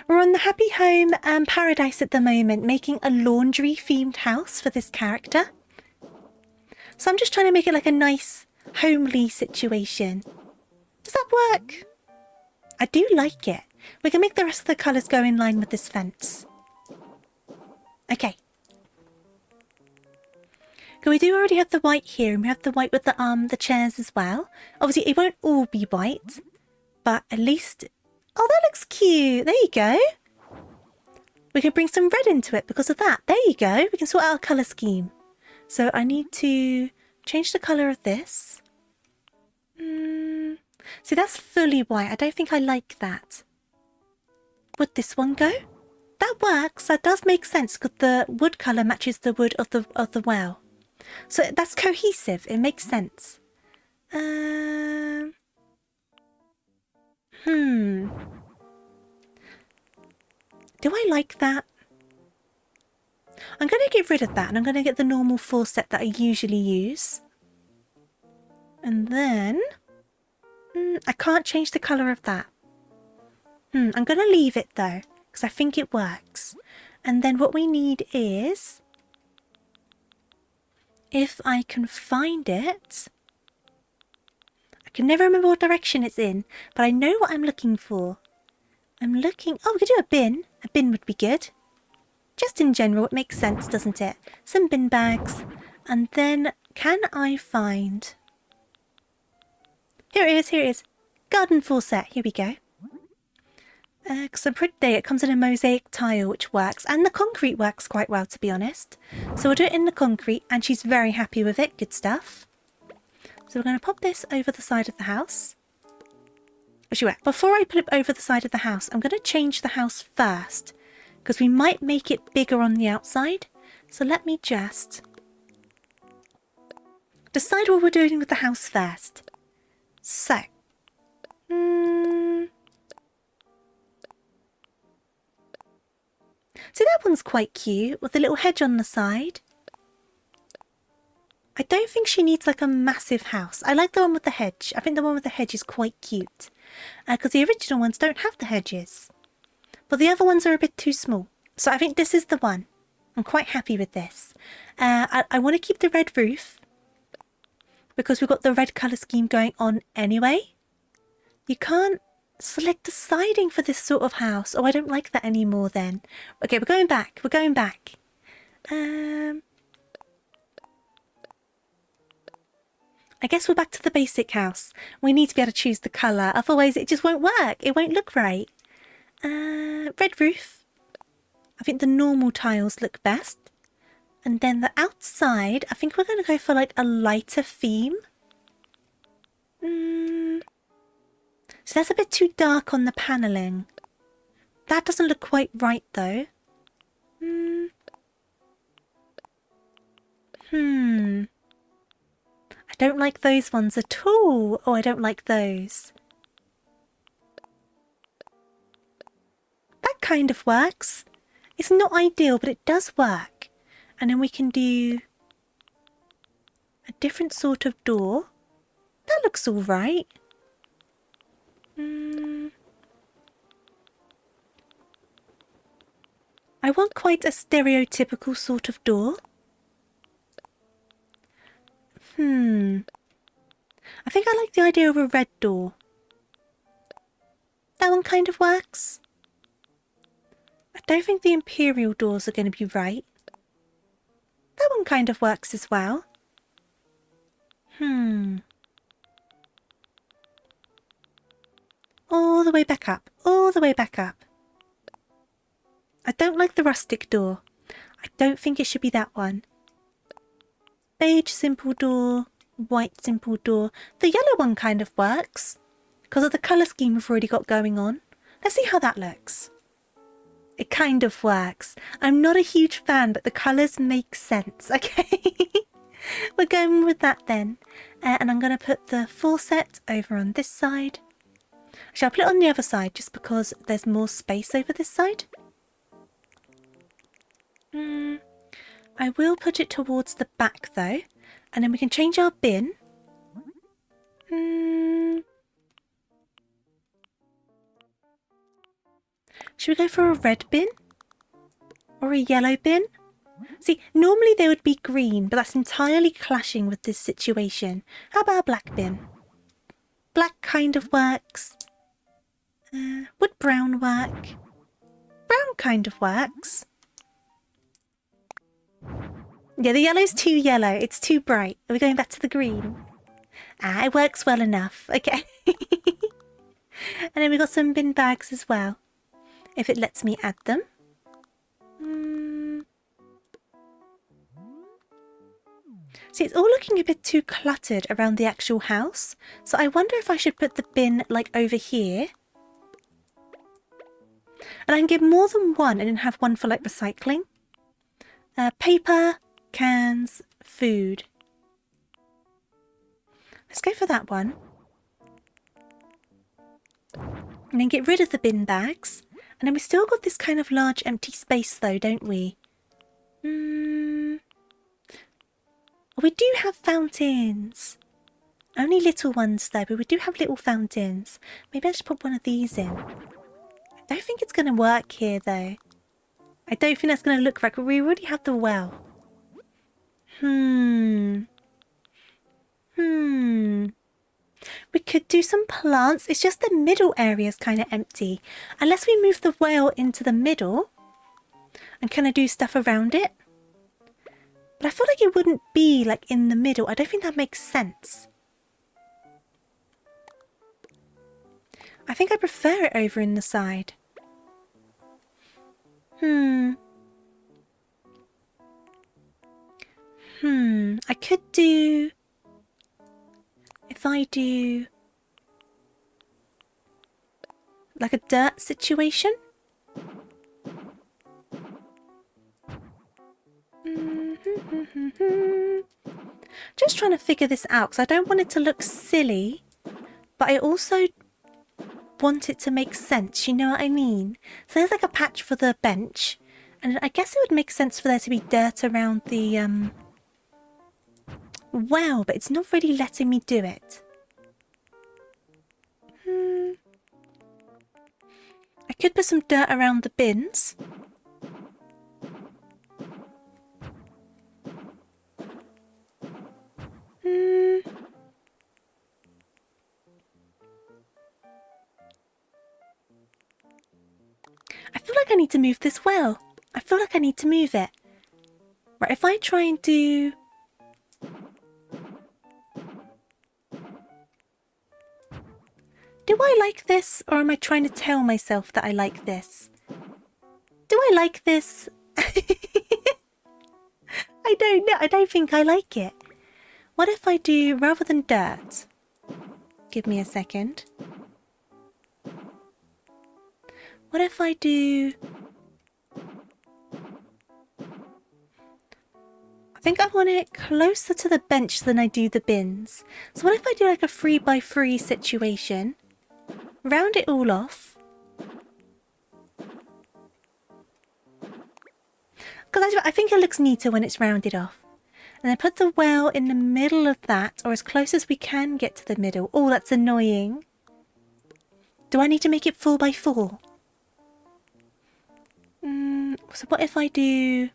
We're on the Happy Home Paradise at the moment, making a laundry-themed house for this character. So I'm just trying to make it like a nice, homely situation. Does that work? I do like it. We can make the rest of the colours go in line with this fence. Okay. We do already have the white here, and we have the white with the chairs as well. Obviously, it won't all be white, but at least... Oh, that looks cute. There you go. We can bring some red into it because of that. There you go. We can sort out a colour scheme. So I need to change the colour of this. See, that's fully white. I don't think I like that. Would this one go? That works. That does make sense because the wood colour matches the wood of the well. So that's cohesive. It makes sense. Do I like that? I'm going to get rid of that and I'm going to get the normal faucet that I usually use. And then... I can't change the colour of that. I'm going to leave it though, because I think it works. And then what we need is... If I can find it... I can never remember what direction it's in, but I know what I'm looking for. I'm looking... Oh, we could do a bin. A bin would be good. Just in general, it makes sense, doesn't it? Some bin bags. And then, can I find... Here it is, here it is. Garden faucet, here we go. Because I'm pretty sure it comes in a mosaic tile, which works. And the concrete works quite well, to be honest. So we'll do it in the concrete, and she's very happy with it. Good stuff. So we're going to pop this over the side of the house. Actually, wait, before I put it over the side of the house, I'm going to change the house first. Because we might make it bigger on the outside. So let me just decide what we're doing with the house first. So. See, that one's quite cute, with a little hedge on the side. I don't think she needs like a massive house. I like the one with the hedge. I think the one with the hedge is quite cute. Because the original ones don't have the hedges. But the other ones are a bit too small. So I think this is the one. I'm quite happy with this. I want to keep the red roof. Because we've got the red colour scheme going on anyway. You can't select the siding for this sort of house. Oh, I don't like that anymore then. Okay, we're going back. We're going back. I guess we're back to the basic house. We need to be able to choose the colour. Otherwise, it just won't work. It won't look right. Red roof. I think the normal tiles look best. And then the outside, I think we're going to go for like a lighter theme. So that's a bit too dark on the panelling. That doesn't look quite right though. I don't like those ones at all. Oh, I don't like those. That kind of works. It's not ideal, but it does work. And then we can do a different sort of door. That looks all right. I want quite a stereotypical sort of door. I think I like the idea of a red door. That one kind of works. I don't think the imperial doors are going to be right. That one kind of works as well. All the way back up. All the way back up. I don't like the rustic door. I don't think it should be that one. Beige simple door. White simple door. The yellow one kind of works. Because of the colour scheme we've already got going on. Let's see how that looks. It kind of works. I'm not a huge fan, but the colours make sense, okay? We're going with that then. And I'm going to put the faucet over on this side. Actually, I'll put it on the other side just because there's more space over this side. I will put it towards the back though. And then we can change our bin. Should we go for a red bin? Or a yellow bin? See, normally they would be green, but that's entirely clashing with this situation. How about a black bin? Black kind of works. Would brown work? Brown kind of works. Yeah, the yellow's too yellow. It's too bright. Are we going back to the green? Ah, it works well enough. Okay. And then we've got some bin bags as well. If it lets me add them. See, it's all looking a bit too cluttered around the actual house. So I wonder if I should put the bin like over here. And I can get more than one and then have one for like recycling. Paper, cans, food. Let's go for that one. And then get rid of the bin bags. And then we still got this kind of large empty space though, don't we? We do have fountains. Only little ones though, but we do have little fountains. Maybe I should put one of these in. I don't think it's going to work here though. I don't think that's going to look right. We already have the well. We could do some plants. It's just the middle area is kind of empty. Unless we move the well into the middle and kind of do stuff around it. But I feel like it wouldn't be like in the middle. I don't think that makes sense. I think I prefer it over in the side. I could do... If I do... like a dirt situation? Just trying to figure this out because I don't want it to look silly, but I also want it to make sense, you know what I mean? So there's like a patch for the bench, and I guess it would make sense for there to be dirt around the well, but it's not really letting me do it. I could put some dirt around the bins. I feel like I need to move this well. I feel like I need to move it. Right, if I try and do... Do I like this, or am I trying to tell myself that I like this? Do I like this? I don't know. I don't think I like it. What if I do, rather than dirt? Give me a second. What if I do... I think I want it closer to the bench than I do the bins. So what if I do like a 3x3 situation? Round it all off. Because I think it looks neater when it's rounded off. And then put the well in the middle of that, or as close as we can get to the middle. Oh, that's annoying. Do I need to make it 4x4? So what if I do...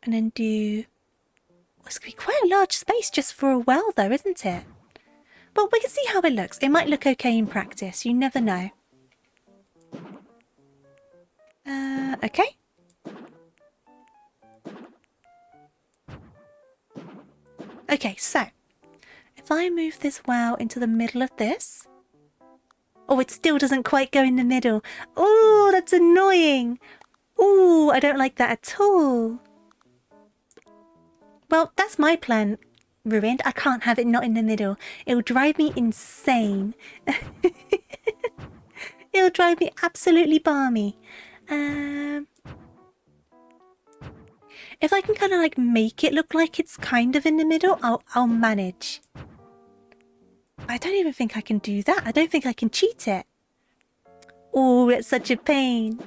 And then do... Oh, it's going to be quite a large space just for a well though, isn't it? But we can see how it looks. It might look okay in practice. You never know. Okay. Okay, so if I move this well into the middle of this... Oh, it still doesn't quite go in the middle. Oh, that's annoying. Oh, I don't like that at all. Well, that's my plan ruined. I can't have it not in the middle. It'll drive me insane. It'll drive me absolutely balmy. If I can kind of like make it look like it's kind of in the middle, I'll manage. I don't even think I can do that. I don't think I can cheat it. Oh, it's such a pain.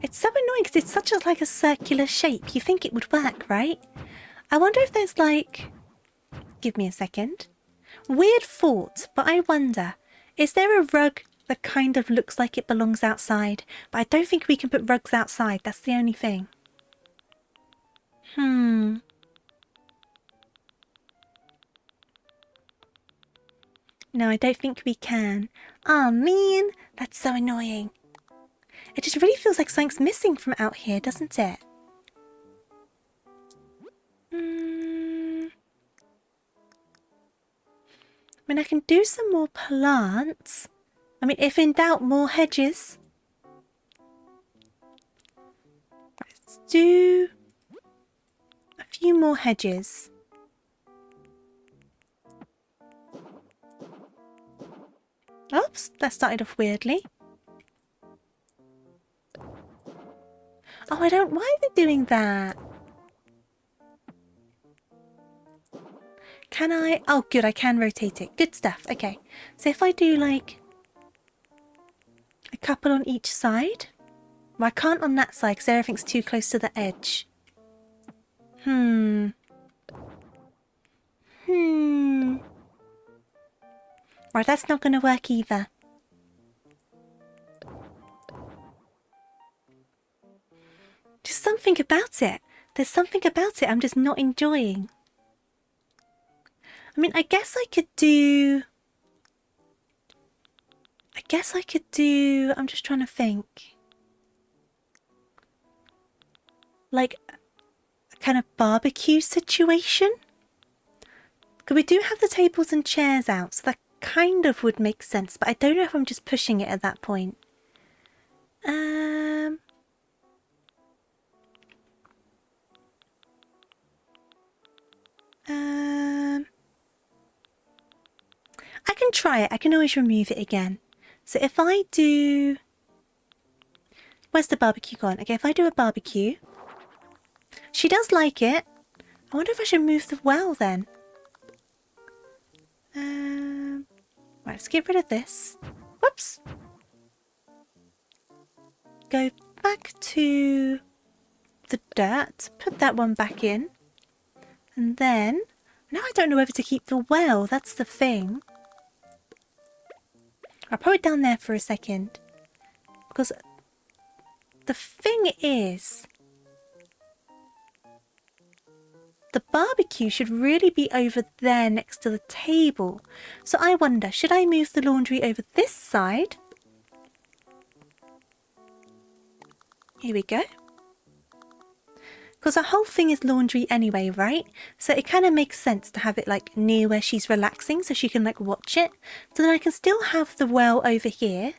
It's so annoying because it's such a like a circular shape. You think it would work, right? I wonder if there's like... Give me a second. Weird thought, but I wonder, is there a rug that kind of looks like it belongs outside? But I don't think we can put rugs outside. That's the only thing. No, I don't think we can. Ah, man, that's so annoying. It just really feels like something's missing from out here, doesn't it? I mean, I can do some more plants. I mean, if in doubt, more hedges. Let's do a few more hedges. Oops, that started off weirdly. Oh, I don't... Why are they doing that? Can I... Oh, good, I can rotate it. Good stuff. Okay. So if I do, like, a couple on each side... Well, I can't on that side because everything's too close to the edge. Right, that's not going to work either. Just something about it. There's something about it I'm just not enjoying. I mean, I guess I could do... I'm just trying to think. Like, a kind of barbecue situation? Because we do have the tables and chairs out, so that kind of would make sense. But I don't know if I'm just pushing it at that point. I can try it. I can always remove it again. So if I do... Where's the barbecue gone? Okay, if I do a barbecue... She does like it. I wonder if I should move the well then. Right, let's get rid of this. Whoops. Go back to the dirt. Put that one back in. And then... Now I don't know whether to keep the well. That's the thing. I'll put it down there for a second. Because the thing is... The barbecue should really be over there next to the table. So I wonder, should I move the laundry over this side? Here we go. Because the whole thing is laundry anyway, right? So it kind of makes sense to have it like near where she's relaxing so she can like watch it. So then I can still have the well over here.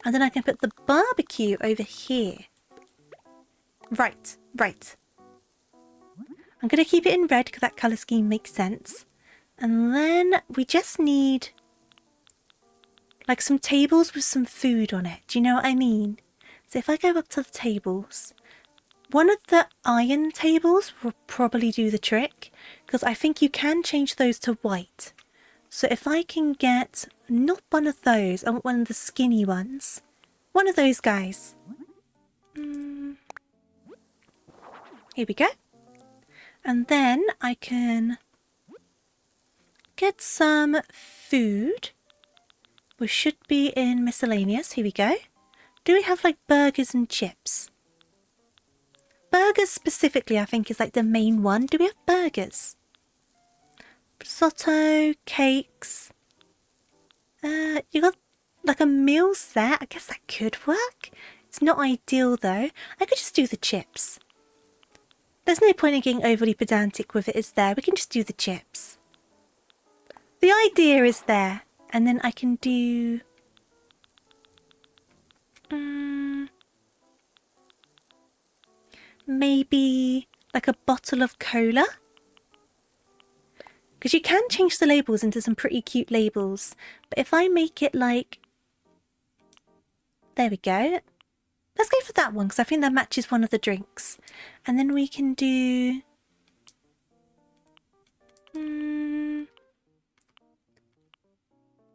And then I can put the barbecue over here. Right, right. I'm going to keep it in red because that colour scheme makes sense. And then we just need like some tables with some food on it. Do you know what I mean? So if I go up to the tables... One of the iron tables will probably do the trick because I think you can change those to white. So if I can get not one of those, I want one of the skinny ones. One of those guys. Here we go. And then I can get some food, which should be in miscellaneous. Here we go. Do we have like burgers and chips? Burgers specifically, I think, is like the main one. Do we have burgers? Risotto, cakes. You got like a meal set. I guess that could work. It's not ideal though. I could just do the chips. There's no point in getting overly pedantic with it, is there? We can just do the chips. The idea is there. And then I can do... maybe like a bottle of cola. Because you can change the labels into some pretty cute labels. But if I make it like... There we go. Let's go for that one because I think that matches one of the drinks. And then we can do...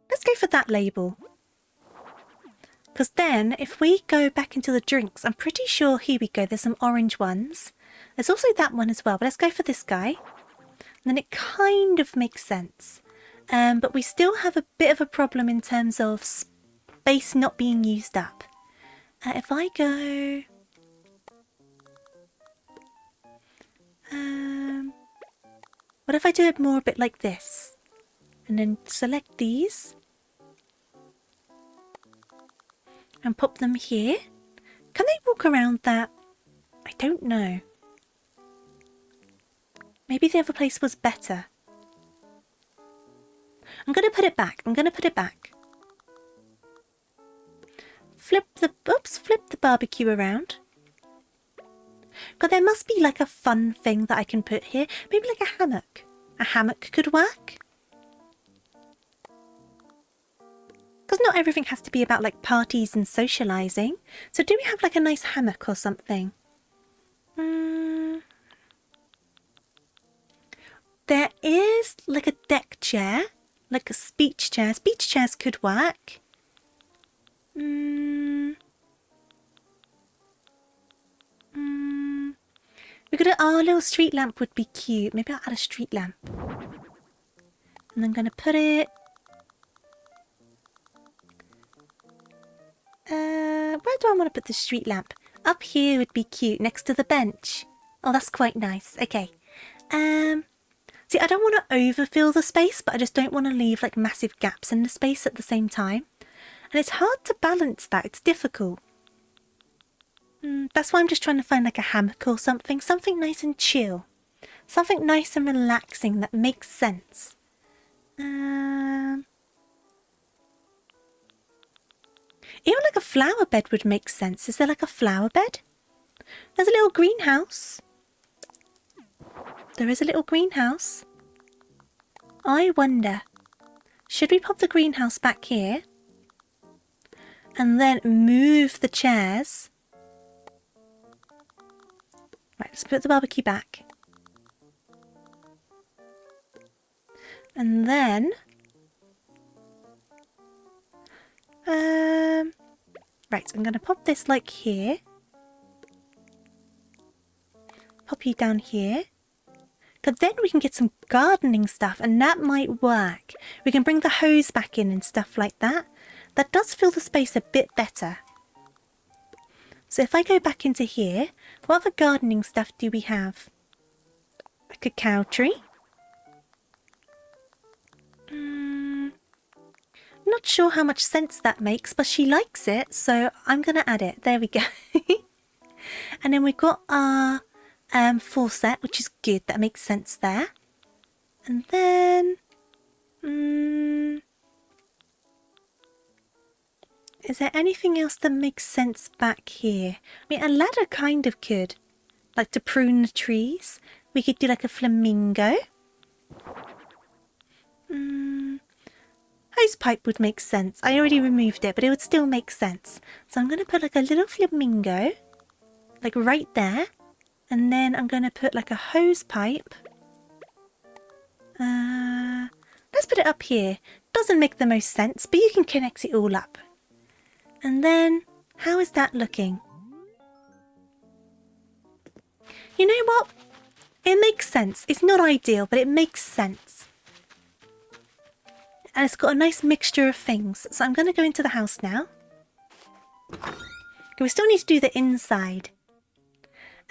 let's go for that label. Because then, if we go back into the drinks, I'm pretty sure, here we go, there's some orange ones. There's also that one as well, but let's go for this guy. And then it kind of makes sense. But we still have a bit of a problem in terms of space not being used up. If I go... what if I do it more a bit like this? And then select these. And pop them here. Can they walk around that? I don't know. Maybe the other place was better. I'm going to put it back. I'm going to put it back. Flip the barbecue around. God, there must be like a fun thing that I can put here. Maybe like a hammock. A hammock could work. Because not everything has to be about like parties and socializing. So do we have like a nice hammock or something? There is like a deck chair. Like a speech chair. Speech chairs could work. We could our little street lamp would be cute. Maybe I'll add a street lamp. And I'm going to put it... where do I want to put the street lamp? Up here would be cute, next to the bench. Oh, that's quite nice. Okay. See, I don't want to overfill the space, but I just don't want to leave like massive gaps in the space at the same time. And it's hard to balance that. It's difficult. That's why I'm just trying to find like a hammock or something. Something nice and chill. Something nice and relaxing that makes sense. Even like a flower bed would make sense. Is there like a flower bed? There's a little greenhouse. There is a little greenhouse. I wonder, should we pop the greenhouse back here? And then move the chairs? Right, let's put the barbecue back. And then... right, so I'm going to pop this like here. Pop you down here. Because then we can get some gardening stuff and that might work. We can bring the hose back in and stuff like that. That does fill the space a bit better. So if I go back into here, what other gardening stuff do we have? A cacao tree. Not sure how much sense that makes, but she likes it, so I'm going to add it. There we go. And then we've got our faucet, which is good. That makes sense there. And then... is there anything else that makes sense back here? I mean, a ladder kind of could. Like to prune the trees. We could do like a flamingo. Hose pipe would make sense. I already removed it, but it would still make sense. So I'm going to put like a little flamingo. Like right there. And then I'm going to put like a hose pipe. Let's put it up here. Doesn't make the most sense, but you can connect it all up. And then, how is that looking? You know what? It makes sense. It's not ideal, but it makes sense. And it's got a nice mixture of things. So I'm going to go into the house now. Okay, we still need to do the inside.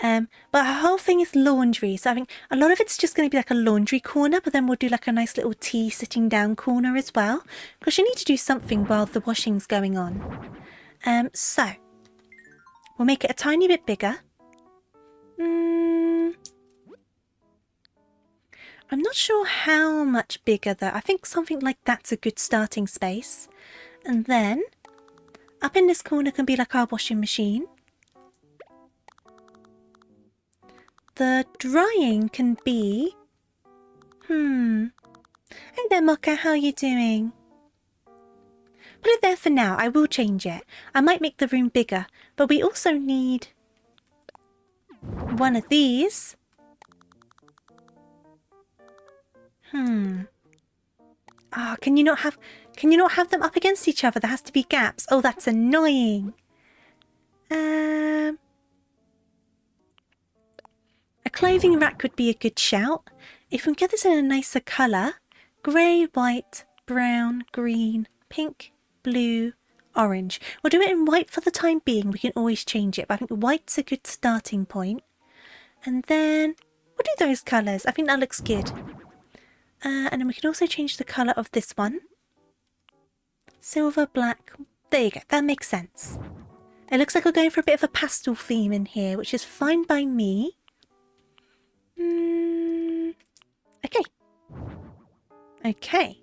But our whole thing is laundry. So I think a lot of it's just going to be like a laundry corner, but then we'll do like a nice little tea sitting down corner as well. Because you need to do something while the washing's going on. So we'll make it a tiny bit bigger. I'm not sure how much bigger though. I think something like that's a good starting space. And then up in this corner can be like our washing machine. The drying can be... Hey there, Mocha, how are you doing? Put it there for now. I will change it. I might make the room bigger, but we also need one of these. Can Can you not have them up against each other? There has to be gaps. Oh, that's annoying. A clothing rack would be a good shout. If we can get this in a nicer colour. Grey, white, brown, green, pink, blue, orange. We'll do it in white for the time being. We can always change it. But I think white's a good starting point. And then we'll do those colours. I think that looks good. And then we can also change the colour of this one. Silver, black. There you go. That makes sense. It looks like we're going for a bit of a pastel theme in here, which is fine by me. Okay. Okay.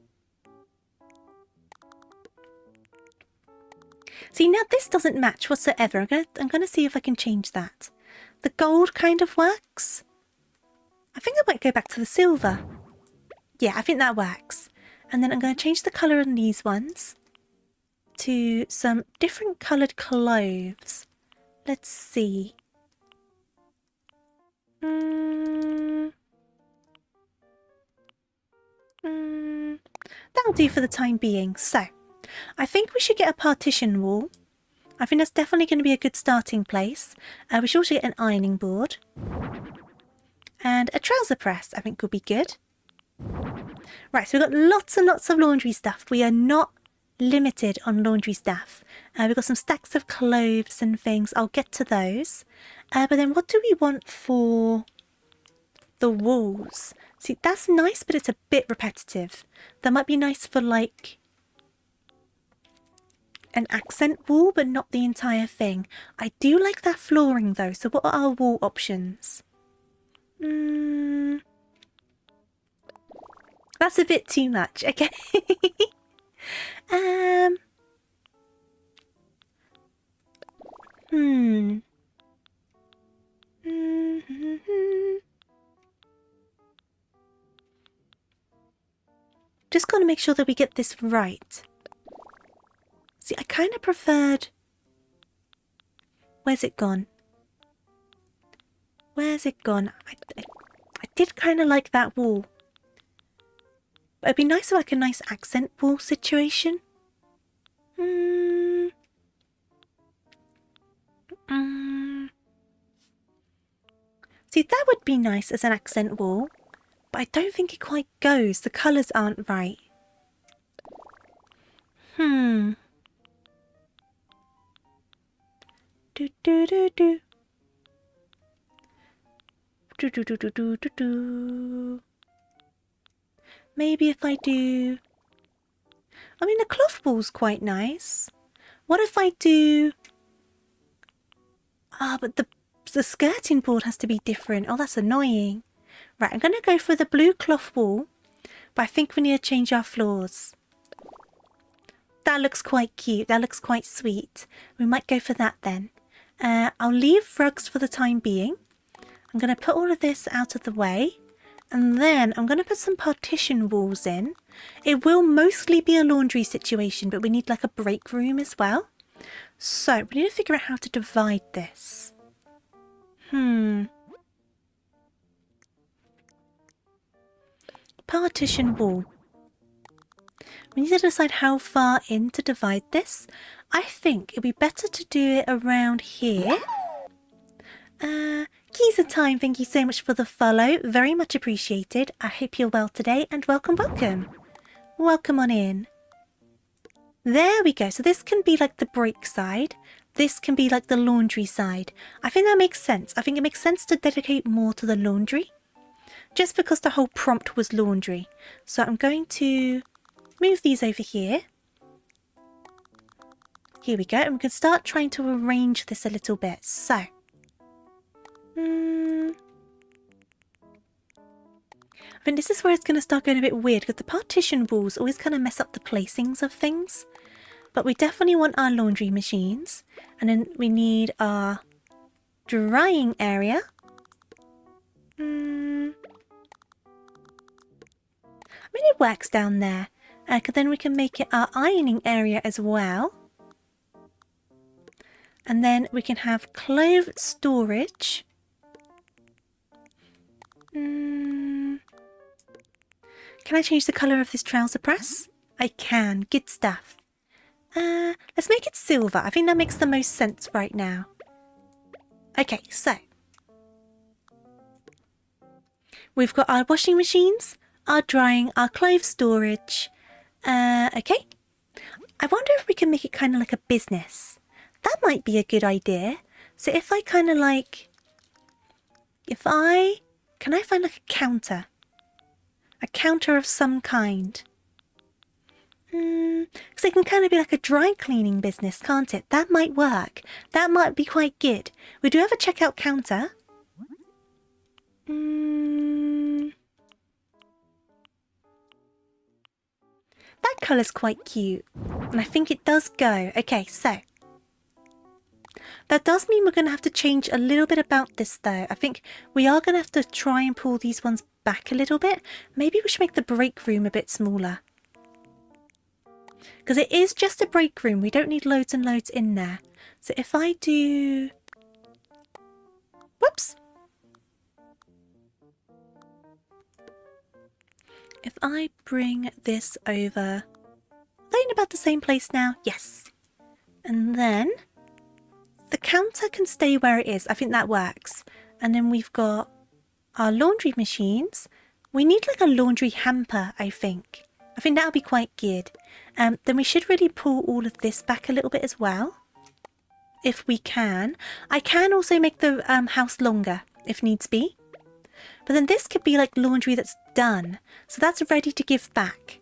See, now this doesn't match whatsoever. I'm gonna see if I can change that. The gold kind of works. I think I might go back to the silver. Yeah, I think that works. And then I'm going to change the colour on these ones to some different coloured clothes. Let's see. That'll do for the time being. So, I think we should get a partition wall. I think that's definitely going to be a good starting place. We should also get an ironing board. And a trouser press, I think, could be good. Right, so we've got lots and lots of laundry stuff. We are not limited on laundry stuff. We've got some stacks of clothes and things. I'll get to those. But then what do we want for the walls? See, that's nice, but it's a bit repetitive. That might be nice for, like, an accent wall, but not the entire thing. I do like that flooring, though. So what are our wall options? That's a bit too much. Okay. Just got to make sure that we get this right. See, I kind of preferred... Where's it gone? Where's it gone? I did kind of like that wall. But it'd be nice for like a nice accent wall situation. See, that would be nice as an accent wall. But I don't think it quite goes. The colours aren't right. Do do do do. Do do do do do do do. Maybe if I do... I mean, the cloth wall's quite nice. What if I do... but the skirting board has to be different. Oh, that's annoying. Right, I'm going to go for the blue cloth wall. But I think we need to change our floors. That looks quite cute. That looks quite sweet. We might go for that then. I'll leave rugs for the time being. I'm going to put all of this out of the way. And then I'm going to put some partition walls in. It will mostly be a laundry situation, but we need like a break room as well. So we need to figure out how to divide this. Partition wall. We need to decide how far in to divide this. I think it'd be better to do it around here. Keys of Time, thank you so much for the follow. Very much appreciated. I hope you're well today and welcome, welcome. Welcome on in. There we go. So this can be like the break side. This can be like the laundry side. I think that makes sense. I think it makes sense to dedicate more to the laundry. Just because the whole prompt was laundry. So I'm going to move these over here. Here we go. And we can start trying to arrange this a little bit. So... I think this is where it's going to start going a bit weird because the partition walls always kind of mess up the placings of things. But we definitely want our laundry machines. And then we need our drying area. I mean, it works down there. Then we can make it our ironing area as well. And then we can have clothes storage. Can I change the colour of this trouser press? I can. Good stuff. Let's make it silver. I think that makes the most sense right now. Okay, so we've got our washing machines, our drying, our clothes storage. Okay. I wonder if we can make it kind of like a business. That might be a good idea. So if I kind of like, can I find like a counter? A counter of some kind. Because it can kind of be like a dry cleaning business, can't it? That might work. That might be quite good. We do have a checkout counter. That colour's quite cute. And I think it does go. Okay, so. That does mean we're going to have to change a little bit about this though. I think we are going to have to try and pull these ones back a little bit. Maybe we should make the break room a bit smaller. Because it is just a break room. We don't need loads and loads in there. So if I do... Whoops. If I bring this over... Are they in about the same place now? Yes. And then the counter can stay where it is. I think that works. And then we've got our laundry machines. We need like a laundry hamper, I think. I think that'll be quite good. Then we should really pull all of this back a little bit as well. If we can. I can also make the house longer if needs be. But then this could be like laundry that's done. So that's ready to give back.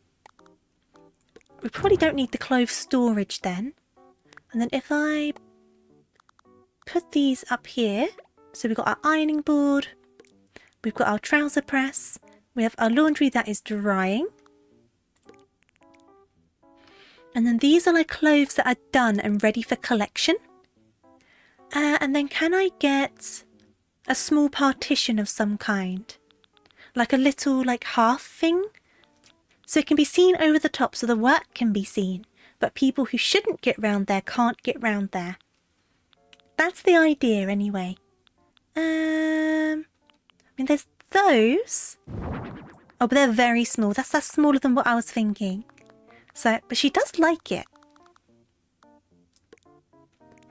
We probably don't need the clothes storage then. And then if I put these up here. So we've got our ironing board. We've got our trouser press. We have our laundry that is drying. And then these are like clothes that are done and ready for collection. And then can I get a small partition of some kind? Like a little like half thing? So it can be seen over the top so the work can be seen. But people who shouldn't get round there can't get round there. That's the idea anyway. I mean there's those. Oh, but they're very small. That's smaller than what I was thinking. So, but she does like it.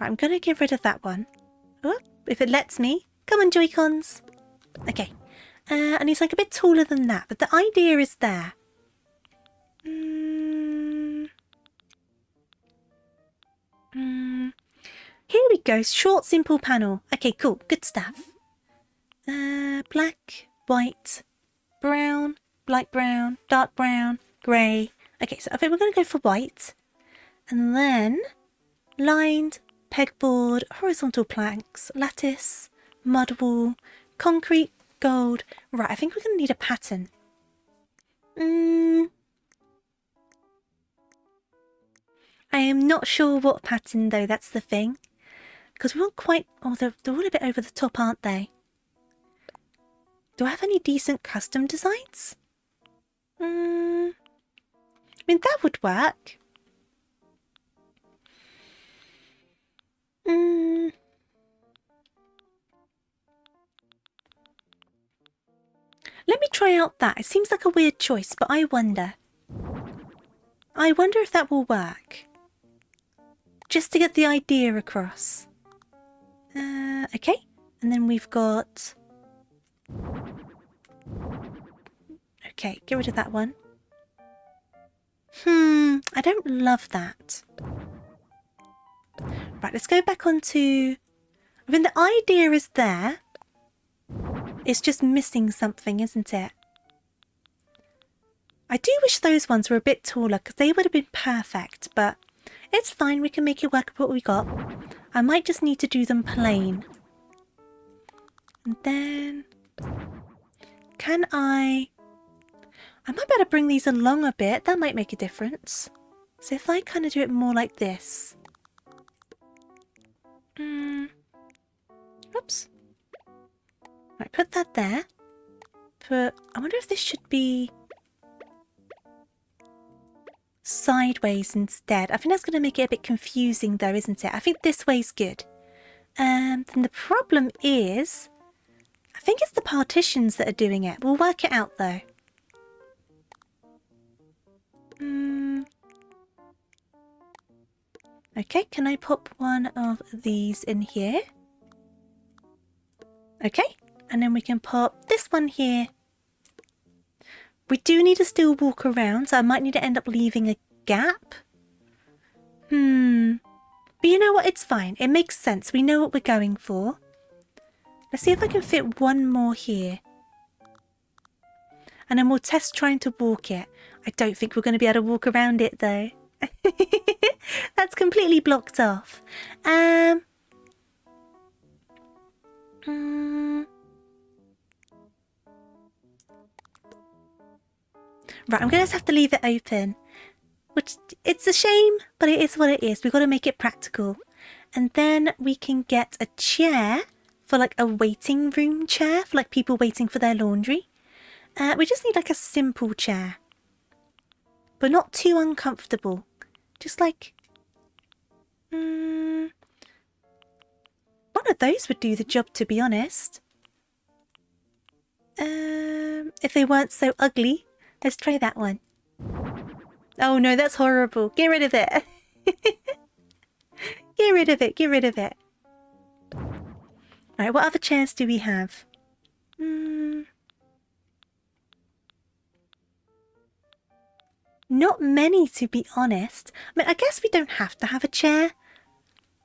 Right, I'm going to get rid of that one. Oh, if it lets me. Come on, Joy-Cons. Okay. And he's like a bit taller than that, but the idea is there. Here we go. Short, simple panel. Okay, cool. Good stuff. Black, white, brown, light brown, dark brown, grey. Okay, so I think we're going to go for white. And then lined, pegboard, horizontal planks, lattice, mud wall, concrete, gold. Right, I think we're going to need a pattern. I am not sure what pattern though, that's the thing. Because we want quite... Oh, they're all a bit over the top, aren't they? Do I have any decent custom designs? I mean, that would work. Let me try out that. It seems like a weird choice, but I wonder. I wonder if that will work. Just to get the idea across. Okay. And then we've got... Okay, get rid of that one. I don't love that. Right, let's go back onto... I mean, the idea is there. It's just missing something, isn't it? I do wish those ones were a bit taller because they would have been perfect, but it's fine. We can make it work with what we got. I might just need to do them plain. And then... Can I might better bring these along a bit. That might make a difference. So if I kind of do it more like this. Oops. Right, put that there. I wonder if this should be sideways instead. I think that's going to make it a bit confusing though, isn't it? I think this way's good. Then the problem is, I think it's the partitions that are doing it. We'll work it out though. Okay, can I pop one of these in here? Okay, and then we can pop this one here. We do need to still walk around, so I might need to end up leaving a gap. But you know what? It's fine. It makes sense. We know what we're going for. Let's see if I can fit one more here. And then we'll test trying to walk it. I don't think we're going to be able to walk around it, though. That's completely blocked off. Right, I'm going to have to leave it open. Which, it's a shame, but it is what it is. We've got to make it practical. And then we can get a chair for like a waiting room chair for like people waiting for their laundry. We just need like a simple chair. But not too uncomfortable. Just like... one of those would do the job, to be honest. If they weren't so ugly. Let's try that one. Oh no, that's horrible. Get rid of it. Get rid of it. Get rid of it. Right, what other chairs do we have? Not many, to be honest. I mean, I guess we don't have to have a chair.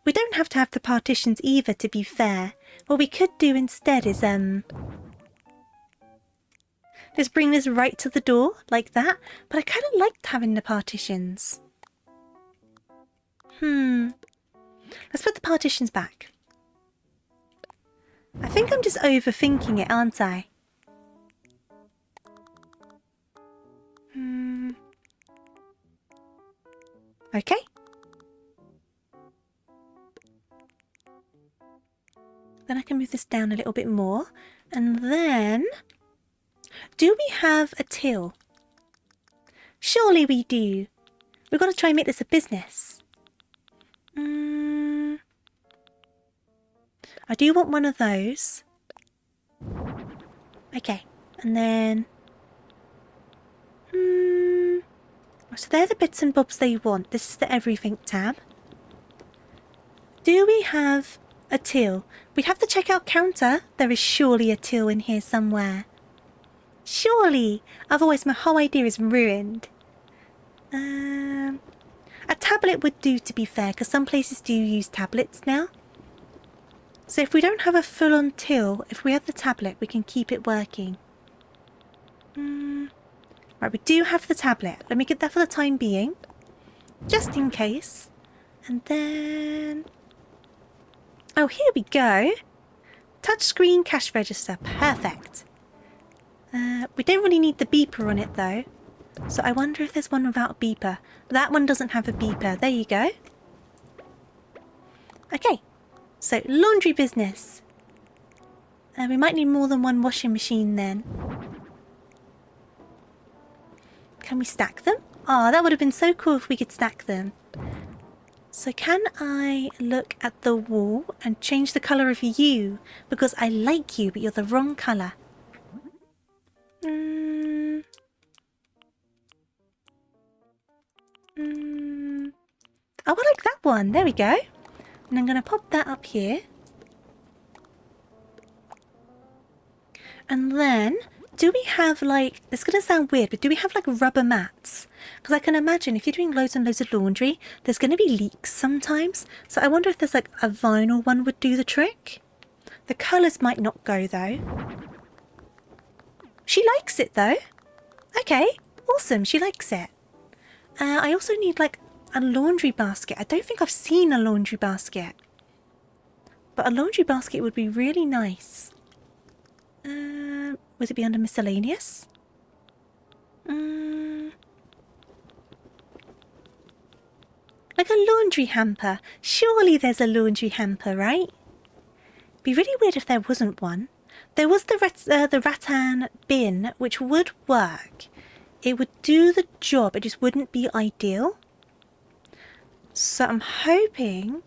We don't have to have the partitions either, to be fair. What we could do instead is, just bring this right to the door, like that. But I kind of liked having the partitions. Let's put the partitions back. I think I'm just overthinking it, aren't I? Okay. Then I can move this down a little bit more. And then... do we have a till? Surely we do. We've got to try and make this a business. I do want one of those. Okay. And then... so they're the bits and bobs they want. This is the everything tab. Do we have a till? We have the checkout counter. There is surely a till in here somewhere. Surely! Otherwise my whole idea is ruined. A tablet would do, to be fair, because some places do use tablets now. So if we don't have a full-on till, if we have the tablet, we can keep it working. Right, we do have the tablet. Let me get that for the time being. Just in case. And then... oh, here we go. Touchscreen cash register. Perfect. We don't really need the beeper on it, though. So I wonder if there's one without a beeper. That one doesn't have a beeper. There you go. Okay. So, laundry business. We might need more than one washing machine then. Can we stack them? Oh, that would have been so cool if we could stack them. So can I look at the wall and change the colour of you? Because I like you, but you're the wrong colour. Oh, I like that one. There we go. And I'm going to pop that up here. And then, do we have like, it's going to sound weird, but do we have like rubber mats? Because I can imagine if you're doing loads and loads of laundry, there's going to be leaks sometimes. So I wonder if there's like a vinyl one would do the trick. The colours might not go though. She likes it though. Okay, awesome, she likes it. I also need like a laundry basket. I don't think I've seen a laundry basket. But a laundry basket would be really nice. Would it be under miscellaneous? Like a laundry hamper. Surely there's a laundry hamper, right? Be really weird if there wasn't one. There was the rattan bin, which would work. It would do the job, it just wouldn't be ideal. So I'm hoping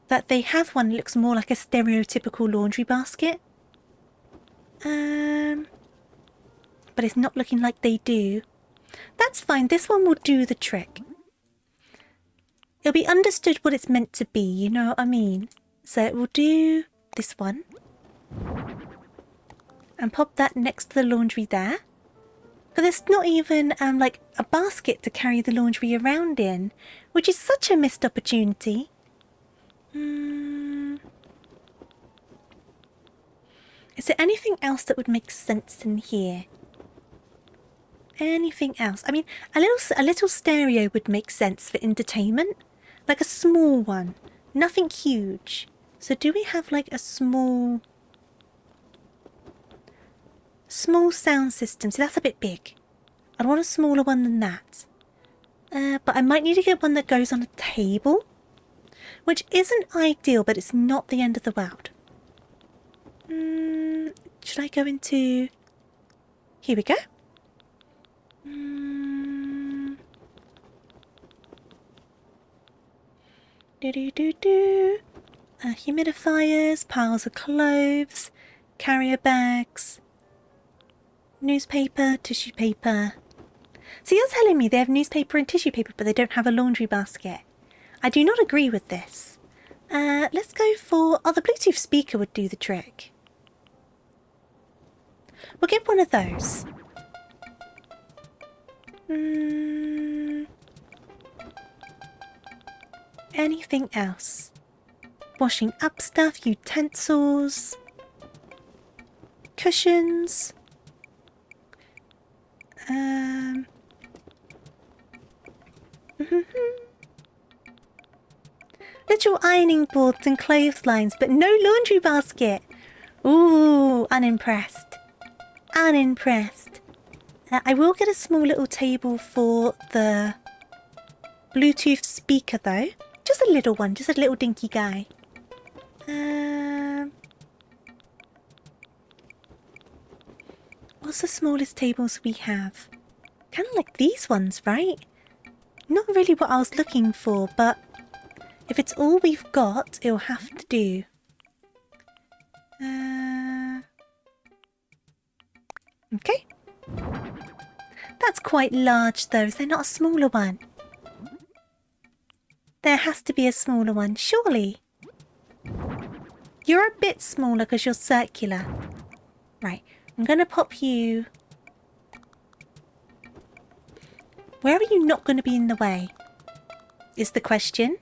that they have one that looks more like a stereotypical laundry basket. But it's not looking like they do. That's fine, this one will do the trick. It'll be understood what it's meant to be, you know what I mean? So we'll do this one. And pop that next to the laundry there. But there's not even like a basket to carry the laundry around in, which is such a missed opportunity. Is there anything else that would make sense in here? Anything else? I mean, a little stereo would make sense for entertainment, like a small one, nothing huge. So do we have like a small sound system? See, that's a bit big. I'd want a smaller one than that. But I might need to get one that goes on a table, which isn't ideal, but it's not the end of the world. Should I go into... Here we go. Humidifiers, piles of clothes, carrier bags, newspaper, tissue paper. So you're telling me they have newspaper and tissue paper, but they don't have a laundry basket. I do not agree with this. Let's go for... Oh, the Bluetooth speaker would do the trick. We'll get one of those. Anything else? Washing up stuff, utensils, cushions. Little ironing boards and clotheslines, but no laundry basket. Ooh, unimpressed. Unimpressed. I will get a small little table for the Bluetooth speaker though. Just a little one, just a little dinky guy. What's the smallest tables we have? Kind of like these ones, right? Not really what I was looking for, but if it's all we've got, it'll have to do. Okay. That's quite large though. Is there not a smaller one? There has to be a smaller one, surely. You're a bit smaller because you're circular. Right, I'm going to pop you... Where are you not going to be in the way? Is the question.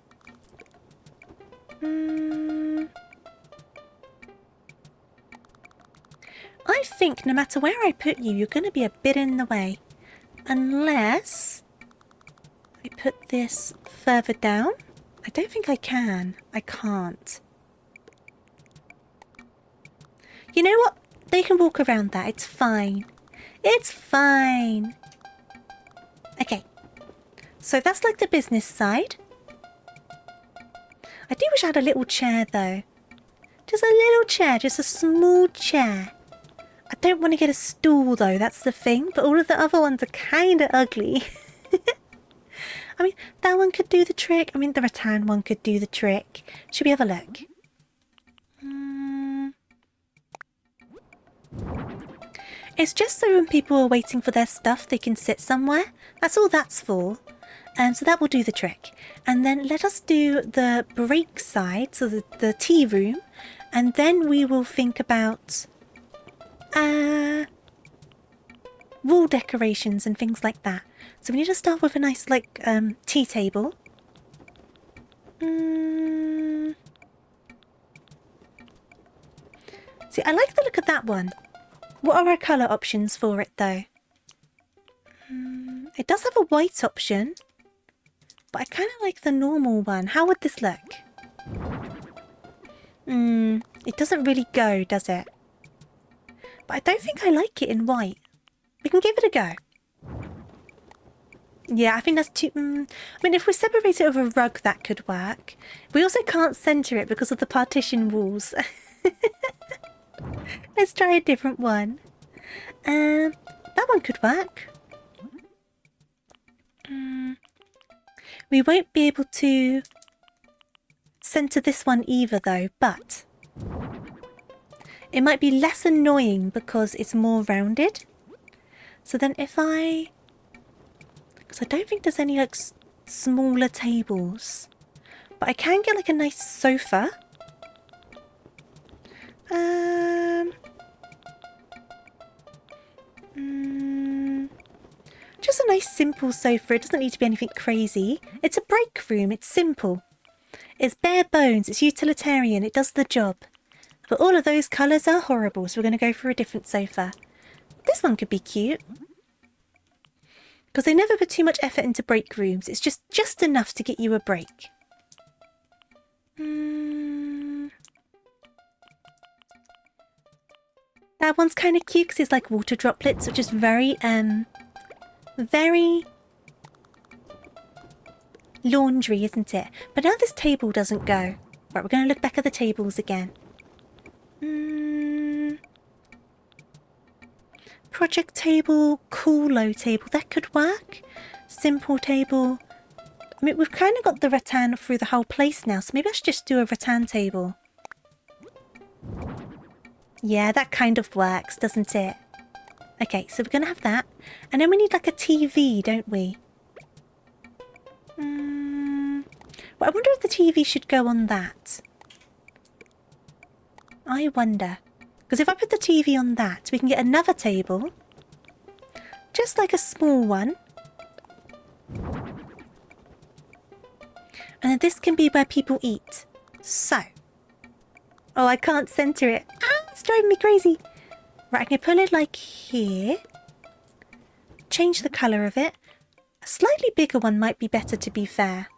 I think no matter where I put you, you're going to be a bit in the way. Unless I put this further down. I don't think I can. I can't. You know what? They can walk around that. It's fine. It's fine. Okay. So that's like the business side. I do wish I had a little chair though. Just a little chair. Just a small chair. I don't want to get a stool though. That's the thing. But all of the other ones are kind of ugly. I mean, that one could do the trick. I mean, the rattan one could do the trick. Should we have a look? It's just so when people are waiting for their stuff, they can sit somewhere. That's all that's for. So that will do the trick. And then let us do the break side, so the tea room. And then we will think about wall decorations and things like that. So we need to start with a nice, like, tea table. See, I like the look of that one. What are our colour options for it, though? It does have a white option. But I kind of like the normal one. How would this look? It doesn't really go, does it? But I don't think I like it in white. We can give it a go. Yeah, I think that's too... I mean, if we separate it with a rug, that could work. We also can't centre it because of the partition walls. Let's try a different one. That one could work. We won't be able to centre this one either, though, but it might be less annoying because it's more rounded. So then if I... Because I don't think there's any, like, smaller tables. But I can get like a nice sofa. Just a nice simple sofa. It doesn't need to be anything crazy. It's a break room. It's simple. It's bare bones. It's utilitarian. It does the job. But all of those colours are horrible, so we're going to go for a different sofa. This one could be cute. Because they never put too much effort into break rooms. It's just enough to get you a break. That one's kind of cute because it's like water droplets, which is very laundry, isn't it? But now this table doesn't go. Right, we're going to look back at the tables again. Project table, cool low table, that could work. Simple table. I mean, we've kind of got the rattan through the whole place now, so maybe I should just do a rattan table. Yeah, that kind of works, doesn't it? Okay, so we're going to have that. And then we need like a TV, don't we? Well, I wonder if the TV should go on that. I wonder. Because if I put the TV on that, we can get another table. Just like a small one. And then this can be where people eat. So. Oh, I can't centre it. Ah, it's driving me crazy. Right, I can put it like here. Change the colour of it. A slightly bigger one might be better, to be fair.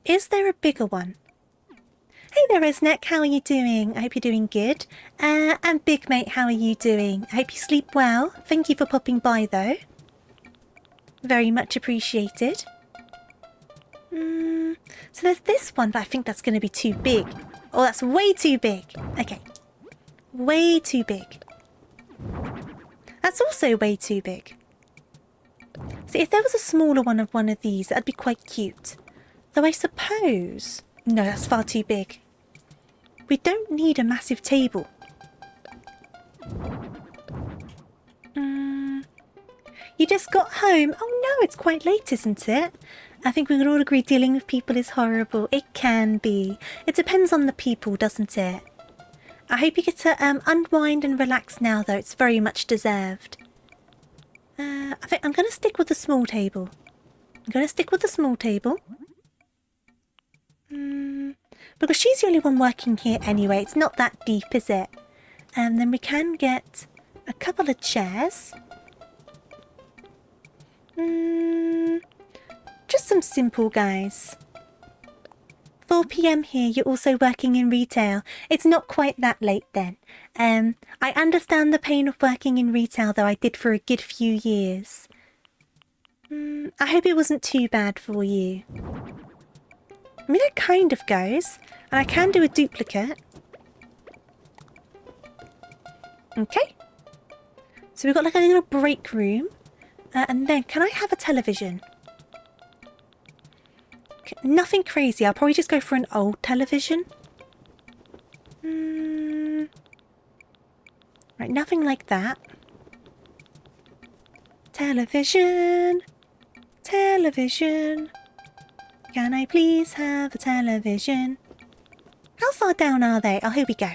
Is there a bigger one? Hey there, Resneck. How are you doing? I hope you're doing good. And Big Mate, how are you doing? I hope you sleep well. Thank you for popping by, though. Very much appreciated. So there's this one, but I think that's going to be too big. Oh, that's way too big. Okay. Way too big. That's also way too big. See, if there was a smaller one of these, that'd be quite cute. Though I suppose... No, that's far too big. We don't need a massive table. You just got home? Oh no, it's quite late, isn't it? I think we would all agree dealing with people is horrible. It can be. It depends on the people, doesn't it? I hope you get to unwind and relax now, though. It's very much deserved. I think I'm going to stick with the small table. Because she's the only one working here anyway. It's not that deep, is it? And then we can get a couple of chairs. Just some simple guys. 4 PM here, you're also working in retail. It's not quite that late then. I understand the pain of working in retail, though I did for a good few years. I hope it wasn't too bad for you. I mean, it kind of goes. And I can do a duplicate. Okay. So we've got like a little break room. And then, can I have a television? Okay, nothing crazy. I'll probably just go for an old television. Right, nothing like that. Television. Television. Can I please have a television? How far down are they? Oh, here we go.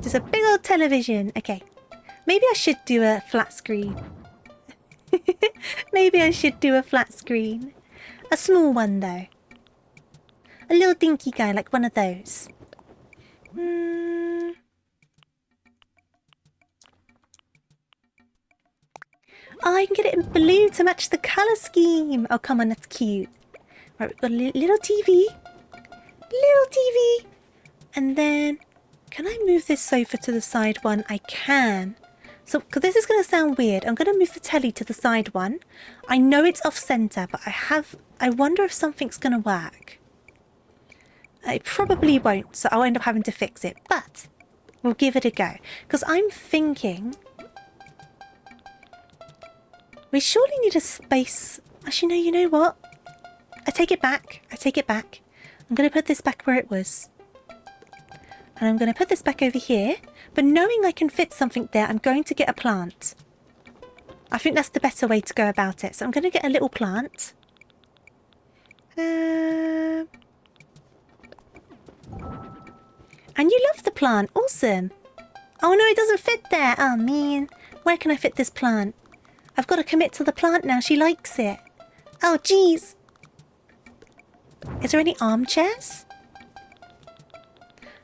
Just a big old television. Okay. Maybe I should do a flat screen. Maybe I should do a flat screen. A small one, though. A little dinky guy, like one of those. Oh, I can get it in blue to match the colour scheme. Oh, come on, that's cute. Right, we've got a little TV. Little TV. And then, can I move this sofa to the side one? I can. So, because this is going to sound weird, I'm going to move the telly to the side one. I know it's off centre, but I wonder if something's going to work. It probably won't, so I'll end up having to fix it. But, we'll give it a go. Because I'm thinking... we surely need a space... Actually, no, you know what? I take it back. I'm going to put this back where it was. And I'm going to put this back over here. But knowing I can fit something there, I'm going to get a plant. I think that's the better way to go about it. So I'm going to get a little plant. And you love the plant. Awesome. Oh no, it doesn't fit there. Oh man. Where can I fit this plant? I've got to commit to the plant now. She likes it. Oh jeez. Is there any armchairs?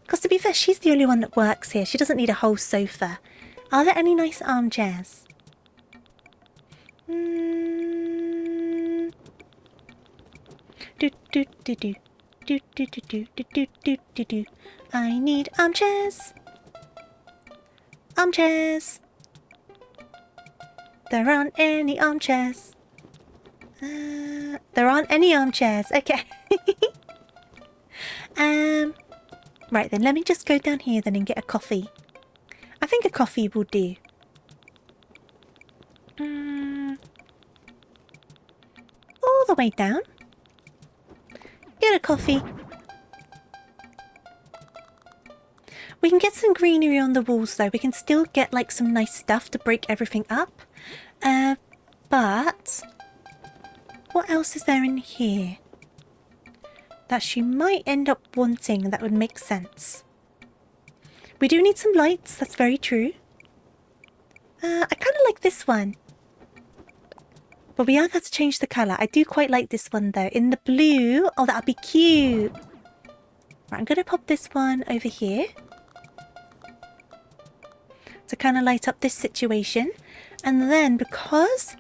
Because to be fair, she's the only one that works here. She doesn't need a whole sofa. Are there any nice armchairs? Do do do do. Do do do do do do do do do. I need armchairs. Armchairs. There aren't any armchairs. There aren't any armchairs. Okay. Right then, let me just go down here then and get a coffee. I think a coffee will do. All the way down. Get a coffee. We can get some greenery on the walls though. We can still get like some nice stuff to break everything up. But what else is there in here that she might end up wanting that would make sense? We do need some lights, that's very true. I kind of like this one. But we are going to change the colour. I do quite like this one though. In the blue. Oh, that would be cute. Right, I'm going to pop this one over here to kind of light up this situation. And then because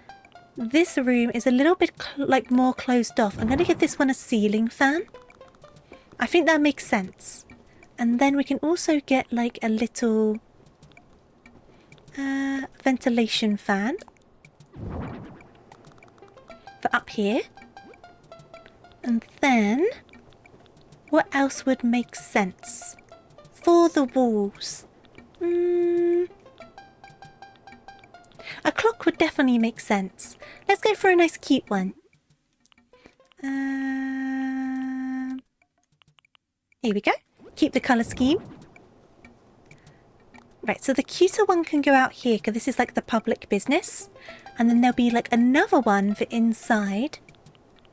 this room is a little bit like more closed off, I'm going to give this one a ceiling fan. I think that makes sense. And then we can also get like a little ventilation fan for up here. And then what else would make sense for the walls? A clock would definitely make sense. Let's go for a nice cute one. Here we go. Keep the colour scheme. Right, so the cuter one can go out here because this is like the public business. And then there'll be like another one for inside,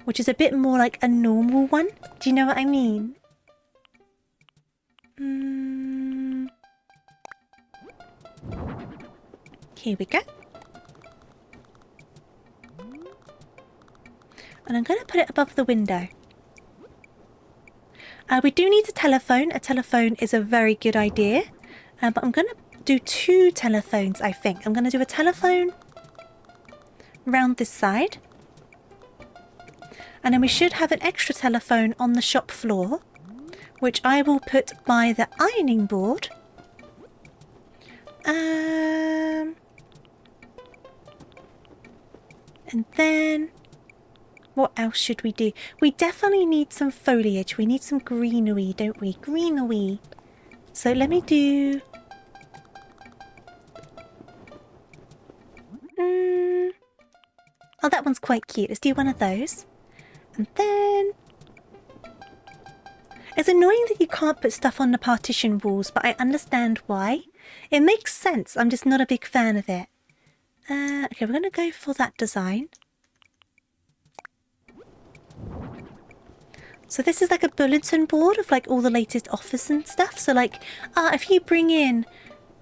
which is a bit more like a normal one. Do you know what I mean? Here we go. And I'm going to put it above the window. We do need a telephone. A telephone is a very good idea. But I'm going to do 2 telephones, I think. I'm going to do a telephone round this side. And then we should have an extra telephone on the shop floor, which I will put by the ironing board. And then what else should we do? We definitely need some foliage. We need some greenery, don't we? Greenery. So let me do... Oh, that one's quite cute. Let's do one of those. And then... It's annoying that you can't put stuff on the partition walls, but I understand why. It makes sense. I'm just not a big fan of it. Okay, we're going to go for that design. So this is like a bulletin board of like all the latest offers and stuff. So like, if you bring in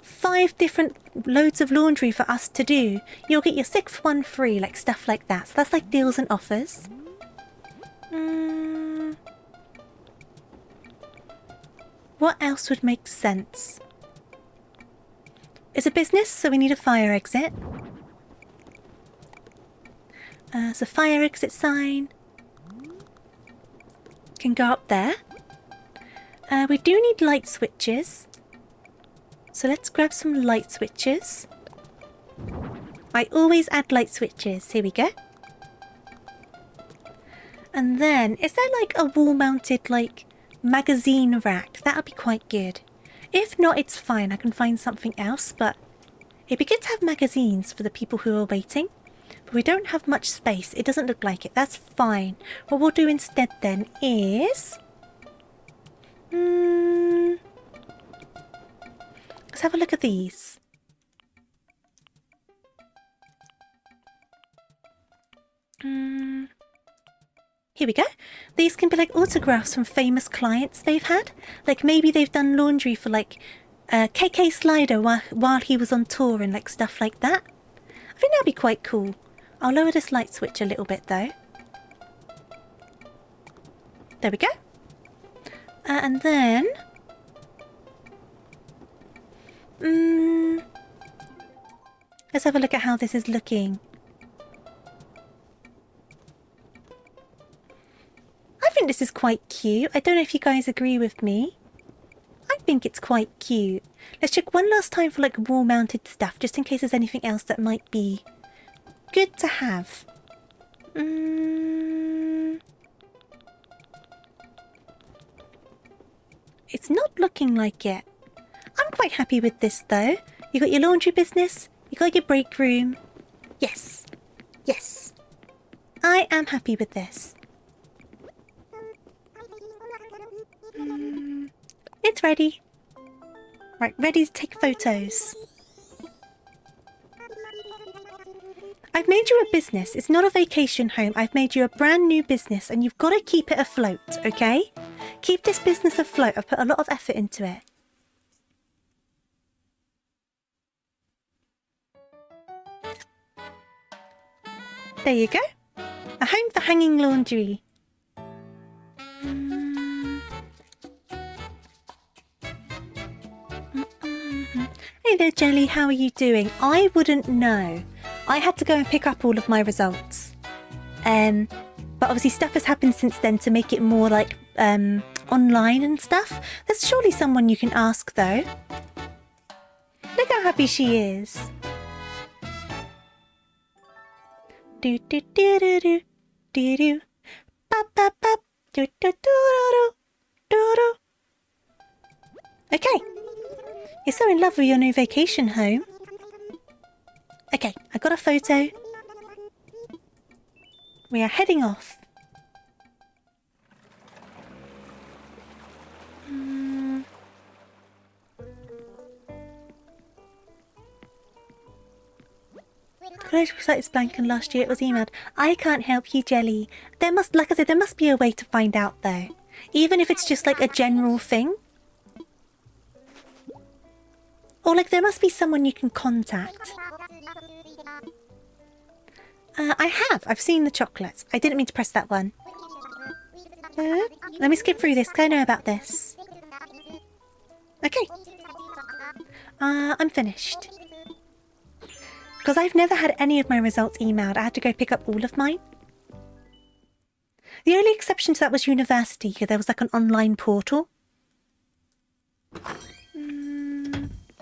5 different loads of laundry for us to do, you'll get your 6th one free, like stuff like that. So that's like deals and offers. What else would make sense? It's a business, so we need a fire exit. So fire exit sign can go up there. We do need light switches. So let's grab some light switches. I always add light switches. Here we go. And then, is there like a wall-mounted like magazine rack? That would be quite good. If not, it's fine. I can find something else, but it'd be good to have magazines for the people who are waiting. But we don't have much space. It doesn't look like it. That's fine. What we'll do instead then is... let's have a look at these. Here we go. These can be like autographs from famous clients they've had. Like maybe they've done laundry for like KK Slider while he was on tour and like stuff like that. I think that'd be quite cool. I'll lower this light switch a little bit though. There we go. And then... let's have a look at how this is looking. I think this is quite cute. I don't know if you guys agree with me. I think it's quite cute. Let's check one last time for like wall-mounted stuff, just in case there's anything else that might be good to have. It's not looking like it. I'm quite happy with this though. You got your laundry business, you got your break room. Yes. Yes. I am happy with this. It's ready. Right, ready to take photos. I've made you a business. It's not a vacation home. I've made you a brand new business and you've got to keep it afloat, okay? Keep this business afloat. I've put a lot of effort into it. There you go. A home for hanging laundry. Hey there, Jelly. How are you doing? I wouldn't know. I had to go and pick up all of my results. But obviously stuff has happened since then to make it more like online and stuff. There's surely someone you can ask though. Look how happy she is. Do do do do do do do. Pop pop pop. Do do do do do do. Okay. You're so in love with your new vacation home. Okay, I got a photo. We are heading off. College website is blank and last year it was emailed. I can't help you, Jelly. There must, like I said, there must be a way to find out though. Even if it's just like a general thing. Or like there must be someone you can contact. I have. I've seen the chocolates. I didn't mean to press that one. Let me skip through this because I know about this. Okay. I'm finished. Because I've never had any of my results emailed. I had to go pick up all of mine. The only exception to that was university, because there was like an online portal.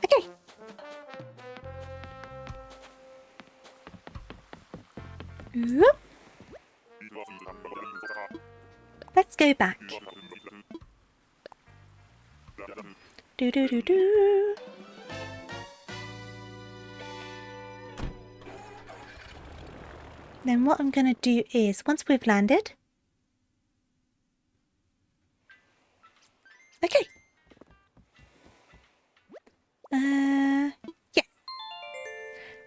Okay. Whoop. Let's go back. Do do do do. Then what I'm going to do is, once we've landed... Okay. Yeah.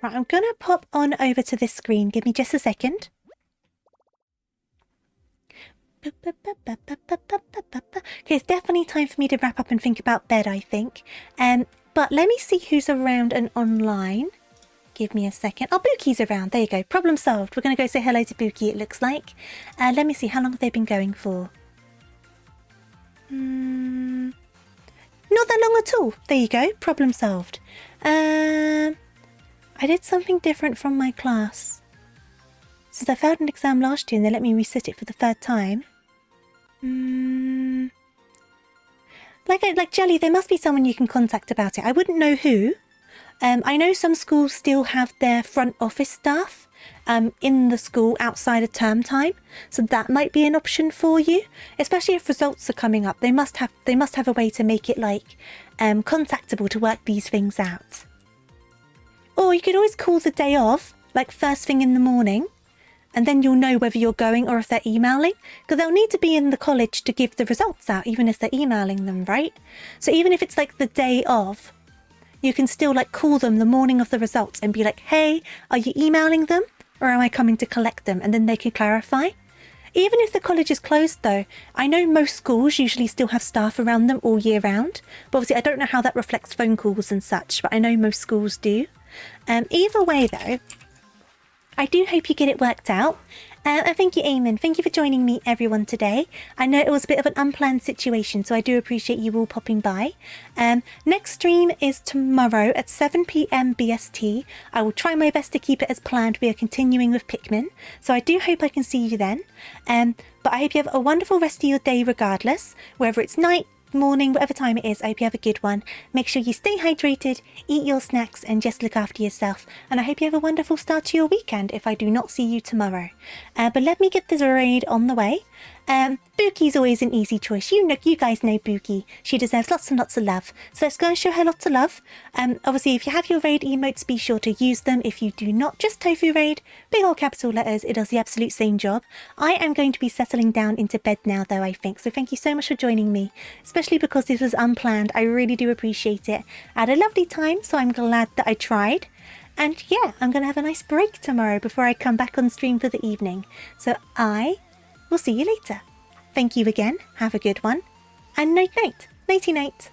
Right, I'm going to pop on over to this screen. Give me just a second. Okay, it's definitely time for me to wrap up and think about bed, I think. But let me see who's around and online. Give me a second. Oh, Buki's around. There you go. Problem solved. We're going to go say hello to Buki, it looks like. Let me see. How long have they been going for? Not that long at all. There you go. Problem solved. I did something different from my class. Since I failed an exam last year and they let me resit it for the third time. Like Jelly, there must be someone you can contact about it. I wouldn't know who. I know some schools still have their front office staff in the school outside of term time, so that might be an option for you. Especially if results are coming up, they must have a way to make it like contactable to work these things out. Or you could always call the day of, like first thing in the morning, and then you'll know whether you're going or if they're emailing, because they'll need to be in the college to give the results out, even if they're emailing them, right? So even if it's like the day of, you can still like call them the morning of the results and be like, hey, are you emailing them or am I coming to collect them? And then they can clarify. Even if the college is closed though, I know most schools usually still have staff around them all year round. But obviously I don't know how that reflects phone calls and such, but I know most schools do. Either way though, I do hope you get it worked out. And thank you, Eamon. Thank you for joining me, everyone, today. I know it was a bit of an unplanned situation, so I do appreciate you all popping by. Next stream is tomorrow at 7 p.m. BST. I will try my best to keep it as planned. We are continuing with Pikmin, so I do hope I can see you then. But I hope you have a wonderful rest of your day regardless, whether it's night, morning, whatever time it is. I hope you have a good one. Make sure you stay hydrated, eat your snacks, and just look after yourself. And I hope you have a wonderful start to your weekend if I do not see you tomorrow. But let me get this raid on the way. Buki's always an easy choice. You guys know Buki. She deserves lots and lots of love. So let's go and show her lots of love. Obviously, if you have your raid emotes, be sure to use them. If you do not, just Tofu Raid. Big old capital letters. It does the absolute same job. I am going to be settling down into bed now, though, I think. So thank you so much for joining me, especially because this was unplanned. I really do appreciate it. I had a lovely time, so I'm glad that I tried. And yeah, I'm going to have a nice break tomorrow before I come back on stream for the evening. So we'll see you later. Thank you again. Have a good one. And night night. Nighty night.